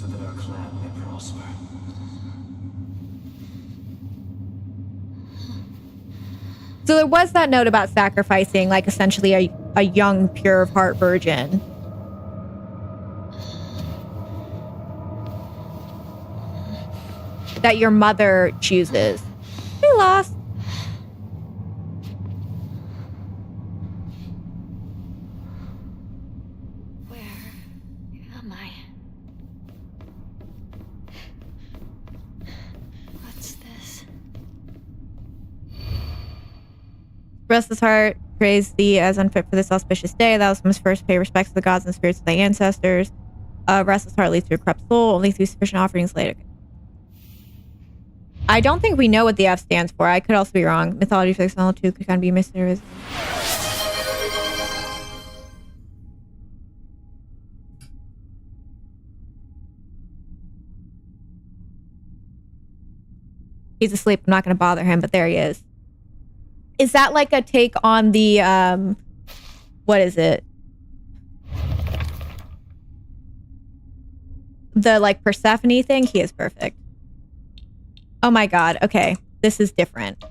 Speaker 1: So there was that note about sacrificing, like, essentially a young, pure of heart virgin. That your mother chooses. We lost.
Speaker 8: Where am I? What's this?
Speaker 1: Restless Heart praised thee as unfit for this auspicious day. Thou must first pay respects to the gods and spirits of thy ancestors. Restless Heart leads to a corrupt soul. Only through sufficient offerings later. I don't think we know what the F stands for. I could also be wrong. Mythology for External 2 could kind of be mysterious. He's asleep. I'm not going to bother him, but there he is. Is that like a take on the, what is it? The, like, Persephone thing? He is perfect. Oh my god, okay. This is different.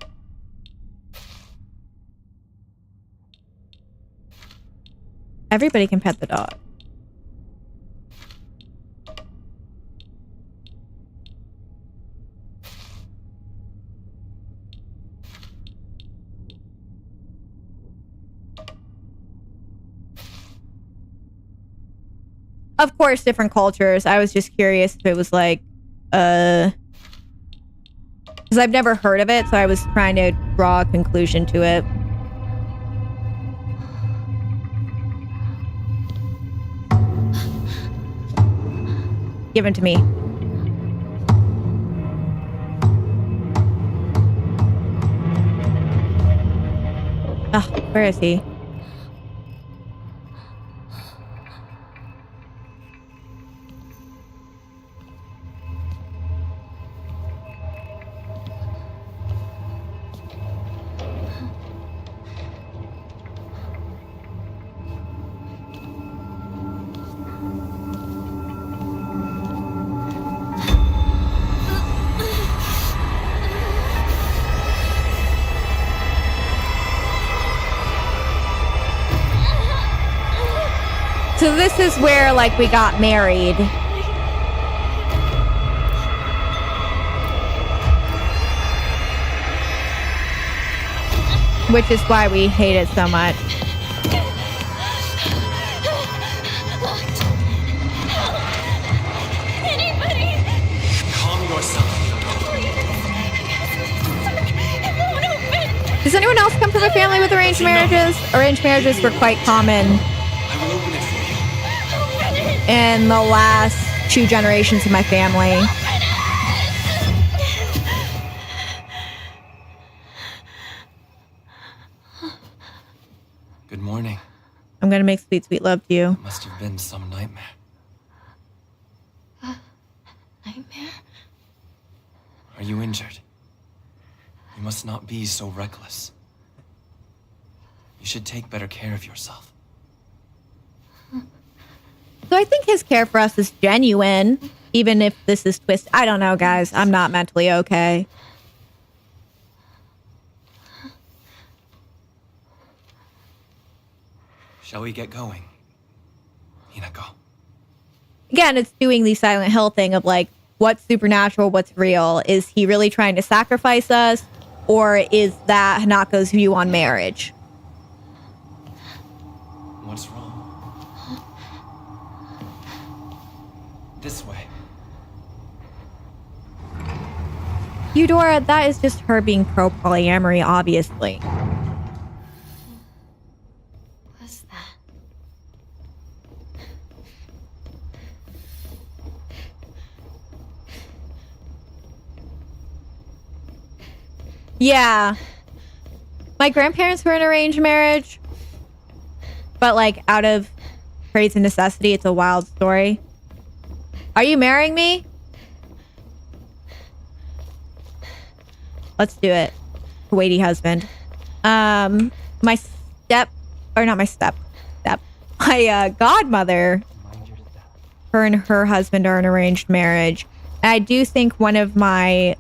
Speaker 1: Everybody can pet the dog. Of course, different cultures. I was just curious if it was like, because I've never heard of it, so I was trying to draw a conclusion to it. Give him to me. Ugh, where is he? So this is where, like, we got married. Which is why we hate it so much.
Speaker 2: Anybody!
Speaker 12: Calm yourself.
Speaker 1: Does anyone else come from a family with arranged marriages? Arranged marriages were quite common
Speaker 12: I will open it for you.
Speaker 1: in the last 2 generations of my family.
Speaker 12: Good morning.
Speaker 1: I'm gonna make sweet, sweet love to you.
Speaker 12: It must have been some nightmare.
Speaker 8: Nightmare?
Speaker 12: Are you injured? You must not be so reckless. You should take better care of yourself.
Speaker 1: So I think his care for us is genuine, even if this is twisted. I don't know, guys. I'm not mentally okay.
Speaker 12: Shall we get going? Hinako.
Speaker 1: Again, it's doing the Silent Hill thing of, like, what's supernatural, what's real. Is he really trying to sacrifice us? Or is that Hanako's view on marriage?
Speaker 12: What's wrong? This way.
Speaker 1: Eudora, that is just her being pro-polyamory, obviously.
Speaker 8: What's that?
Speaker 1: Yeah. My grandparents were in arranged marriage. But like out of crazy necessity, it's a wild story. Are you marrying me? Let's do it. Kuwaiti husband. My godmother, her and her husband are in arranged marriage. And I do think one of my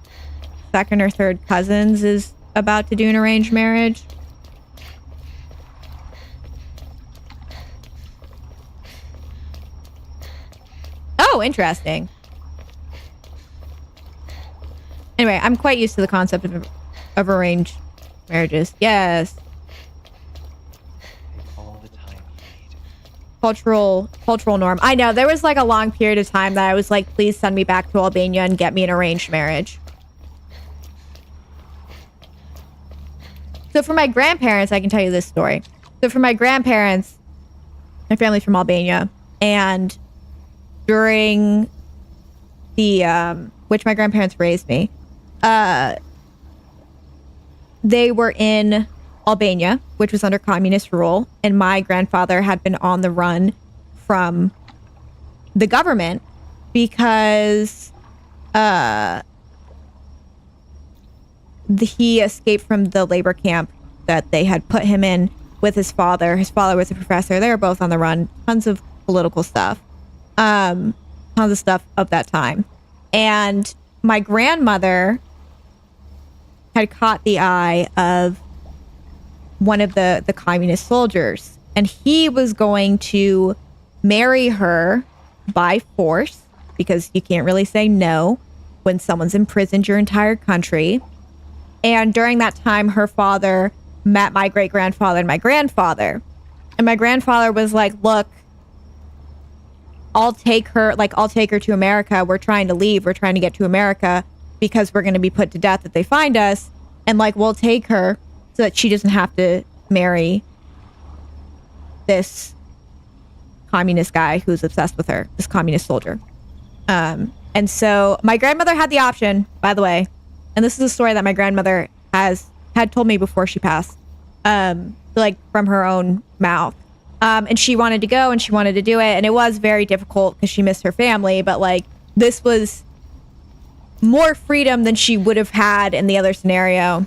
Speaker 1: second or third cousins is about to do an arranged marriage. Oh, interesting. Anyway, I'm quite used to the concept of arranged marriages. Yes.
Speaker 12: All the time you need.
Speaker 1: Cultural norm. I know. There was like a long period of time that I was like, please send me back to Albania and get me an arranged marriage. So for my grandparents, I can tell you this story. So for my grandparents, my family's from Albania, and during the which my grandparents raised me, they were in Albania, which was under communist rule, and my grandfather had been on the run from the government because he escaped from the labor camp that they had put him in with his father. His father was a professor. They were both on the run. Tons of political stuff. Tons of stuff of that time. And my grandmother had caught the eye of one of the communist soldiers, and he was going to marry her by force, because you can't really say no when someone's imprisoned your entire country. And during that time, her father met my great-grandfather and my grandfather. And my grandfather was like, look, I'll take her to America. We're trying to leave. We're trying to get to America because we're going to be put to death if they find us. And like, we'll take her so that she doesn't have to marry this communist guy who's obsessed with her, this communist soldier. And so my grandmother had the option, by the way, and this is a story that my grandmother had told me before she passed, like from her own mouth. And she wanted to go and she wanted to do it. And it was very difficult because she missed her family. But like, this was more freedom than she would have had in the other scenario.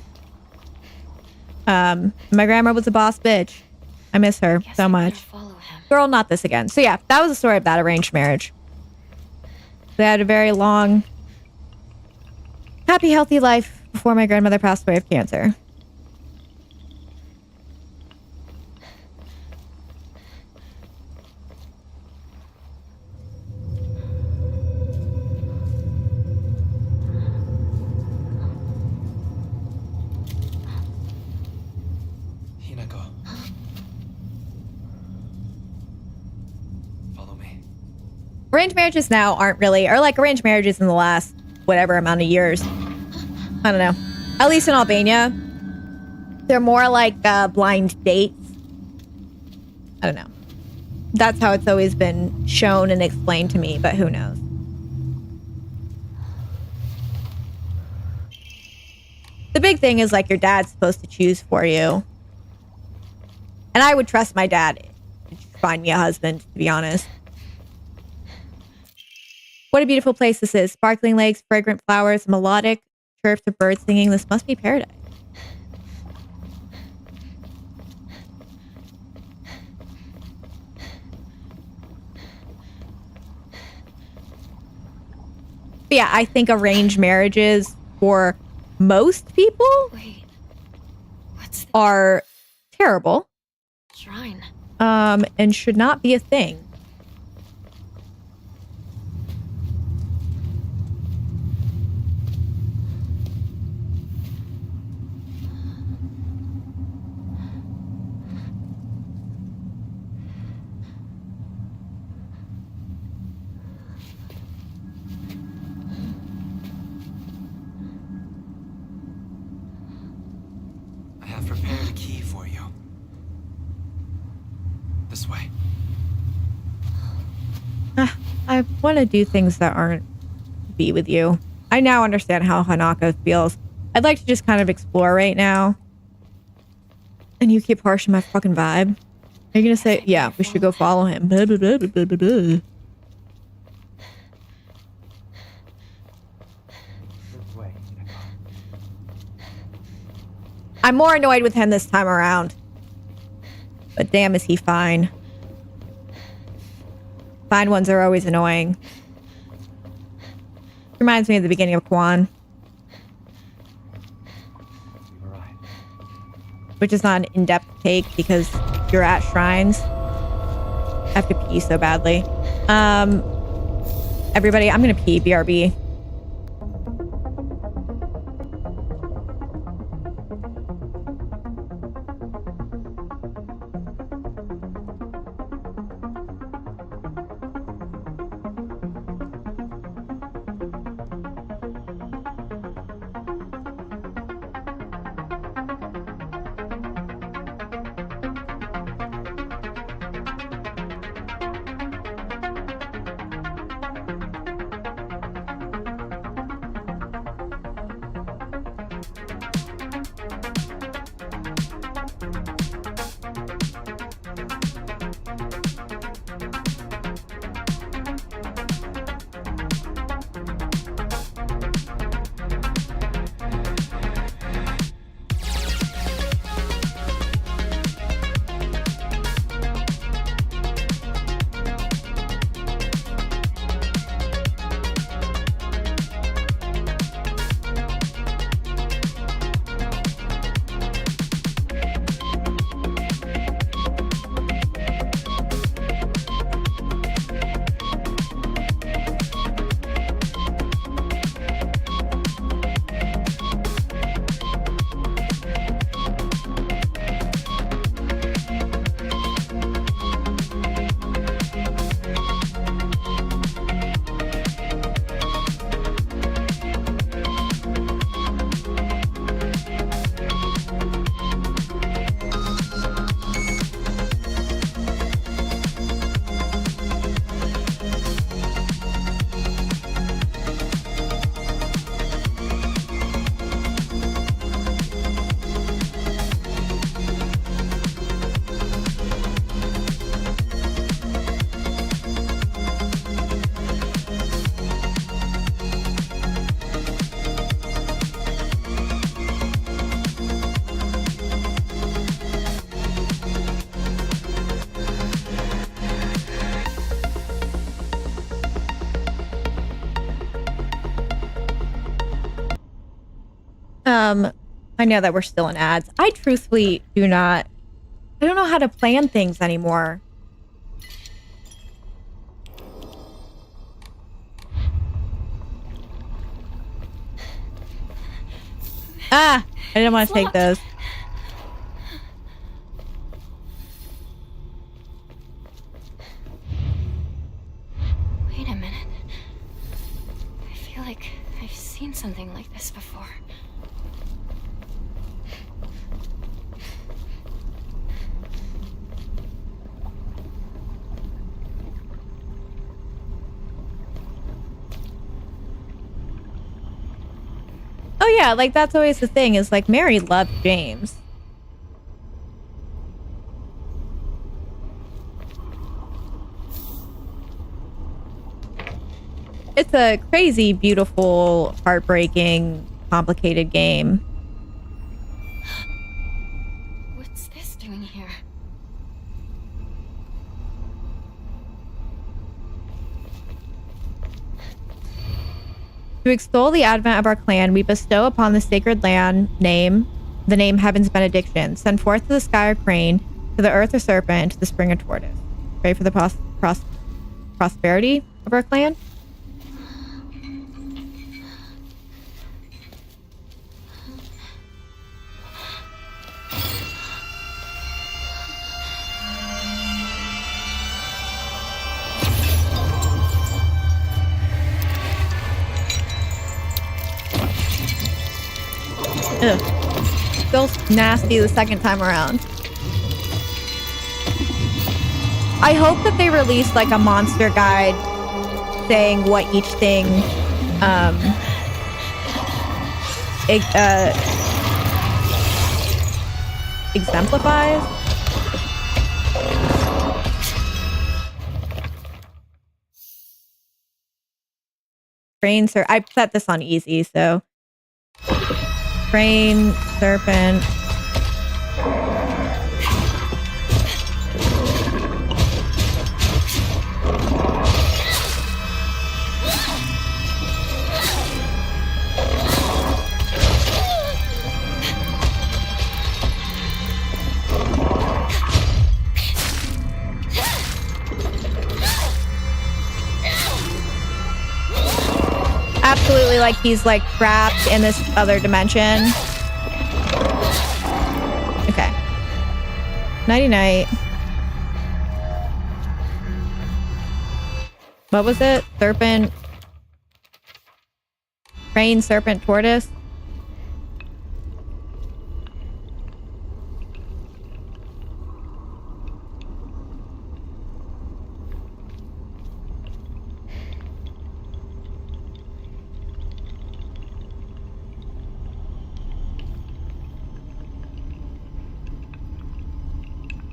Speaker 1: My grandma was a boss bitch. I miss her so much. Girl, not this again. So yeah, that was the story of that arranged marriage. They had a very long, happy, healthy life before my grandmother passed away of cancer. Arranged marriages now aren't really, or like arranged marriages in the last whatever amount of years. I don't know. At least in Albania, they're more like blind dates. I don't know. That's how it's always been shown and explained to me, but who knows? The big thing is like your dad's supposed to choose for you. And I would trust my dad to find me a husband, to be honest. What a beautiful place this is. Sparkling lakes, fragrant flowers, melodic chirps of birds singing. This must be paradise. But yeah, I think arranged marriages for most people are terrible.
Speaker 8: Shrine.
Speaker 1: And should not be a thing.
Speaker 12: Prepared a key for you. This way.
Speaker 1: I want to do things that aren't be with you. I now understand how Hanaka feels. I'd like to just kind of explore right now. And you keep harshing my fucking vibe. Are you gonna say, yeah, we should go follow him? Blah, blah, blah, blah, blah, blah. I'm more annoyed with him this time around. But damn, is he fine. Fine ones are always annoying. Reminds me of the beginning of Quan. Which is not an in-depth take because you're at shrines. I have to pee so badly. Everybody, I'm gonna pee, BRB. I know that we're still in ads. I truthfully do not... I don't know how to plan things anymore. Ah! I didn't want to take those.
Speaker 8: Wait a minute. I feel like I've seen something like this before.
Speaker 1: Oh yeah, like that's always the thing is like Mary loved James. It's a crazy, beautiful, heartbreaking, complicated game.
Speaker 8: What's this doing here?
Speaker 1: To extol the advent of our clan, we bestow upon the sacred land the name Heaven's Benediction. Send forth to the sky a crane, to the earth a serpent, and to the spring a tortoise. Pray for the prosperity of our clan. Ugh. Feels nasty the second time around. I hope that they release like a monster guide saying what each thing exemplifies. Crane, I set this on easy, so crane, serpent. Absolutely, like he's like trapped in this other dimension. Okay. Nighty night. What was it? Serpent. Crane, serpent, tortoise.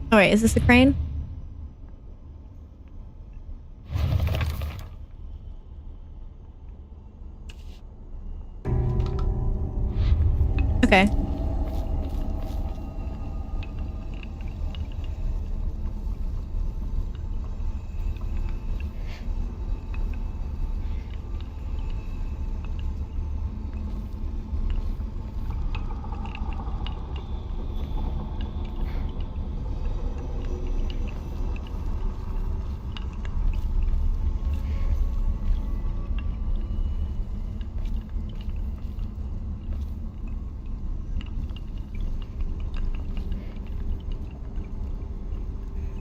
Speaker 1: Oh wait, is this a crane? Okay.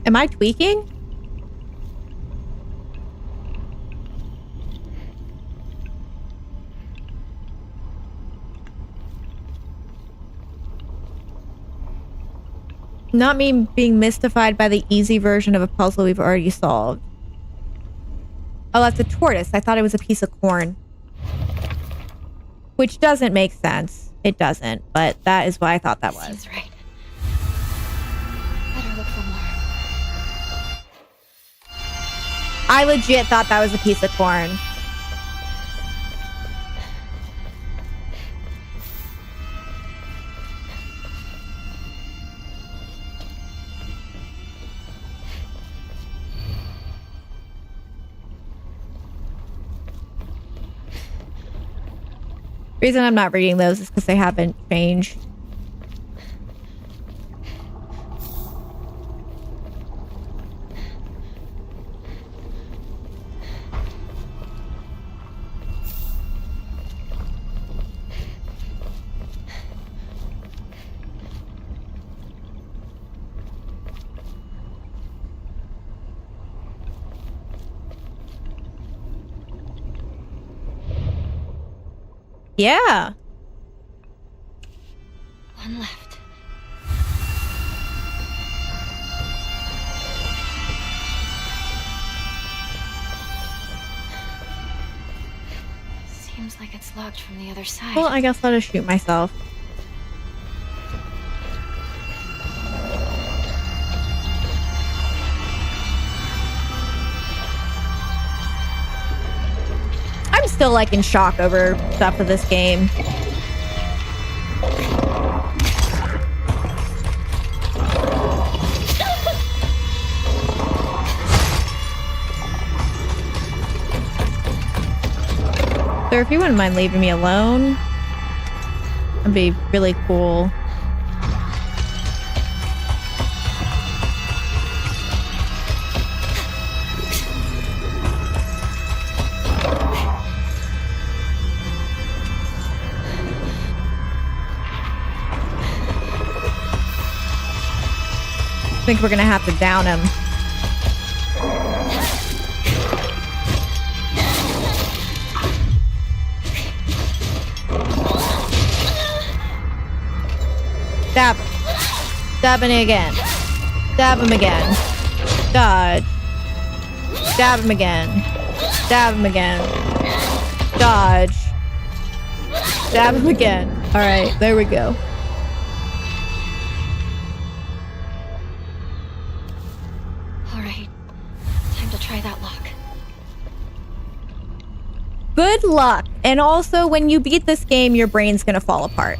Speaker 1: Am I tweaking? Not me being mystified by the easy version of a puzzle we've already solved. Oh, that's a tortoise. I thought it was a piece of corn. Which doesn't make sense. It doesn't, but that is what I thought that was.
Speaker 8: Seems right. Better look for more.
Speaker 1: I legit thought that was a piece of corn. The reason I'm not reading those is because they haven't changed. Yeah.
Speaker 8: One left. Seems like it's locked from the other side.
Speaker 1: Well, I guess I'll just shoot myself. I'm still like in shock over stuff of this game. So if you wouldn't mind leaving me alone, that'd be really cool. I think we're gonna have to down him. Stab him. Stab him again. Stab him again. Dodge. Stab him again. Stab him again. Dodge. Stab him again. All right, there we go.
Speaker 8: All right, time to try that lock.
Speaker 1: Good luck. And also, when you beat this game, your brain's gonna fall apart.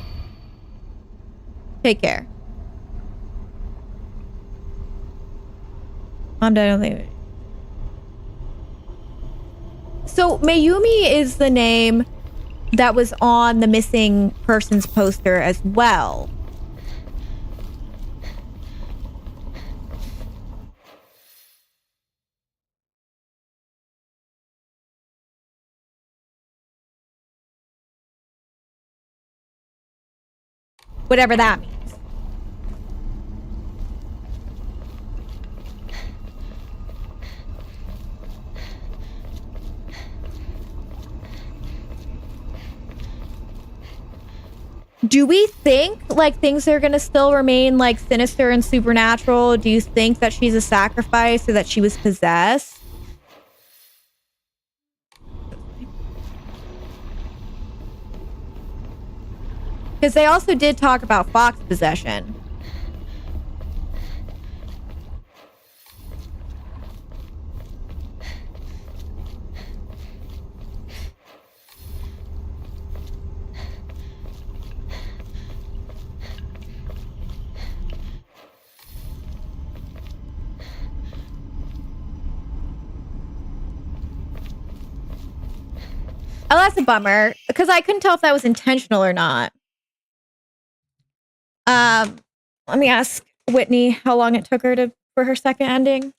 Speaker 1: Take care. I'm done with it. So, Mayumi is the name that was on the missing persons poster as well. Whatever that means. Do we think like things are gonna still remain like sinister and supernatural? Do you think that she's a sacrifice or that she was possessed? Because they also did talk about fox possession. Oh, that's a bummer because I couldn't tell if that was intentional or not. Let me ask Whitney how long it took her for her second ending.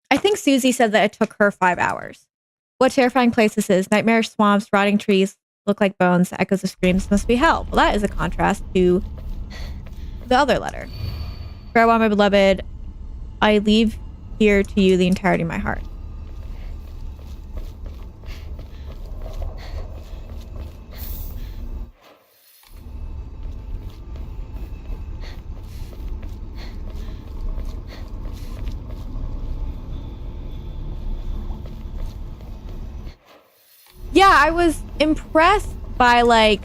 Speaker 1: I think Susie said that it took her 5 hours. What terrifying place this is. Nightmarish swamps, rotting trees, look like bones, echoes of screams, must be hell. Well, that is a contrast to the other letter. Farewell, my beloved. I leave here to you the entirety of my heart. Yeah, I was impressed by like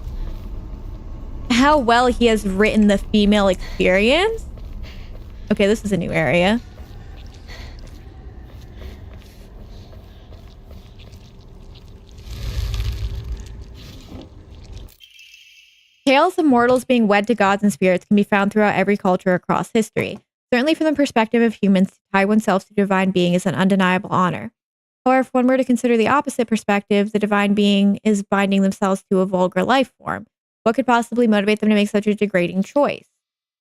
Speaker 1: how well he has written the female experience. Okay, this is a new area. Tales of mortals being wed to gods and spirits can be found throughout every culture across history. Certainly from the perspective of humans, to tie oneself to a divine being is an undeniable honor. However, if one were to consider the opposite perspective, the divine being is binding themselves to a vulgar life form. What could possibly motivate them to make such a degrading choice?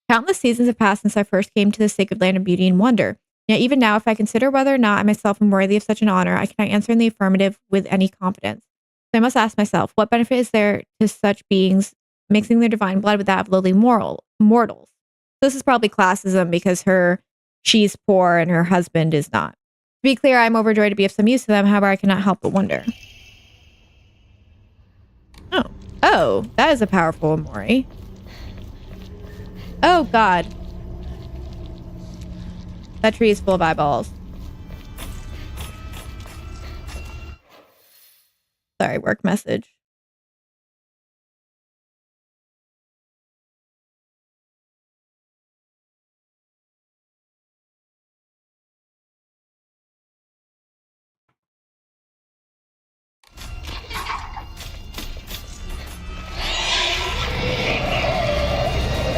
Speaker 1: Countless seasons have passed since I first came to the sacred land of beauty and wonder. Yet even now, if I consider whether or not I myself am worthy of such an honor, I cannot answer in the affirmative with any confidence. So I must ask myself, what benefit is there to such beings mixing their divine blood with that of lowly mortals? This is probably classism because she's poor and her husband is not. To be clear, I'm overjoyed to be of some use to them. However, I cannot help but wonder. Oh, that is a powerful Mori. Oh, God. That tree is full of eyeballs. Sorry, work message.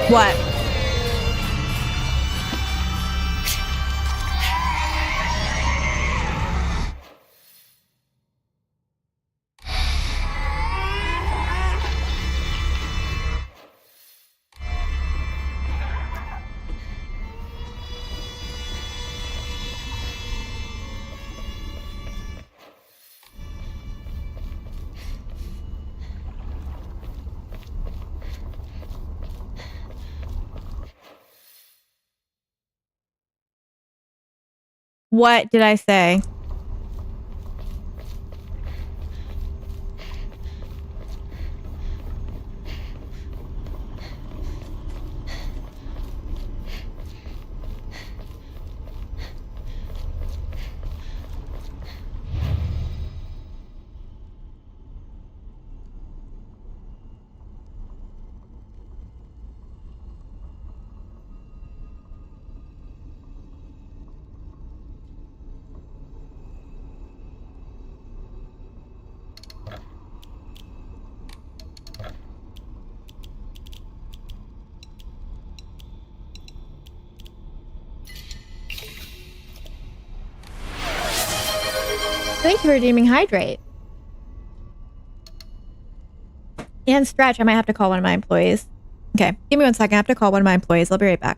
Speaker 1: What? What did I say? Thank you for redeeming Hydrate. And Stretch, I might have to call one of my employees. Okay, give me 1 second. I have to call one of my employees. I'll be right back.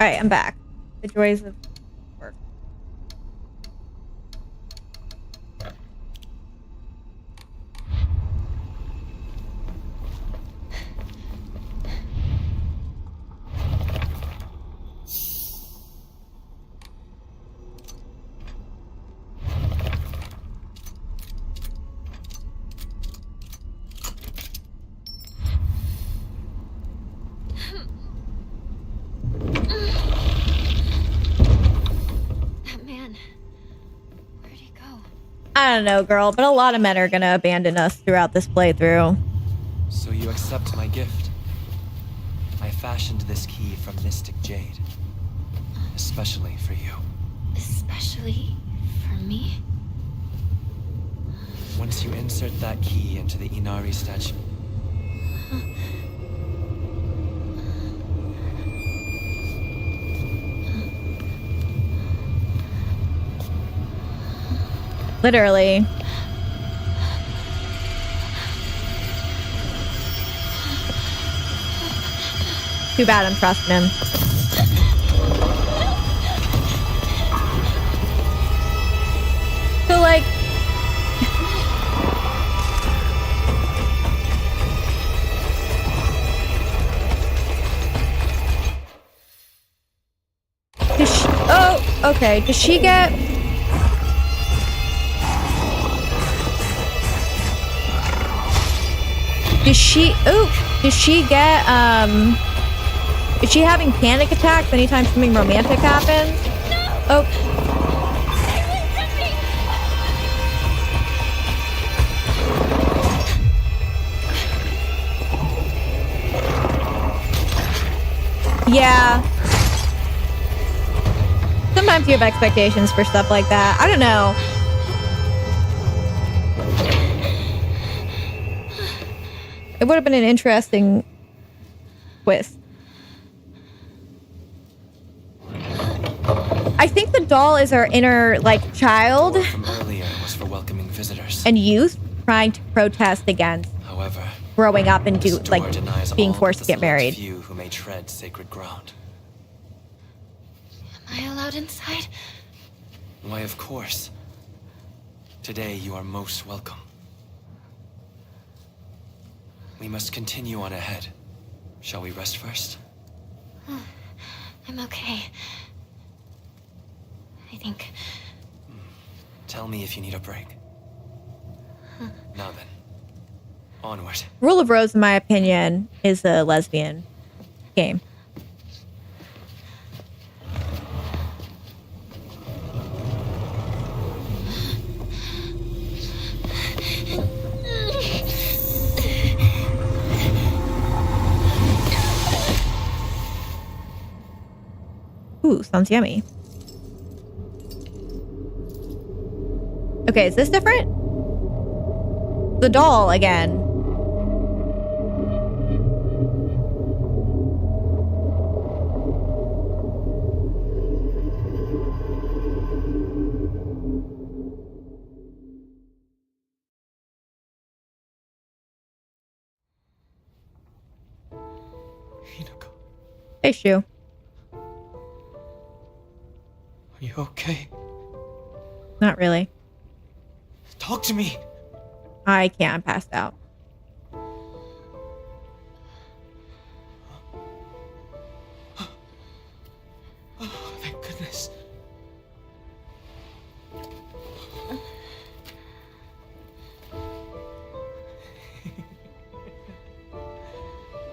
Speaker 1: Alright, I'm back. The joys of work.
Speaker 8: That man. Where'd he go?
Speaker 1: I don't know, girl, but a lot of men are gonna abandon us throughout this playthrough.
Speaker 12: So you accept my gift? I fashioned this key from Mystic Jade. Especially for you.
Speaker 8: Especially for me?
Speaker 12: Once you insert that key into the Inari statue...
Speaker 1: Literally. Too bad I'm trusting him. So, like... Does she... Oh, okay. Does she get... Does she get, is she having panic attacks anytime something romantic happens? No! Oh. Yeah. Sometimes you have expectations for stuff like that. I don't know. It would have been an interesting twist. I think the doll is our inner, like, child
Speaker 12: From earlier was for welcoming visitors.
Speaker 1: and youth trying to protest against
Speaker 12: However,
Speaker 1: growing up and
Speaker 12: this door denies
Speaker 1: being
Speaker 12: all
Speaker 1: forced
Speaker 12: but
Speaker 1: to
Speaker 12: the
Speaker 1: get
Speaker 12: select
Speaker 1: married.
Speaker 12: few who may tread sacred ground.
Speaker 8: Am I allowed inside?
Speaker 12: Why, of course. Today you are most welcome. We must continue on ahead. Shall we rest first?
Speaker 8: I'm okay. I think.
Speaker 12: Tell me if you need a break. Now then, onward.
Speaker 1: Rule of Rose, in my opinion, is a lesbian game. Ooh, sounds yummy. Okay, is this different? The doll again.
Speaker 12: Hinako,
Speaker 1: Hey, Shu.
Speaker 12: are you okay?
Speaker 1: Not really.
Speaker 12: Talk to me!
Speaker 1: I can't. I'm passed out.
Speaker 12: Oh, thank goodness.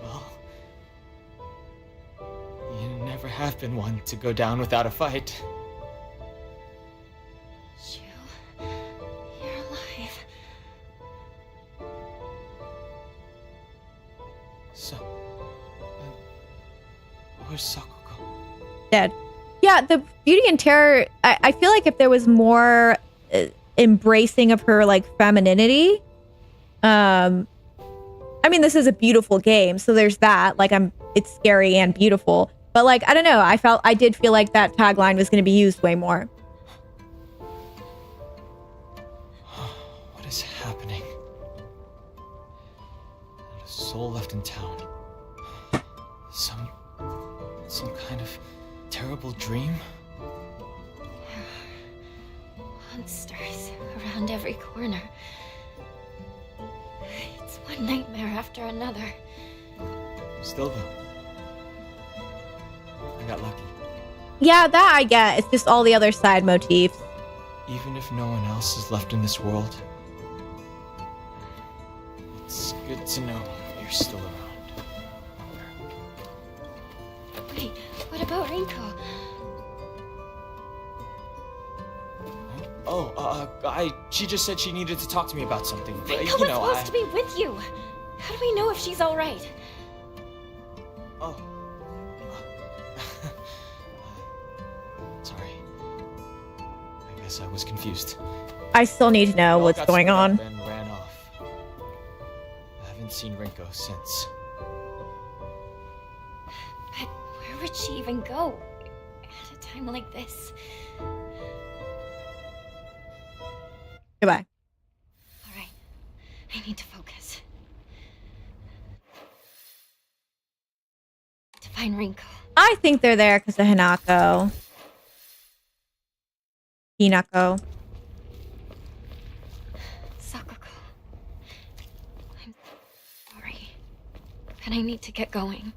Speaker 13: Well, you never have been one to go down without a fight.
Speaker 8: Shu, you're alive.
Speaker 13: So, where's Sakuko?
Speaker 1: Dead. Yeah, the Beauty and Terror, I feel like if there was more embracing of her, like, femininity, I mean, this is a beautiful game, so there's that. Like, it's scary and beautiful. But, like, I don't know. I did feel like that tagline was going to be used way more.
Speaker 13: What is happening? Not a soul left in town. Some kind of terrible dream?
Speaker 8: Monsters around every corner. It's one nightmare after another.
Speaker 13: Still though, I got lucky.
Speaker 1: Yeah, that I get. It's just all the other side motifs.
Speaker 13: Even if no one else is left in this world, it's good to know you're still around.
Speaker 8: Wait, what about Rinko?
Speaker 13: She just said she needed to talk to me about something. But,
Speaker 8: Rinko was supposed to be with you. How do we know if she's all right?
Speaker 13: Oh. Sorry. I guess I was confused.
Speaker 1: I still need to know what's going on.
Speaker 13: And ran off. I haven't seen Rinko since.
Speaker 8: But where would she even go at a time like this?
Speaker 1: Goodbye.
Speaker 8: All right, I need to focus. To find Rinko.
Speaker 1: I think they're there because of Hinako.
Speaker 8: Sakako. I'm sorry. But I need to get going.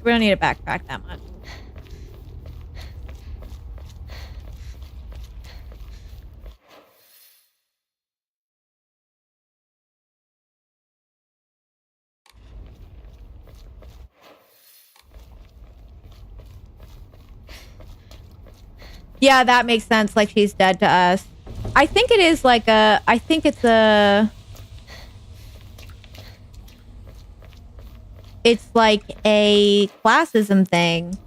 Speaker 1: We don't need to backtrack that much. Yeah, that makes sense. Like she's dead to us. I think it is like a... I think it's a... It's like a classism thing.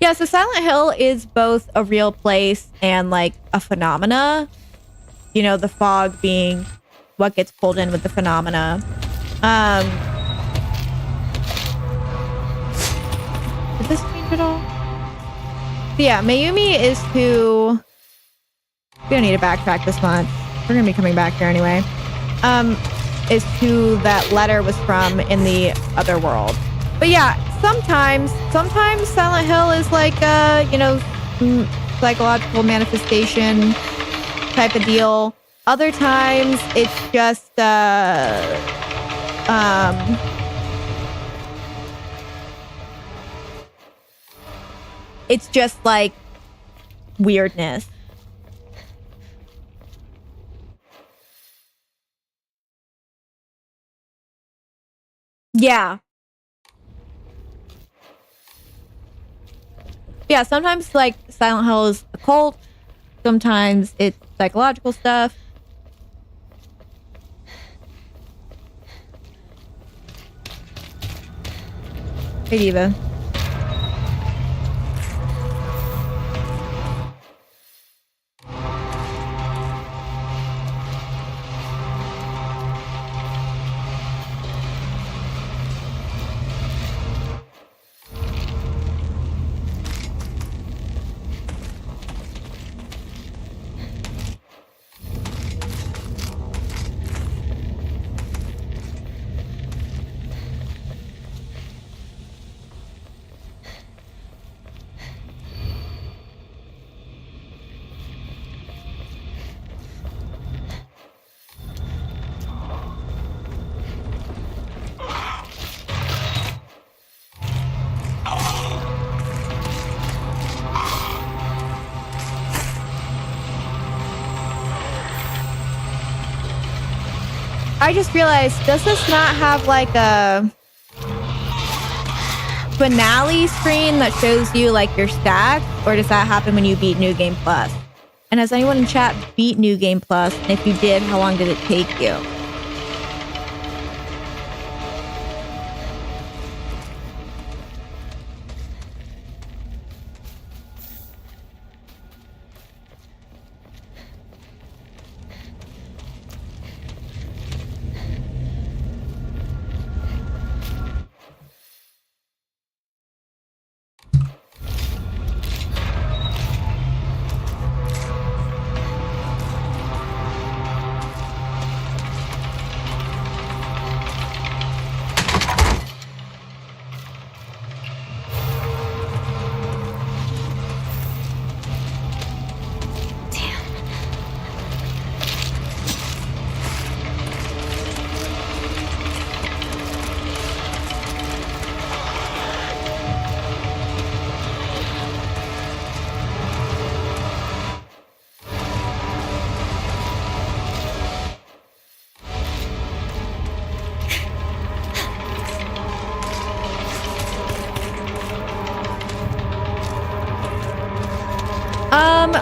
Speaker 1: Yeah, so Silent Hill is both a real place and like a phenomena. You know, the fog being what gets pulled in with the phenomena. Did this change at all? So yeah, Mayumi is who... We don't need to backtrack this much. We're going to be coming back here anyway. Is who that letter was from in the other world. But yeah, sometimes Silent Hill is like you know, psychological manifestation type of deal. Other times it's just it's just like weirdness. Yeah. Yeah, sometimes like Silent Hill is occult. Sometimes it's psychological stuff. Hey, Diva. I just realized, does this not have like a finale screen that shows you like your stats? Or does that happen when you beat New Game Plus? And has anyone in chat beat New Game Plus? And if you did, how long did it take you?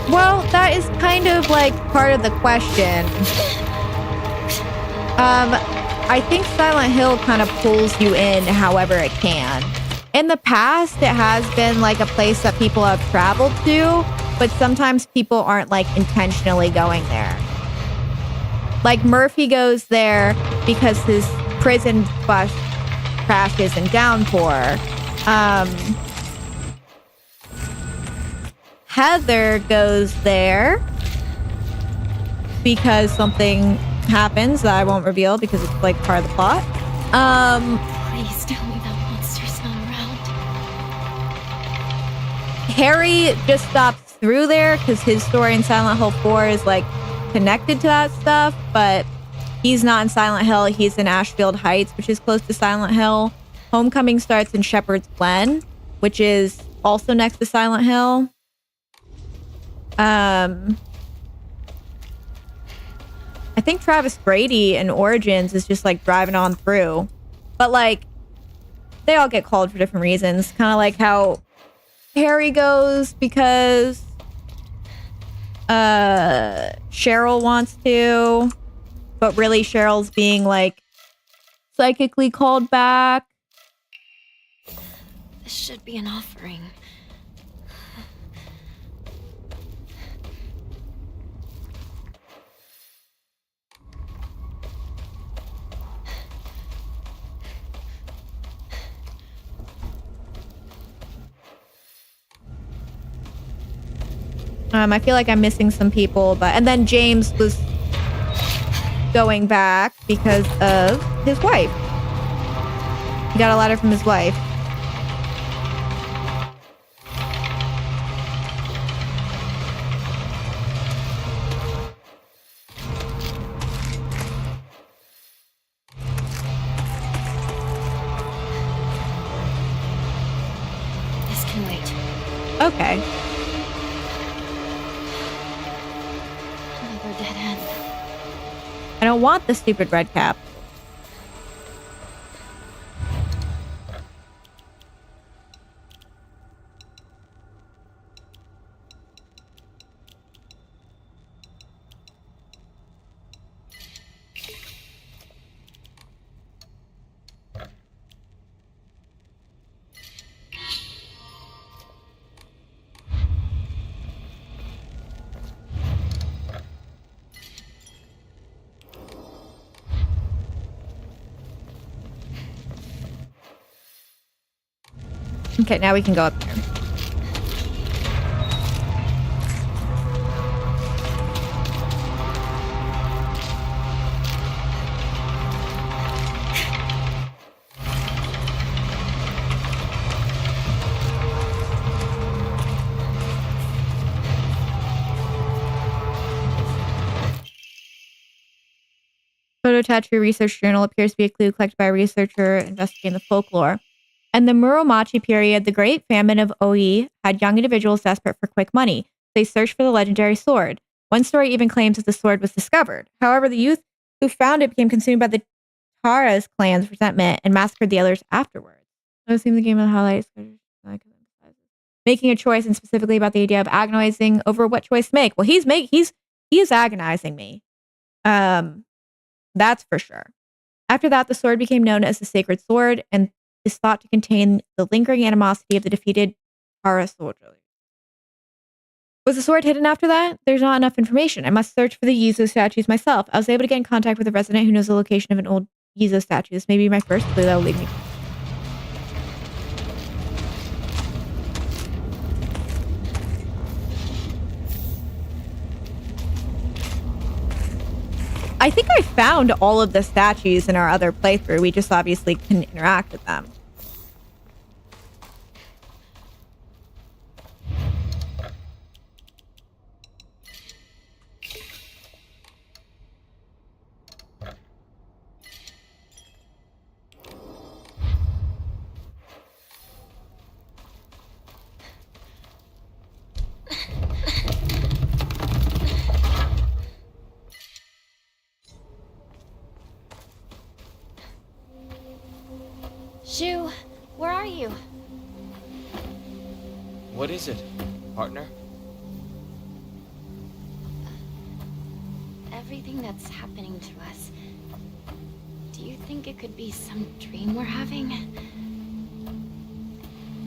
Speaker 1: Well, that is kind of like part of the question. I think Silent Hill kind of pulls you in however it can. In the past, it has been like a place that people have traveled to, but sometimes people aren't like intentionally going there. Like Murphy goes there because his prison bus crashes in Downpour. Heather goes there because something happens that I won't reveal because it's like part of the plot.
Speaker 8: Please tell me that monster's not around.
Speaker 1: Harry just stops through there because his story in Silent Hill 4 is like connected to that stuff, but he's not in Silent Hill. He's in Ashfield Heights, which is close to Silent Hill. Homecoming starts in Shepherd's Glen, which is also next to Silent Hill. I think Travis Grady in Origins is just like driving on through, but like they all get called for different reasons. Kind of like how Harry goes because Cheryl wants to, but really Cheryl's being like psychically called back.
Speaker 8: This should be an offering.
Speaker 1: I feel like I'm missing some people, and then James was going back because of his wife. He got a letter from his wife.
Speaker 8: This can wait.
Speaker 1: Okay.
Speaker 8: Another dead end.
Speaker 1: I don't want the stupid red cap. Okay, now we can go up there. Photo Tattoo Research Journal appears to be a clue collected by a researcher investigating the folklore. In the Muromachi period, the Great Famine of Oi had young individuals desperate for quick money. They searched for the legendary sword. One story even claims that the sword was discovered. However, the youth who found it became consumed by the Tara's clan's resentment and massacred the others afterwards. So it seems the game of the highlights. Making a choice, and specifically about the idea of agonizing over what choice to make. Well, he is agonizing me. That's for sure. After that, the sword became known as the Sacred Sword and is thought to contain the lingering animosity of the defeated Tara soldiers. Was the sword hidden after that? There's not enough information. I must search for the Yizo statues myself. I was able to get in contact with a resident who knows the location of an old Yizo statue. This may be my first clue that will lead me. I think I found all of the statues in our other playthrough. We just obviously couldn't interact with them.
Speaker 8: Shu, where are you?
Speaker 13: What is it, partner?
Speaker 8: everything that's happening to us, do you think it could be some dream we're having?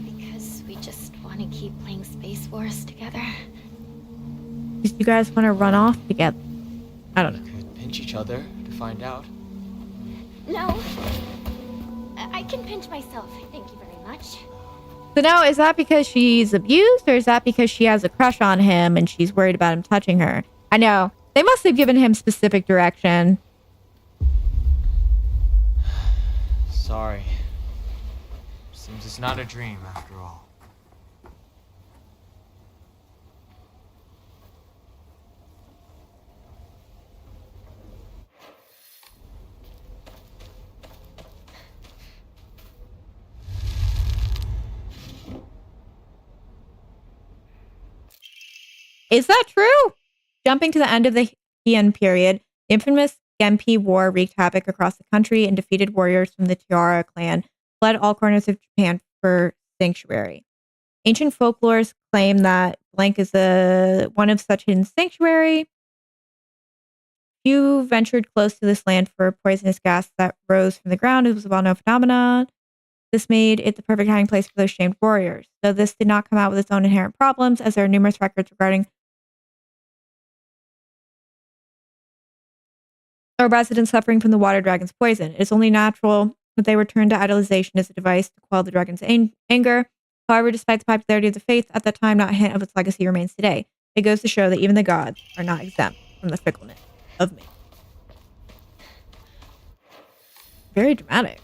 Speaker 8: Because we just want to keep playing Space Wars together?
Speaker 1: You guys want to run off together? I don't know.
Speaker 13: Could pinch each other to find out.
Speaker 8: No. I can pinch myself. Thank you very much.
Speaker 1: So now, is that because she's abused, or is that because she has a crush on him and she's worried about him touching her? I know. They must have given him specific direction.
Speaker 13: Sorry. Seems it's not a dream after all.
Speaker 1: Is that true? Jumping to the end of the Heian period, the infamous Genpei War wreaked havoc across the country, and defeated warriors from the Taira clan fled all corners of Japan for sanctuary. Ancient folklores claim that blank is one of such hidden sanctuary. Few ventured close to this land for a poisonous gas that rose from the ground. It was a well-known phenomenon. This made it the perfect hiding place for those shamed warriors. Though this did not come out with its own inherent problems, as there are numerous records regarding or residents suffering from the water dragon's poison. It is only natural that they were turned to idolization as a device to quell the dragon's anger. However, despite the popularity of the faith at that time, not a hint of its legacy remains today. It goes to show that even the gods are not exempt from the fickleness of man. Very dramatic.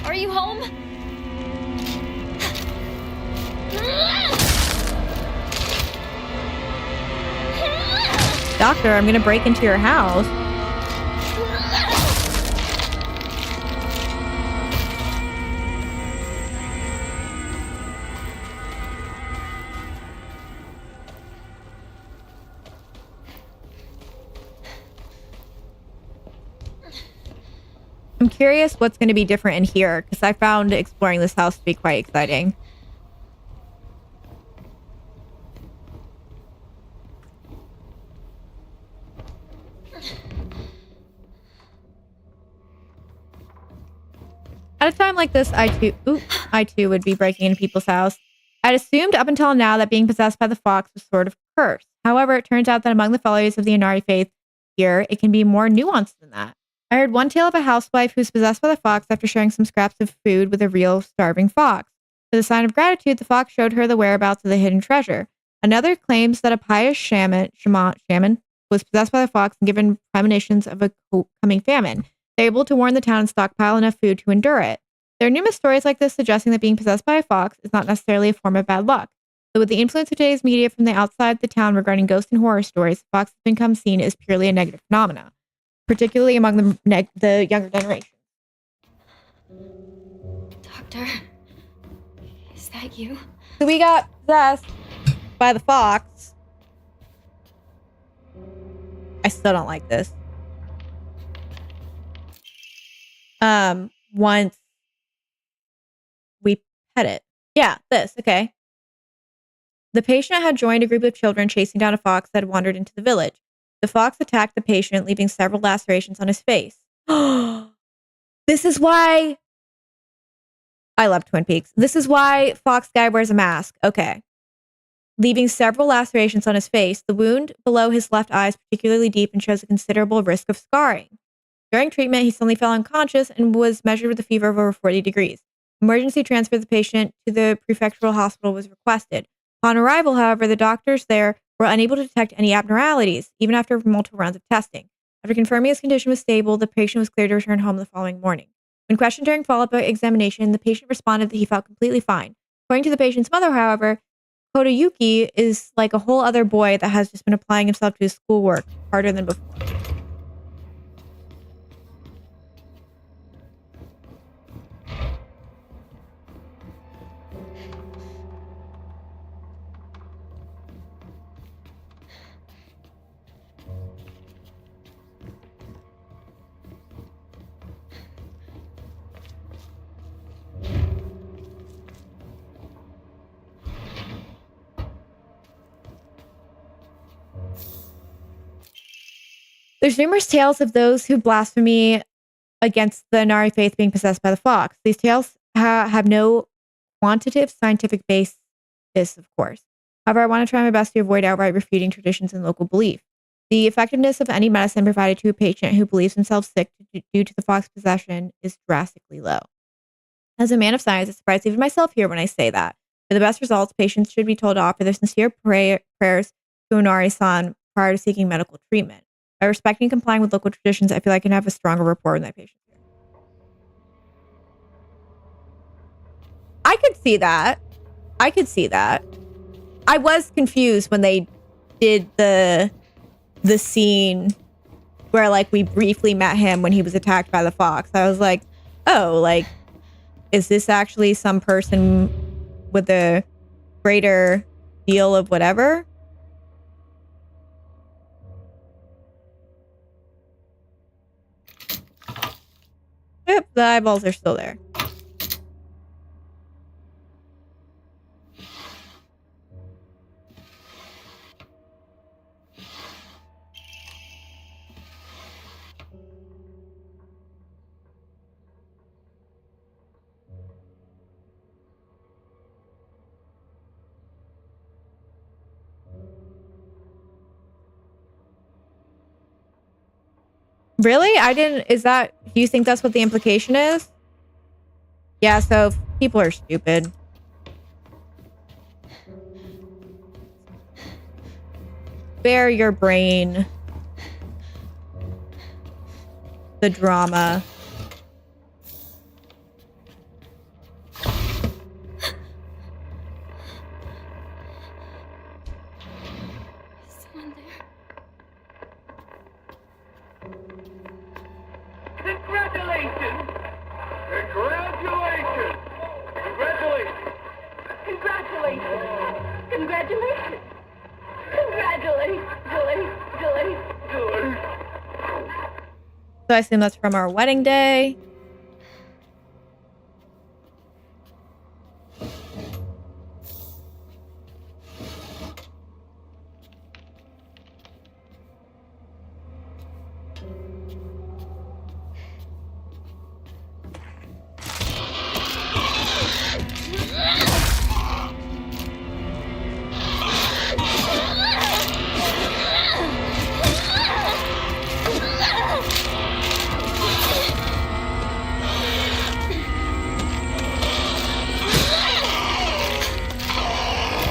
Speaker 8: Are you home?
Speaker 1: Doctor, I'm gonna break into your house. I'm curious what's going to be different in here, because I found exploring this house to be quite exciting. At a time like this, I too would be breaking into people's house. I'd assumed up until now that being possessed by the fox was sort of cursed. However, it turns out that among the followers of the Inari faith here, it can be more nuanced than that. I heard one tale of a housewife who was possessed by the fox after sharing some scraps of food with a real starving fox. As a sign of gratitude, the fox showed her the whereabouts of the hidden treasure. Another claims that a pious shaman was possessed by the fox and given premonitions of a coming famine. They're able to warn the town and stockpile enough food to endure it. There are numerous stories like this suggesting that being possessed by a fox is not necessarily a form of bad luck. But with the influence of today's media from the outside the town regarding ghost and horror stories, the fox has become seen as purely a negative phenomena, particularly among the younger generation.
Speaker 8: Doctor, is that you?
Speaker 1: So we got possessed by the fox. I still don't like this. Once we pet it. Yeah, this, okay. The patient had joined a group of children chasing down a fox that had wandered into the village. The fox attacked the patient, leaving several lacerations on his face. This is why I love Twin Peaks. This is why Fox Guy wears a mask. Okay. Leaving several lacerations on his face, the wound below his left eye is particularly deep and shows a considerable risk of scarring. During treatment, he suddenly fell unconscious and was measured with a fever of over 40 degrees. Emergency transfer of the patient to the prefectural hospital was requested. Upon arrival, however, the doctors there were unable to detect any abnormalities, even after multiple rounds of testing. After confirming his condition was stable, the patient was cleared to return home the following morning. When questioned during follow-up examination, the patient responded that he felt completely fine. According to the patient's mother, however, Kodayuki is like a whole other boy that has just been applying himself to his schoolwork harder than before. There's numerous tales of those who blaspheme against the Inari faith being possessed by the fox. These tales have no quantitative scientific basis, of course. However, I want to try my best to avoid outright refuting traditions and local belief. The effectiveness of any medicine provided to a patient who believes himself sick due to the fox possession is drastically low. As a man of science, I surprise even myself here when I say that. For the best results, patients should be told to offer their sincere prayers to Inari-san prior to seeking medical treatment. By respecting and complying with local traditions, I feel I can have a stronger rapport with my patients. I could see that. I was confused when they did the scene where like we briefly met him when he was attacked by the fox. I was like, oh, like, is this actually some person with a greater deal of whatever? Yep, the eyeballs are still there. Really? Do you think that's what the implication is? Yeah, so people are stupid. Spare your brain the drama.
Speaker 11: Congratulations! Congratulations! Congratulations!
Speaker 2: Congratulations! Congratulations! Congratulations!
Speaker 1: So I assume that's from our wedding day.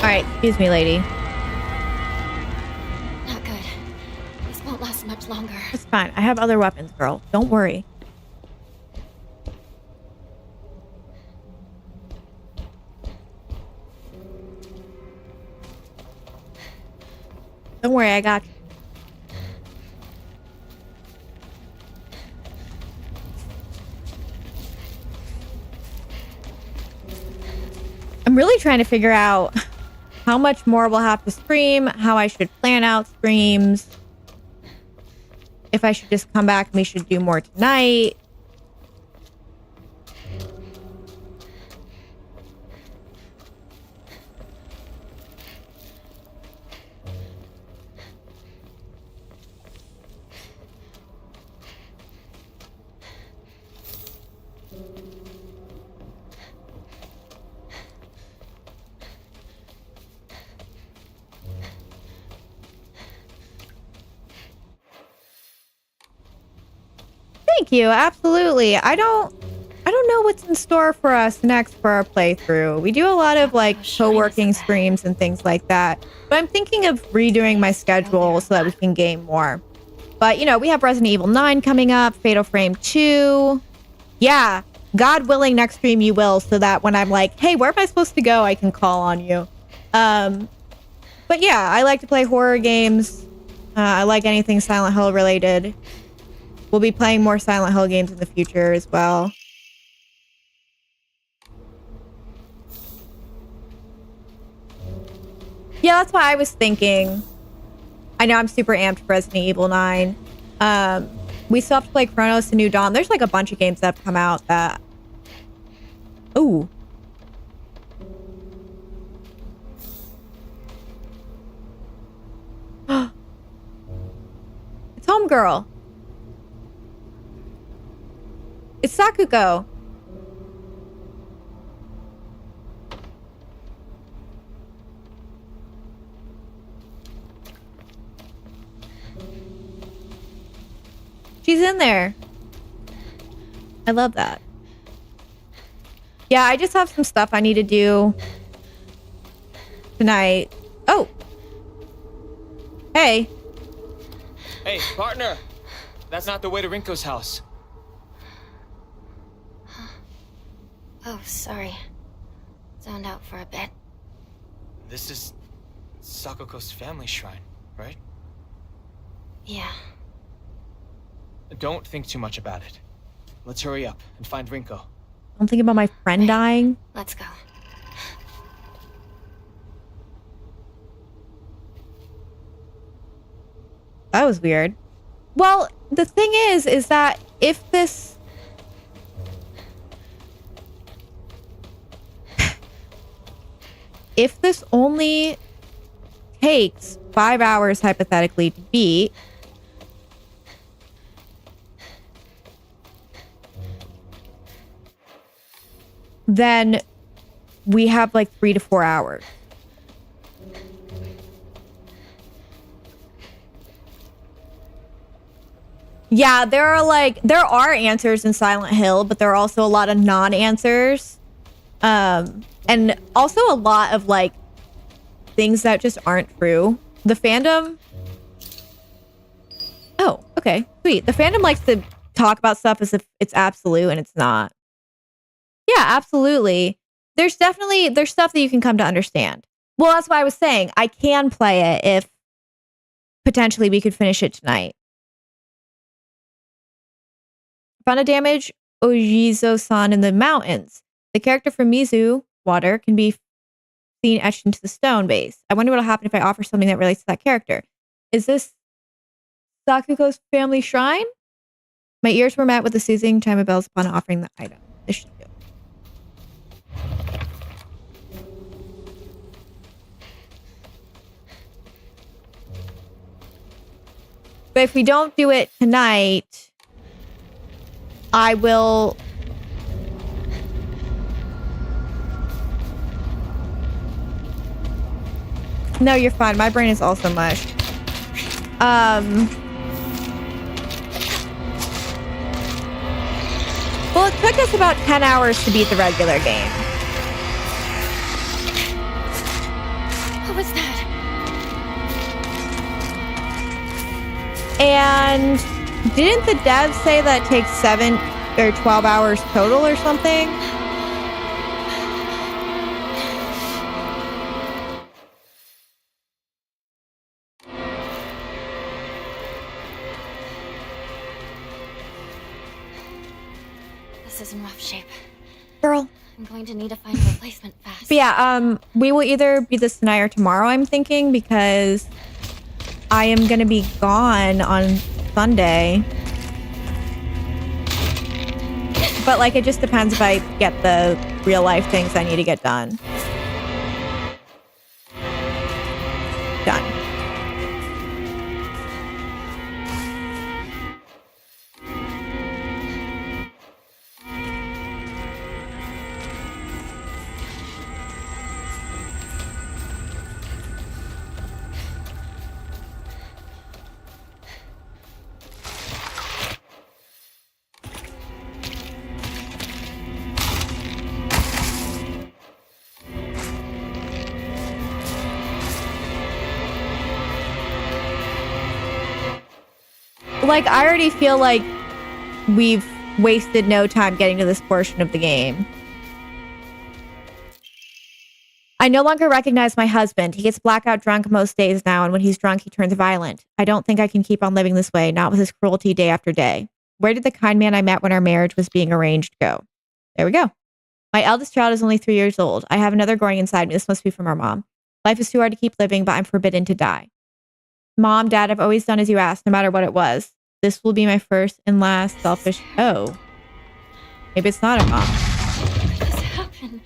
Speaker 1: Alright, excuse me, lady.
Speaker 8: Not good. This won't last much longer.
Speaker 1: It's fine. I have other weapons, girl. Don't worry. Don't worry, I got you. I'm really trying to figure out how much more we'll have to stream, how I should plan out streams, if I should just come back and we should do more tonight. Thank you. Absolutely. I don't know what's in store for us next for our playthrough. We do a lot of like co-working streams and things like that, but I'm thinking of redoing my schedule so that we can game more. But you know, we have Resident Evil 9 coming up, Fatal Frame 2. Yeah, God willing, next stream you will, so that when I'm like, hey, where am I supposed to go, I can call on you. But yeah, I like to play horror games. I like anything Silent Hill related. We'll be playing more Silent Hill games in the future as well. Yeah, that's why I was thinking. I know I'm super amped for Resident Evil 9. We still have to play Chronos and New Dawn. There's like a bunch of games that have come out that... Ooh. It's home homegirl. It's Sakuko. She's in there. I love that. Yeah, I just have some stuff I need to do tonight. Oh. Hey.
Speaker 13: Hey, partner. That's not the way to Rinko's house.
Speaker 8: Oh, sorry. Zoned out for a bit.
Speaker 13: This is Sakuko's family shrine, right?
Speaker 8: Yeah.
Speaker 13: Don't think too much about it. Let's hurry up and find Rinko.
Speaker 1: Don't think about my friend dying.
Speaker 8: Let's go.
Speaker 1: That was weird. Well, the thing is that if this... if this only takes 5 hours, hypothetically, to beat... then we have like 3 to 4 hours. Yeah, there are answers in Silent Hill, but there are also a lot of non-answers. And also a lot of like things that just aren't true. The fandom... Oh, okay. Sweet. The fandom likes to talk about stuff as if it's absolute and it's not. Yeah, absolutely. There's stuff that you can come to understand. Well, that's why I was saying I can play it if potentially we could finish it tonight. Found a damaged Ojizo-san in the mountains. The character from Mizu Water can be seen etched into the stone base. I wonder what'll happen if I offer something that relates to that character. Is this Sakuko's family shrine? My ears were met with a soothing chime of bells upon offering the item. This should do. But if we don't do it tonight, I will... No, you're fine. My brain is also mush. Well, it took us about 10 hours to beat the regular game.
Speaker 8: What was that?
Speaker 1: And didn't the devs say that it takes 7 or 12 hours total or something?
Speaker 8: This is in rough shape.
Speaker 1: Girl.
Speaker 8: I'm going to need to find a replacement fast.
Speaker 1: But yeah, we will either beat this tonight or tomorrow, I'm thinking, because I am going to be gone on Sunday. But like, it just depends if I get the real life things I need to get done. Done. Like, I already feel like we've wasted no time getting to this portion of the game. I no longer recognize my husband. He gets blackout drunk most days now, and when he's drunk, he turns violent. I don't think I can keep on living this way, not with his cruelty day after day. Where did the kind man I met when our marriage was being arranged go? There we go. My eldest child is only 3 years old. I have another growing inside me. This must be from our mom. Life is too hard to keep living, but I'm forbidden to die. Mom, Dad, I've always done as you asked, no matter what it was. This will be my first and last selfish... Oh. Maybe it's not a mom.
Speaker 8: What just happened?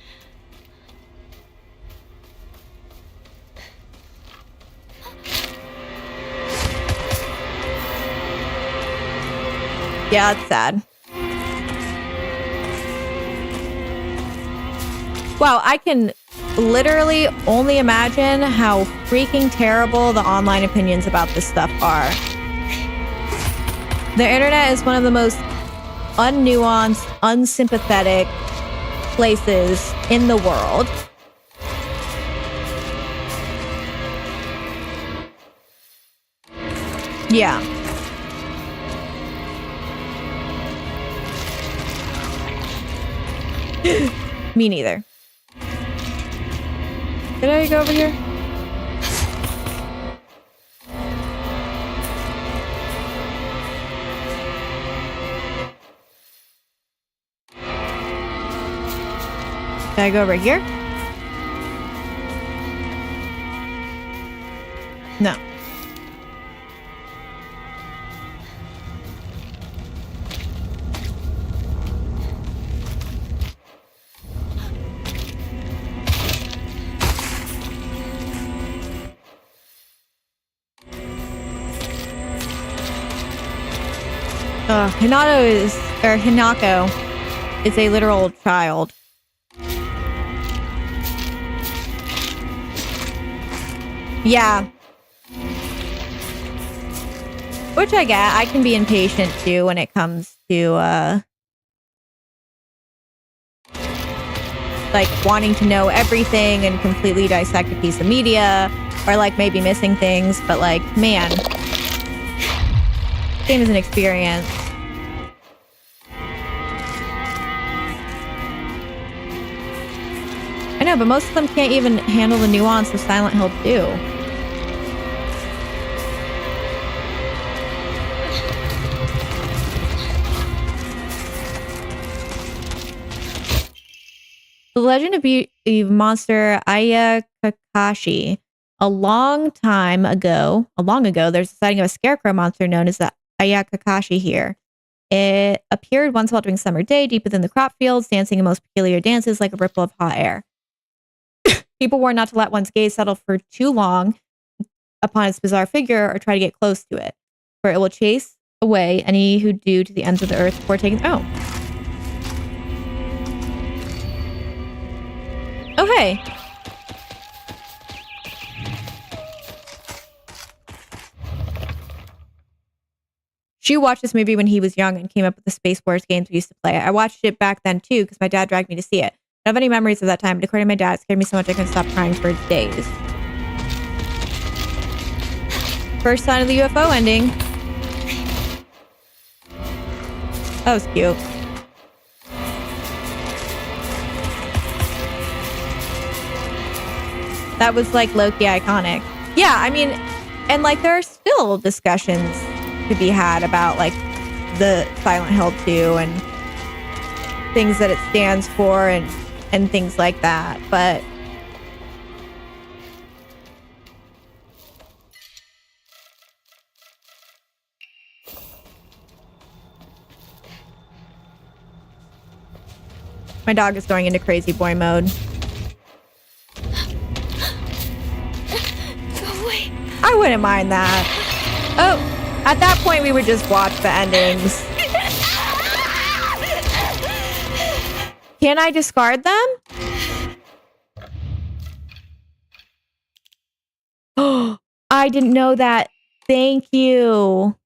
Speaker 1: Yeah, it's sad. Wow, I can literally only imagine how freaking terrible the online opinions about this stuff are. The internet is one of the most unnuanced, unsympathetic places in the world. Yeah. Me neither. Did I go over here? Did I go over here? No. Hinako is a literal child. Yeah. Which I get. I can be impatient too when it comes to like wanting to know everything and completely dissect a piece of media, or like maybe missing things, but like, man, game is an experience. I know, but most of them can't even handle the nuance of Silent Hill 2. The Legend of the Monster Aya Kakashi. A long ago, there's a sighting of a scarecrow monster known as the Aya Kakashi here. It appeared once while during summer day, deep within the crop fields, dancing in most peculiar dances like a ripple of hot air. People warn not to let one's gaze settle for too long upon its bizarre figure or try to get close to it, for it will chase away any who do to the ends of the earth before taking... Oh, hey. She watched this movie when he was young and came up with the Space Wars games we used to play. I watched it back then too because my dad dragged me to see it. I don't have any memories of that time, but according to my dad, it scared me so much I couldn't stop crying for days. First sign of the UFO ending. That was cute. That was like low-key iconic. Yeah, I mean, and like there are still discussions to be had about like the Silent Hill 2 and things that it stands for and things like that, but my dog is going into crazy boy mode.
Speaker 10: Go away.
Speaker 1: I wouldn't mind that. Oh, at that point we would just watch the endings. Can I discard them? Oh, I didn't know that. Thank you.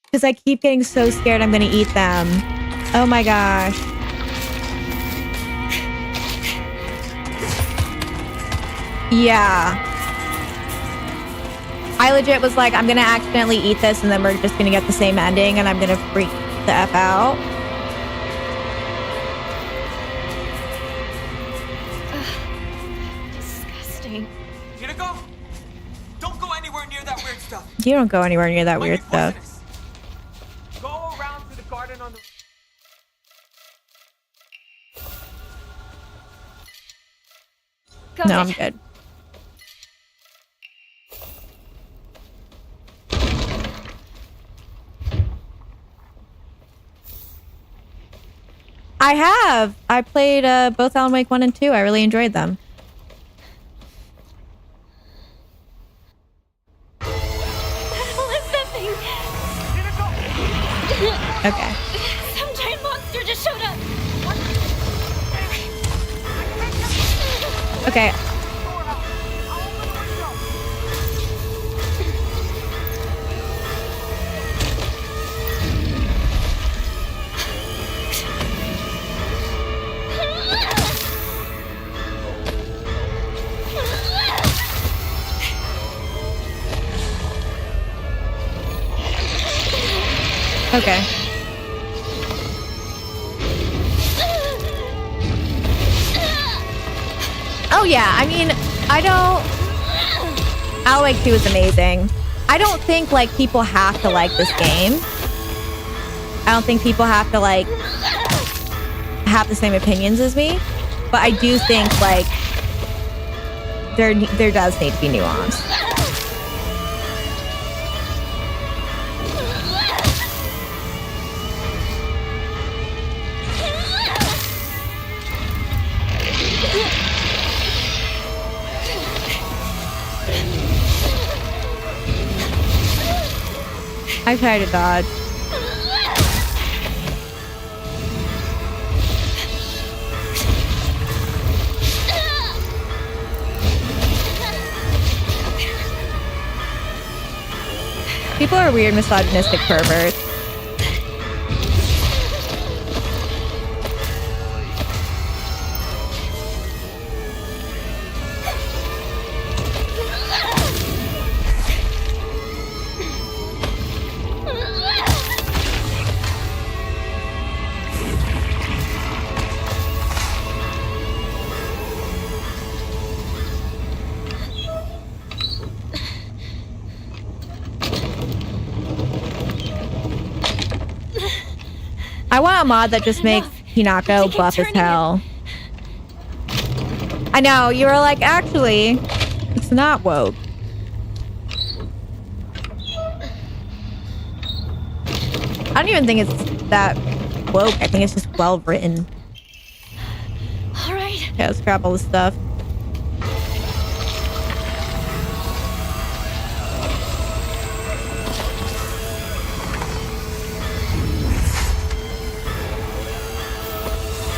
Speaker 1: Because I keep getting so scared I'm going to eat them. Oh my gosh. Yeah. I legit was like, I'm going to accidentally eat this and then we're just going to get the same ending and I'm going to freak the F out.
Speaker 13: Hinako, don't go anywhere near that weird stuff.
Speaker 1: You don't go anywhere near that weird stuff.
Speaker 13: Go around to the garden on the...
Speaker 1: No, I'm good. I have. I played both Alan Wake 1 and 2. I really enjoyed them.
Speaker 10: What the hell is that thing?
Speaker 1: Okay. Okay. Oh yeah, I mean, Alan Wake 2 is amazing. I don't think like people have to like this game. I don't think people have to like have the same opinions as me, but I do think like there does need to be nuance. I tried to dodge. People are weird, misogynistic perverts. I want a mod that just makes Hinako buff as hell. I know, you were like, actually, it's not woke. I don't even think it's that woke. I think it's just well written.
Speaker 10: All right.
Speaker 1: Okay, let's grab all this stuff.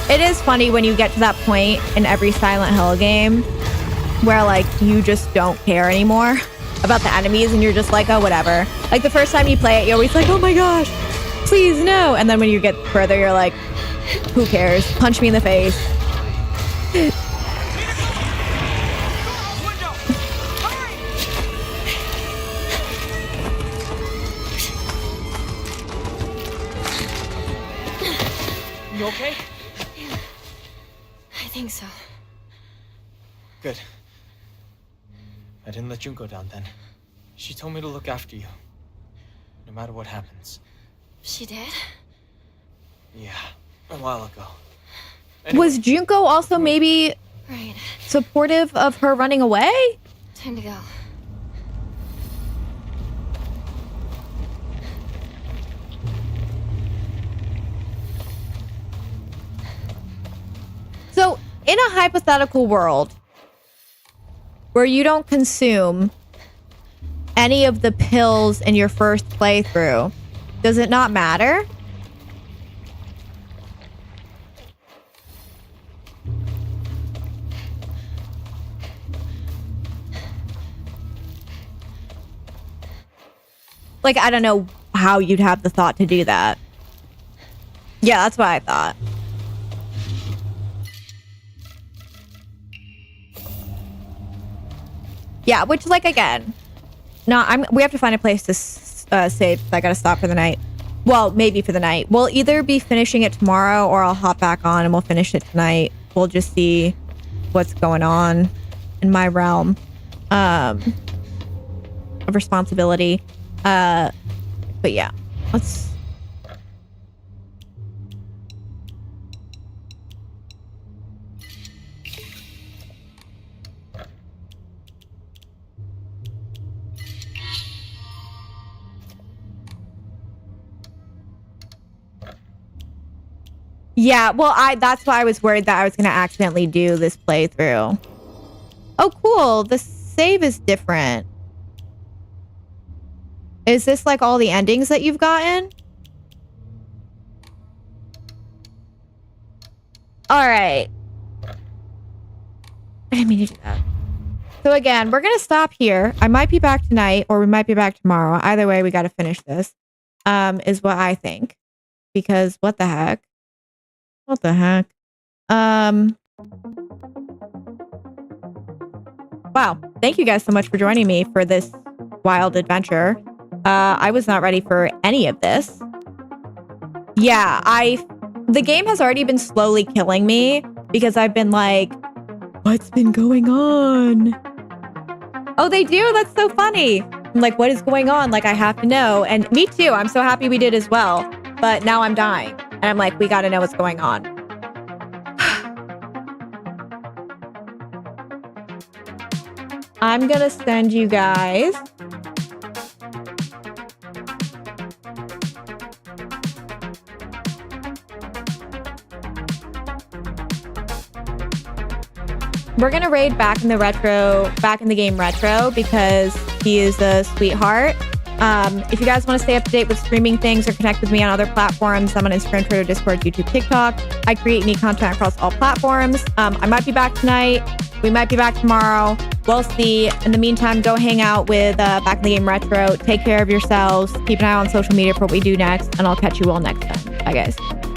Speaker 1: It is funny when you get to that point in every Silent Hill game where like you just don't care anymore about the enemies and you're just like, oh, whatever. Like the first time you play it, you're always like, oh my gosh, please no. And then when you get further, you're like, who cares? Punch me in the face.
Speaker 13: You okay?
Speaker 8: I think so.
Speaker 13: Good. I didn't let Junko down then. She told me to look after you, no matter what happens.
Speaker 8: She did?
Speaker 13: Yeah, a while ago.
Speaker 1: Was Junko also maybe
Speaker 8: Right.
Speaker 1: supportive of her running away?
Speaker 8: Time to go.
Speaker 1: So, in a hypothetical world where you don't consume any of the pills in your first playthrough, does it not matter? Like, I don't know how you'd have the thought to do that. Yeah, that's what I thought. Yeah, which, like, again, no, we have to find a place to save. I gotta stop for the night. Well, maybe for the night. We'll either be finishing it tomorrow or I'll hop back on and we'll finish it tonight. We'll just see what's going on in my realm of responsibility. But yeah, let's... Yeah, well, that's why I was worried that I was going to accidentally do this playthrough. Oh, cool. The save is different. Is this like all the endings that you've gotten? All right. didn't mean to do that. So again, we're going to stop here. I might be back tonight or we might be back tomorrow. Either way, we got to finish this, is what I think. Because what the heck? What the heck? Wow. Thank you guys so much for joining me for this wild adventure. I was not ready for any of this. Yeah, the game has already been slowly killing me because I've been like, what's been going on? Oh, they do? That's so funny. I'm like, what is going on? Like, I have to know. And me too. I'm so happy we did as well. But now I'm dying. And I'm like, we got to know what's going on. I'm going to send you guys. We're going to raid back in the game Retro because he is a sweetheart. If you guys want to stay up to date with streaming things or connect with me on other platforms, I'm on Instagram, Twitter, Discord, YouTube, TikTok. I create unique content across all platforms. I might be back tonight. We might be back tomorrow. We'll see. In the meantime, go hang out with Back in the Game Retro. Take care of yourselves. Keep an eye on social media for what we do next, and I'll catch you all next time. Bye, guys.